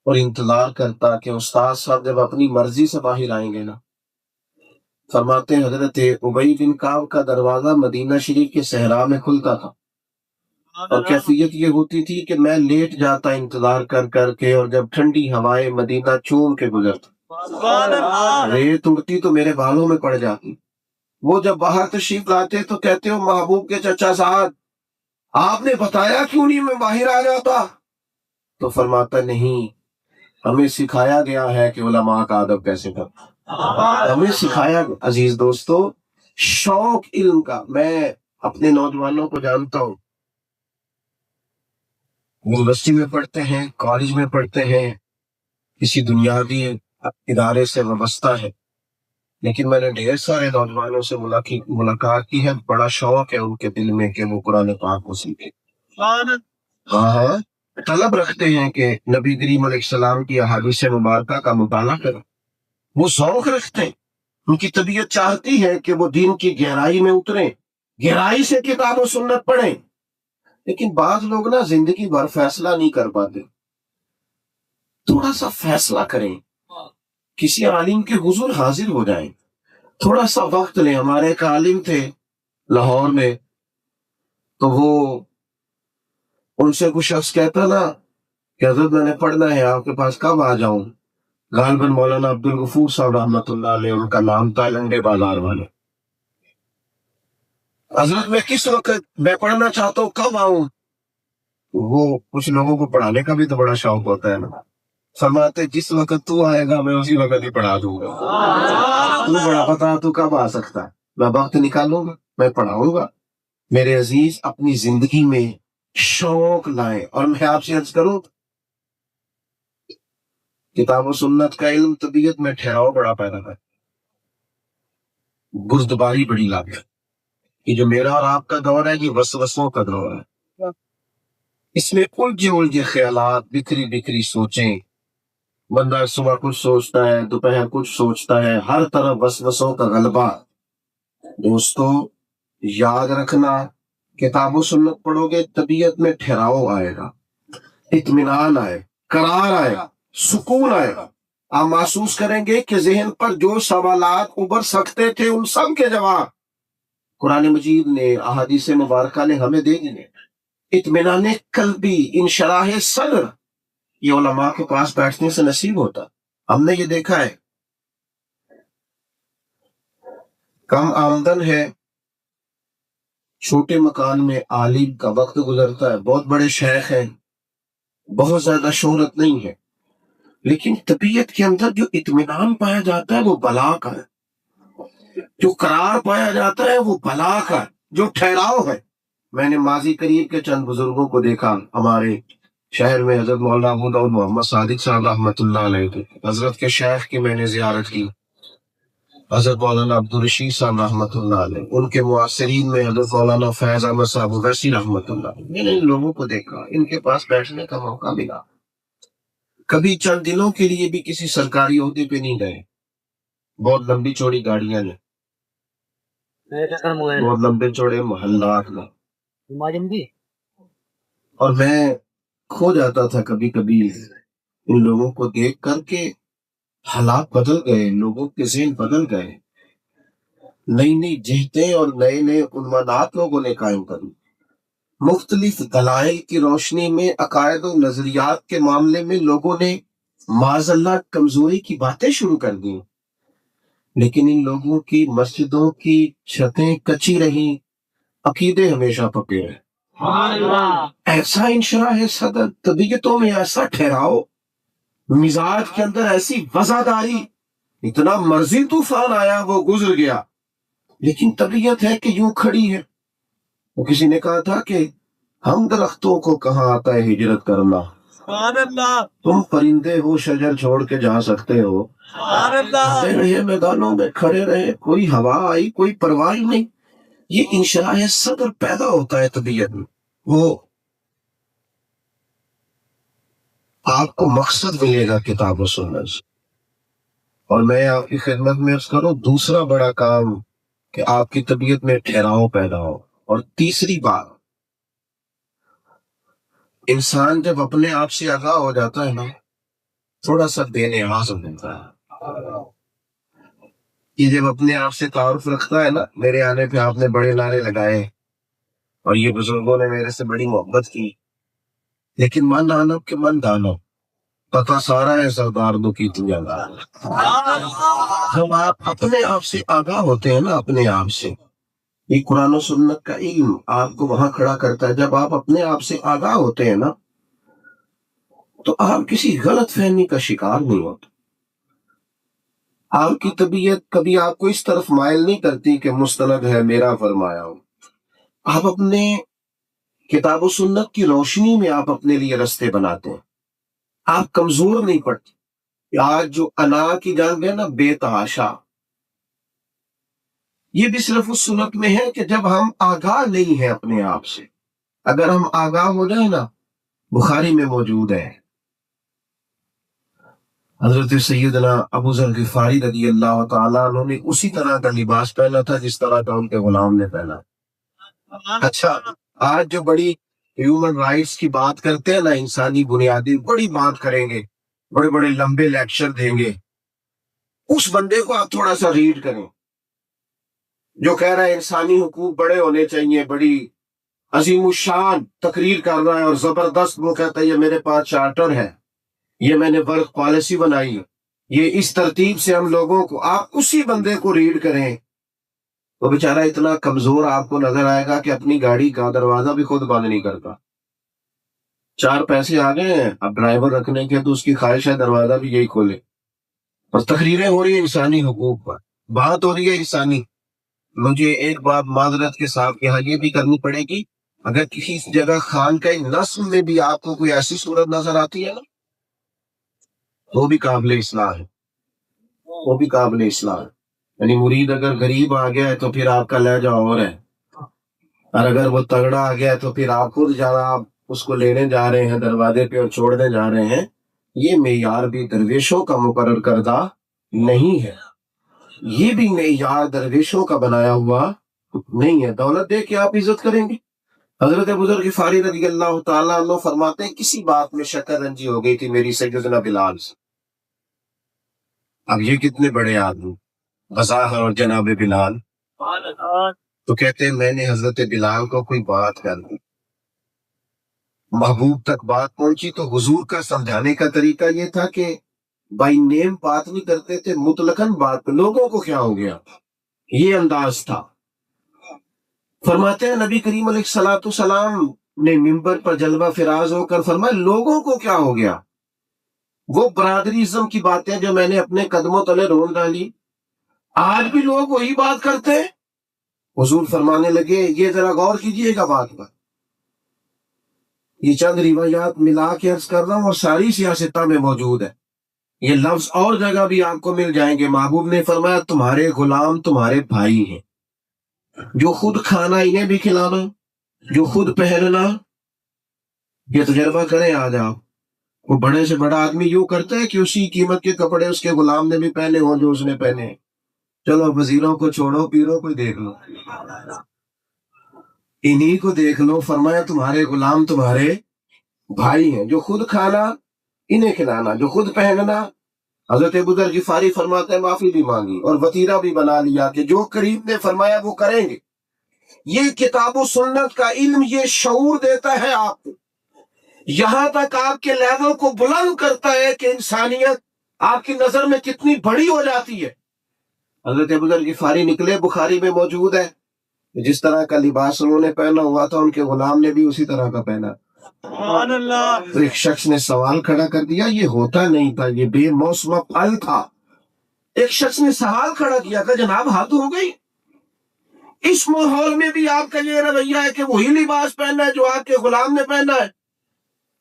اور انتظار کرتا کہ استاد صاحب جب اپنی مرضی سے باہر آئیں گے نا۔ فرماتے ہیں حضرت ابی بن کعب کا دروازہ مدینہ شریف کے صحرا میں کھلتا تھا، اور کیفیت یہ ہوتی تھی کہ میں لیٹ جاتا انتظار کر کر کے، اور جب ٹھنڈی ہوائیں مدینہ چوم کے گزرتا، ریت اڑتی تو میرے بالوں میں پڑ جاتی۔ وہ جب باہر تشریف لاتے تو کہتے ہو محبوب کے چچا صاحب آپ نے بتایا کیوں نہیں میں باہر آ جاتا؟ تو فرماتا نہیں، ہمیں سکھایا گیا ہے کہ علماء کا ادب کیسے کرنا، ہمیں سکھایا گیا۔ عزیز دوستو، شوق علم کا، میں اپنے نوجوانوں کو جانتا ہوں، یونیورسٹی میں پڑھتے ہیں، کالج میں پڑھتے ہیں، کسی دنیاوی ادارے سے وابستہ ہے، لیکن میں نے ڈھیر سارے نوجوانوں سے ملاقات کی ہے، بڑا شوق ہے ان کے دل میں کہ وہ قرآن پاک کو سیکھیں۔ ہاں طلب رکھتے ہیں کہ نبی کریم علیہ السلام کی احادیث مبارکہ کا مطالعہ کریں، وہ ذوق رکھتے ہیں، ان کی طبیعت چاہتی ہے کہ وہ دین کی گہرائی میں اتریں، گہرائی سے کتاب و سنت پڑھیں۔ لیکن بعض لوگ نا زندگی بھر فیصلہ نہیں کر پاتے، تھوڑا سا فیصلہ کریں، کسی عالم کے حضور حاضر ہو جائیں، تھوڑا سا وقت لیں۔ ہمارے ایک عالم تھے لاہور میں، تو وہ ان سے کچھ شخص کہتا نا کہ حضرت میں نے پڑھنا ہے، آپ کے پاس کب آ جاؤں؟ غالباً مولانا عبد الغفور صاحب رحمۃ اللہ علیہ ان کا نام تھا، لنڈے بازار والے۔ حضرت میں کس وقت میں پڑھنا چاہتا ہوں، کب آؤں؟ وہ کچھ لوگوں کو پڑھانے کا بھی تو بڑا شوق ہوتا ہے نا، فرماتے جس وقت تو آئے گا میں اسی وقت ہی پڑھا دوں گا، تو بڑا پتا تو کب آ سکتا ہے، میں وقت نکالوں گا، میں پڑھاؤں گا۔ میرے عزیز اپنی زندگی میں شوق لائیں، اور میں آپ سے عرض کروں کتاب و سنت کا علم طبیعت میں ٹھہراؤ بڑا پیدا ہے، بردباری بڑی لاتے، یہ جو میرا اور آپ کا دور ہے یہ وسوسوں کا دور ہے، اس میں الجھے خیالات، بکھری بکھری سوچیں، بندہ صبح کچھ سوچتا ہے، دوپہر کچھ سوچتا ہے، ہر طرف وسوسوں کا غلبہ۔ دوستو یاد رکھنا، کتاب و سنت پڑھو گے طبیعت میں ٹھہراؤ آئے گا، اطمینان آئے، قرار آئے گا، سکون آئے گا۔ آپ محسوس کریں گے کہ ذہن پر جو سوالات ابھر سکتے تھے ان سب کے جواب قرآن مجید نے، احادیث مبارکہ نے ہمیں دے دیے۔ اطمینان قلبی، انشراح صدر، یہ علماء کے پاس بیٹھنے سے نصیب ہوتا۔ ہم نے یہ دیکھا ہے، کم آمدن ہے، چھوٹے مکان میں عالم کا وقت گزرتا ہے، بہت بڑے شیخ ہیں، بہت زیادہ شہرت نہیں ہے، لیکن طبیعت کے اندر جو اطمینان پایا جاتا ہے وہ بلا کا ہے، جو قرار پایا جاتا ہے وہ بلا کا ہے، جو ٹھہراؤ ہے۔ میں نے ماضی قریب کے چند بزرگوں کو دیکھا، ہمارے شہر میں حضرت مولانا ابو داؤد محمد صادق صاحب رحمۃ اللہ علیہ تھے، حضرت کے شیخ کی میں نے زیارت کی، حضرت مولانا عبدالرشید صاحب رحمۃ اللہ علیہ، ان کے معاصرین میں حضرت مولانا فیض احمد صاحب اویسی رحمۃ اللہ علیہ۔ میں نے ان لوگوں کو دیکھا، ان کے پاس بیٹھنے کا موقع ملا، کبھی چند دنوں کے لیے بھی کسی سرکاری عہدے پہ نہیں گئے، بہت لمبی چوڑی گاڑیاں نے، بہت لمبے چوڑے محلات میں، اور میں کھو جاتا تھا کبھی کبھی ان لوگوں کو دیکھ کر کے حالات بدل گئے، لوگوں کے ذہن بدل گئے، نئی نئی جہتیں اور نئے نئے عنوانات لوگوں نے قائم کری، مختلف دلائل کی روشنی میں عقائد و نظریات کے معاملے میں لوگوں نے معاذ اللہ کمزوری کی باتیں شروع کر دی، لیکن ان لوگوں کی مسجدوں کی چھتیں کچی رہیں، عقیدے ہمیشہ پکے رہے۔ ایسا انشراح صدر، طبیعتوں میں ایسا ٹھہراؤ، مزاج کے اندر ایسی وزاداری، اتنا مرضی طوفان آیا وہ گزر گیا، لیکن طبیعت ہے کہ یوں کھڑی ہے۔ وہ کسی نے کہا تھا کہ ہم درختوں کو کہاں آتا ہے ہجرت کرنا، تم پرندے ہو شجر چھوڑ کے جا سکتے ہو، کھڑے رہے میدانوں میں، کھڑے رہے، کوئی ہوا آئی کوئی پرواہ ہی نہیں۔ یہ انشراح صدر پیدا ہوتا ہے طبیعت میں، وہ آپ کو مقصد ملے گا کتاب و سنت سے۔ اور میں آپ کی خدمت میں عرض کروں دوسرا بڑا کام کہ آپ کی طبیعت میں ٹھہراؤ پیدا ہو۔ اور تیسری بات، انسان جب اپنے آپ سے آگاہ ہو جاتا ہے نا، تھوڑا سا بے نیاز ہو جاتا ہے۔ یہ جب اپنے آپ سے تعارف رکھتا ہے نا، میرے آنے پہ آپ نے بڑے نعرے لگائے اور یہ بزرگوں نے میرے سے بڑی محبت کی، لیکن من آنب کے من دانو، پتہ سارا ہے سردار دو کی تجھا۔ جب آپ اپنے آپ سے آگاہ ہوتے ہیں نا، اپنے آپ سے، یہ قرآن و سنت کا علم آپ کو وہاں کھڑا کرتا ہے۔ جب آپ اپنے آپ سے آگاہ ہوتے ہیں نا، تو آپ کسی غلط فہمی کا شکار نہیں ہوتے۔ آپ کی طبیعت کبھی آپ کو اس طرف مائل نہیں کرتی کہ مستند ہے میرا فرمایا ہو۔ آپ اپنے کتاب و سنت کی روشنی میں آپ اپنے لیے رستے بناتے ہیں، آپ کمزور نہیں پڑتے۔ آج جو انا کی جنگ ہے نا، بے تحاشا، یہ بھی صرف اس صورت میں ہے کہ جب ہم آگاہ نہیں ہیں اپنے آپ سے۔ اگر ہم آگاہ ہو جائیں نا، بخاری میں موجود ہے، حضرت سیدنا ابو ذر غفاری رضی اللہ تعالیٰ عنہ نے اسی طرح کا لباس پہنا تھا جس طرح کا ان کے غلام نے پہنا۔ اچھا، آج جو بڑی ہیومن رائٹس کی بات کرتے ہیں نا، انسانی بنیادی بڑی بات کریں گے، بڑے بڑے لمبے لیکچر دیں گے، اس بندے کو آپ تھوڑا سا ریڈ کریں جو کہہ رہا ہے انسانی حقوق بڑے ہونے چاہیے، بڑی عظیم الشان تقریر کر رہا ہے اور زبردست، وہ کہتا ہے یہ میرے پاس چارٹر ہے، یہ میں نے ورک پالیسی بنائی، یہ اس ترتیب سے ہم لوگوں کو، آپ اسی بندے کو ریڈ کریں، وہ بیچارہ اتنا کمزور آپ کو نظر آئے گا کہ اپنی گاڑی کا دروازہ بھی خود بند نہیں کرتا۔ 4 پیسے آ گئے ہیں اب ڈرائیور رکھنے کے، تو اس کی خواہش ہے دروازہ بھی یہی کھولے، اور تقریریں ہو رہی ہیں انسانی حقوق پر، بات ہو رہی ہے انسانی۔ مجھے ایک بات معذرت کے ساتھ یہاں یہ بھی کرنی پڑے گی، اگر کسی جگہ خان کا نسل میں بھی آپ کو کوئی ایسی صورت نظر آتی ہے نا، وہ بھی قابل اصلاح ہے، وہ بھی قابل اصلاح ہے۔ یعنی مرید اگر غریب آ گیا ہے تو پھر آپ کا لہجہ اور ہے، اور اگر وہ تگڑا آ گیا ہے تو پھر آپ خود جانا، آپ اس کو لینے جا رہے ہیں دروازے پہ اور چھوڑنے جا رہے ہیں۔ یہ معیار بھی درویشوں کا مقرر کردہ نہیں ہے، یہ بھی معیار درویشوں کا بنایا ہوا نہیں ہے۔ دولت دے کے آپ عزت کریں گے؟ حضرت ابو ذر غفاری رضی اللہ تعالیٰ عنہ فرماتے ہیں کسی بات میں شکر رنجی ہو گئی تھی میری سیدنا بلال سے۔ اب یہ کتنے بڑے آدمی، بظاہر اور جناب بلال، تو کہتے ہیں میں نے حضرت بلال کو کوئی بات کر دی، محبوب تک بات پہنچی، تو حضور کا سمجھانے کا طریقہ یہ تھا کہ بائی نیم بات نہیں کرتے تھے، مطلقاً بات، لوگوں کو کیا ہو گیا، یہ انداز تھا۔ فرماتے ہیں نبی کریم علیہ الصلوۃ والسلام نے منبر پر جلوہ فراز ہو کر فرمایا لوگوں کو کیا ہو گیا، وہ برادریزم کی باتیں جو میں نے اپنے قدموں تلے رون ڈالی، آج بھی لوگ وہی بات کرتے ہیں۔ حضور فرمانے لگے یہ ذرا غور کیجئے گا بات پر، یہ چند روایات ملا کے عرض کر رہا ہوں اور ساری سیاستہ میں موجود ہے. یہ لفظ اور جگہ بھی آپ کو مل جائیں گے. محبوب نے فرمایا تمہارے غلام تمہارے بھائی ہیں. جو خود کھانا انہیں بھی کھلانا، جو خود پہننا. یہ تجربہ کریں آج آپ. وہ بڑے سے بڑا آدمی یوں کرتا ہے کہ اسی قیمت کے کپڑے اس کے غلام نے بھی پہنے ہوں جو اس نے پہنے. چلو وزیروں کو چھوڑو، پیروں کو دیکھ لو، انہی کو دیکھ لو. فرمایا تمہارے غلام تمہارے بھائی ہیں. جو خود کھانا انہیں کھلانا، جو خود پہننا. حضرت ابو ذر غفاری فرماتے ہیں معافی بھی مانگی اور وطیرہ بھی بنا لیا کہ جو کریم نے فرمایا وہ کریں گے. یہ کتاب و سنت کا علم یہ شعور دیتا ہے آپ کو، یہاں تک آپ کے لیول کو بلند کرتا ہے کہ انسانیت آپ کی نظر میں کتنی بڑی ہو جاتی ہے. حضرت ابو ذر غفاری نکلے، بخاری میں موجود ہے، جس طرح کا لباس انہوں نے پہنا ہوا تھا ان کے غلام نے بھی اسی طرح کا پہنا. تو ایک شخص نے سوال کھڑا کر دیا، یہ ہوتا نہیں تھا، یہ بے موسم پھل تھا. ایک شخص نے سوال کھڑا کیا تھا جناب حد ہو گئی، اس ماحول میں بھی آپ کا یہ رویہ ہے کہ وہی لباس پہننا ہے جو آپ کے غلام نے پہنا ہے.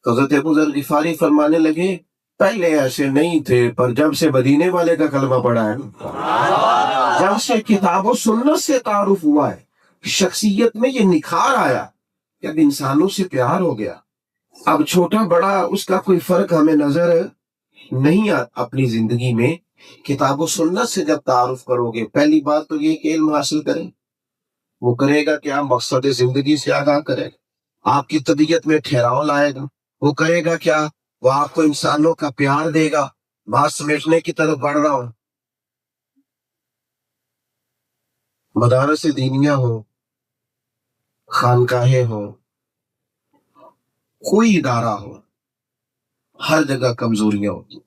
حضرت ابو ذر غفاری فرمانے لگے پہلے ایسے نہیں تھے، پر جب سے مدینے والے کا کلمہ پڑھا ہے، جب سے کتاب و سنت سے تعارف ہوا ہے، شخصیت میں یہ نکھار آیا کہ اب انسانوں سے پیار ہو گیا. اب چھوٹا بڑا اس کا کوئی فرق ہمیں نظر نہیں آتا. اپنی زندگی میں کتاب و سنت سے جب تعارف کرو گے، پہلی بات تو یہ کہ علم حاصل کریں. وہ کرے گا کیا؟ مقصد زندگی سے آگاہ کرے گا، آپ کی طبیعت میں ٹھہراؤ لائے گا. وہ کرے گا کیا؟ وہ آپ کو انسانوں کا پیار دے گا. بات سمیٹنے کی طرف بڑھ رہا ہوں. مدارس دینیہ ہو، خانقاہیں ہو، کوئی ادارہ ہو، ہر جگہ کمزوریاں ہوتی،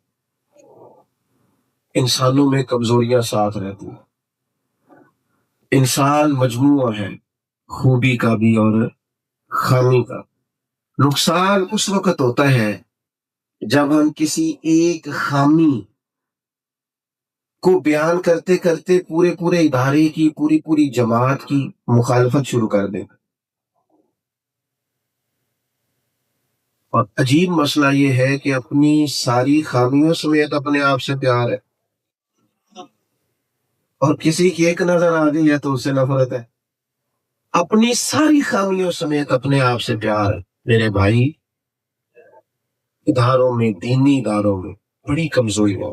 انسانوں میں کمزوریاں ساتھ رہتی ہیں. انسان مجموعہ ہے خوبی کا بھی اور خامی کا. نقصان اس وقت ہوتا ہے جب ہم کسی ایک خامی کو بیان کرتے کرتے پورے ادارے کی پوری جماعت کی مخالفت شروع کر دیں. اور عجیب مسئلہ یہ ہے کہ اپنی ساری خامیوں سمیت اپنے آپ سے پیار ہے، اور کسی کی ایک نظر آ گئی ہے تو اس سے نفرت ہے. اپنی ساری خامیوں سمیت اپنے آپ سے پیار ہے. میرے بھائی، اداروں میں، دینی اداروں میں بڑی کمزوریاں،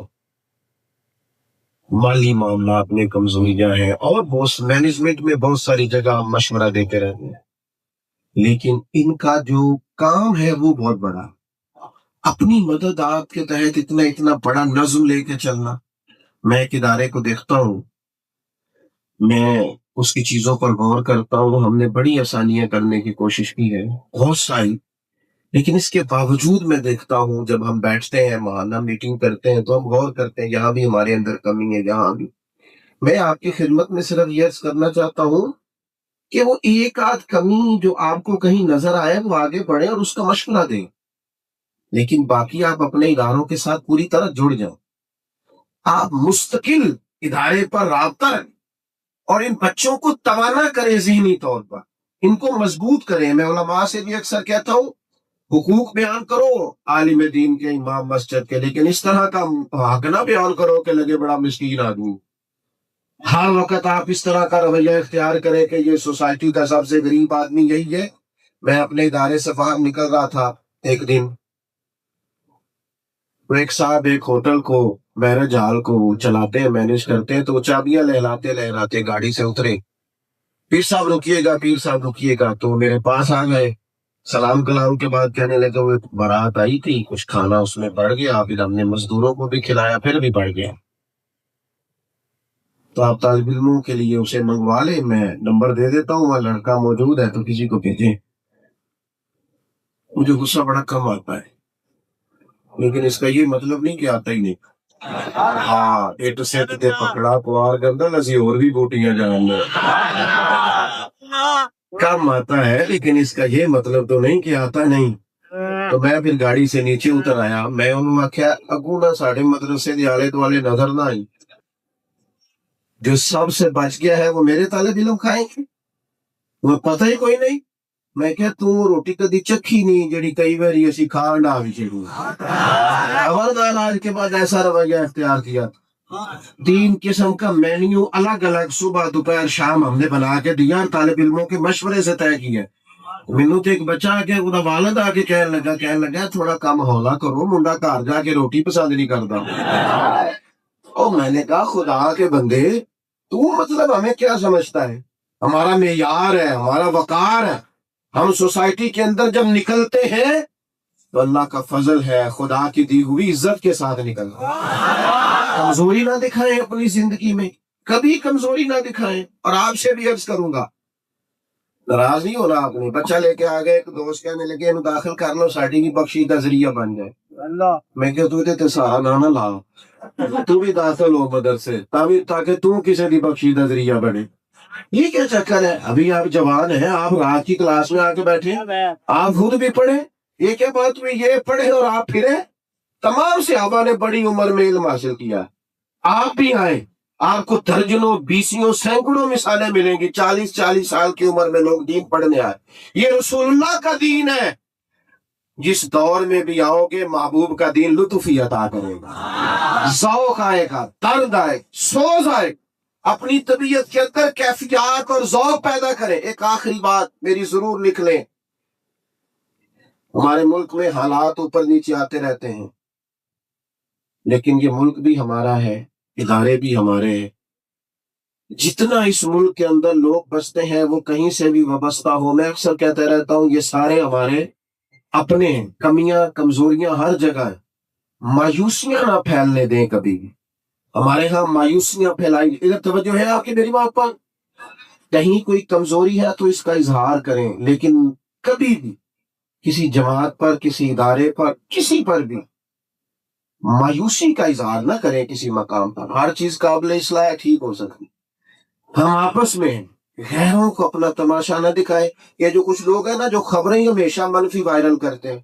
مالی معاملات میں کمزوریاں ہیں، اور بہت مینجمنٹ میں بہت ساری جگہ ہم مشورہ دیتے رہتے ہیں. لیکن ان کا جو کام ہے وہ بہت بڑا. اپنی مدد آپ کے تحت اتنا بڑا نظم لے کے چلنا. میں ایک ادارے کو دیکھتا ہوں، میں اس کی چیزوں پر غور کرتا ہوں. ہم نے بڑی آسانیاں کرنے کی کوشش کی ہے، بہت ساری، لیکن اس کے باوجود میں دیکھتا ہوں جب ہم بیٹھتے ہیں ماہانہ میٹنگ کرتے ہیں تو ہم غور کرتے ہیں یہاں بھی ہمارے اندر کمی ہے، یہاں بھی. میں آپ کی خدمت میں صرف یہ عرض کرنا چاہتا ہوں کہ وہ ایک آدھ کمی جو آپ کو کہیں نظر آئے وہ آگے بڑھیں اور اس کا مشورہ دیں، لیکن باقی آپ اپنے اداروں کے ساتھ پوری طرح جڑ جاؤ. آپ مستقل ادارے پر رابطہ رکھیں اور ان بچوں کو توانا کریں، ذہنی طور پر ان کو مضبوط کریں. میں علماء سے بھی اکثر کہتا ہوں حقوق بیان کرو عالم دین کے، امام مسجد کے، لیکن اس طرح کا حق نہ بیان کرو کہ لگے بڑا مسکین آدمی. ہر وقت آپ اس طرح کا رویہ اختیار کریں کہ یہ سوسائٹی کا سب سے غریب آدمی یہی ہے. میں اپنے ادارے سے باہر نکل رہا تھا ایک دن، وہ ایک صاحب ایک ہوٹل کو، میرج ہال کو چلاتے ہیں، مینج کرتے ہیں، تو وہ چابیاں لہراتے گاڑی سے اترے. پیر صاحب رکیے گا، پیر صاحب رکیے گا. تو میرے پاس آ گئے، سلام کلام کے بعد کہنے لگے وہ بارات آئی تھی، کچھ کھانا اس میں بڑھ گیا، پھر ہم نے مزدوروں کو بھی کھلایا، پھر بھی بڑھ گیا، تو آپ طالب علموں کے لیے اسے منگوا لیں، میں نمبر دے دیتا ہوں، وہاں لڑکا موجود ہے تو کسی کو بھیجیں. مجھے غصہ بڑا کم آتا ہے، لیکن اس کا یہ مطلب نہیں کہ آتا ہی نہیں. ہاں ایٹ سے تے پکڑا پوار کردا لسی اور بھی بوٹیاں جان کم آتا ہے، لیکن اس کا یہ مطلب تو نہیں کہ آتا نہیں. تو میں پھر گاڑی سے نیچے اتر آیا. میں انہوں نے آخیا اگوں نہ ساڑھے مدرسے دے آلے دوالے نظر نہ آئی، جو سب سے بچ گیا ہے وہ میرے طالب علم کھائیں گے، وہ پتہ ہی کوئی نہیں. میں کہ تو روٹی کدی چکھی نہیں جڑی کئی باری اسی کھا ڈا بھی چڑوں خبردار آج کے بعد ایسا رویہ اختیار کیا 3 قسم کا مینیو الگ الگ صبح دوپہر شام ہم نے بنا کے دیا اور طالب علموں کے مشورے سے طے کیا مینو تو ایک بچہ آ کے وہ والد آ کے کہنے لگا تھوڑا کم ہولا کرو منڈا گھر جا کے روٹی پسند نہیں کرتا اور میں نے کہا خدا کے بندے تو مطلب ہمیں کیا سمجھتا ہے ہمارا معیار ہے ہمارا وقار ہے ہم سوسائٹی کے اندر جب نکلتے ہیں تو اللہ کا فضل ہے خدا کی دی ہوئی عزت کے ساتھ نکلنا کمزوری نہ دکھائیں اپنی زندگی میں کبھی کمزوری نہ دکھائیں اور آپ سے بھی عرض کروں گا ناراض نہیں ہونا آپ نے بچہ لے کے آگئے ایک دوست کہنے لگے انہوں داخل کر لو ساڑی بھی بخشی کا ذریعہ بن جائے میں کہ تو تے سہارا نہ لا تو بھی داخل ہو مدرسے تاکہ تو کسی بھی بخشی کا ذریعہ بنے یہ کیا چکر ہے ابھی آپ جوان ہیں آپ رات کی کلاس میں آ کے بیٹھے آپ خود بھی پڑھیں یہ کیا بات ہوئی یہ پڑھے اور آپ پھریں تمام صحابہ نے بڑی عمر میں علم حاصل کیا آپ بھی آئیں آپ کو درجنوں بیسیوں سینکڑوں مثالیں ملیں گی 40 سال کی عمر میں لوگ دین پڑھنے آئے یہ رسول اللہ کا دین ہے جس دور میں بھی آؤ گے محبوب کا دین لطف ہی عطا کرے گا ذوق آئے گا درد آئے سوز آئے اپنی طبیعت کے اندر کیفیات اور ذوق پیدا کریں ایک آخری بات میری ضرور لکھ لیں ہمارے ملک میں حالات اوپر نیچے آتے رہتے ہیں لیکن یہ ملک بھی ہمارا ہے ادارے بھی ہمارے ہیں جتنا اس ملک کے اندر لوگ بستے ہیں وہ کہیں سے بھی وابستہ ہو میں اکثر کہتا رہتا ہوں یہ سارے ہمارے اپنے ہیں کمیاں کمزوریاں ہر جگہ ہیں مایوسیاں نہ پھیلنے دیں کبھی بھی ہمارے ہاں مایوسیاں پھیلائی ادھر توجہ ہے آپ کی میری بات پر کہیں کوئی کمزوری ہے تو اس کا اظہار کریں لیکن کبھی بھی کسی جماعت پر کسی ادارے پر کسی پر بھی مایوسی کا اظہار نہ کریں کسی مقام پر ہر چیز قابل اصلاح ٹھیک ہو سکتی ہم آپس میں غیروں کو اپنا تماشا نہ دکھائے یہ جو کچھ لوگ ہیں نا جو خبریں ہمیشہ منفی وائرل کرتے ہیں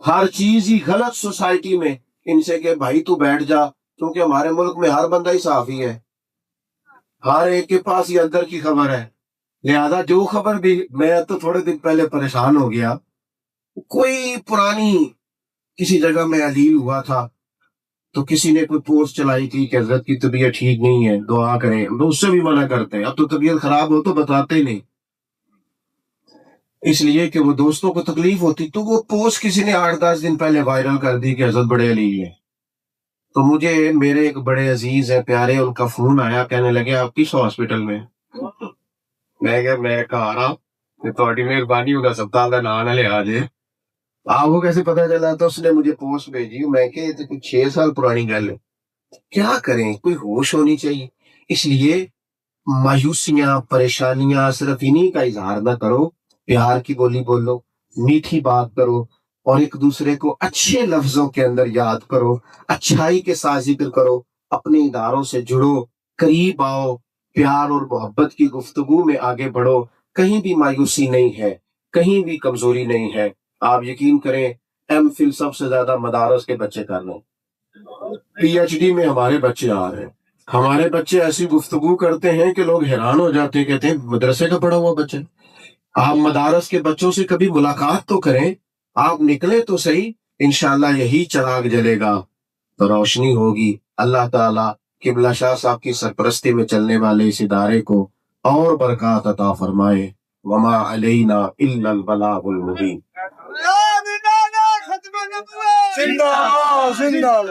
ہر چیز ہی غلط سوسائٹی میں ان سے کہ بھائی تو بیٹھ جا کیونکہ ہمارے ملک میں ہر بندہ ہی صحافی ہے ہر ایک کے پاس یہ اندر کی خبر ہے لہذا جو خبر بھی میں تو تھوڑے دن پہلے پریشان ہو گیا کوئی پرانی کسی جگہ میں علیل ہوا تھا تو کسی نے کوئی پوسٹ چلائی تھی کہ حضرت کی طبیعت ٹھیک نہیں ہے دعا کریں تو اس سے بھی منع کرتے ہیں اب تو طبیعت خراب ہو تو بتاتے ہی نہیں اس لیے کہ وہ دوستوں کو تکلیف ہوتی تو وہ پوسٹ کسی نے 8-10 دن پہلے وائرل کر دی کہ حضرت بڑے علیل ہیں تو مجھے میرے ایک بڑے عزیز ہیں پیارے ان کا فون آیا کہنے لگے آپ کس ہاسپٹل میں میں کہا رہا کہ تھوڑی مہربانی ہوگا سپتال کا نام نہ لے آ جائے آپ کو کیسے پتا چلا تو اس نے مجھے پوسٹ بھیجی میں کہ یہ تو کچھ 6 سال پرانی گل ہے کیا کریں کوئی ہوش ہونی چاہیے اس لیے مایوسیاں پریشانیاں صرف انہی کا اظہار نہ کرو پیار کی بولی بولو میٹھی بات کرو اور ایک دوسرے کو اچھے لفظوں کے اندر یاد کرو اچھائی کے ساتھ ذکر کرو اپنے اداروں سے جڑو قریب آؤ پیار اور محبت کی گفتگو میں آگے بڑھو کہیں بھی مایوسی نہیں ہے کہیں بھی کمزوری نہیں ہے آپ یقین کریں ایم فل سب سے زیادہ مدارس کے بچے کر رہے ہیں پی ایچ ڈی میں ہمارے بچے آ رہے ہیں ہمارے بچے ایسی گفتگو کرتے ہیں کہ لوگ حیران ہو جاتے ہیں کہتے ہیں مدرسے کا پڑھا ہوا بچہ آپ مدارس کے بچوں سے کبھی ملاقات تو کریں آپ نکلے تو صحیح انشاءاللہ یہی چراغ جلے گا تو روشنی ہوگی اللہ تعالیٰ قبلہ شاہ صاحب کی سرپرستی میں چلنے والے اس ادارے کو اور برکات عطا فرمائے وما علینا الا البلاغ المبین زندہ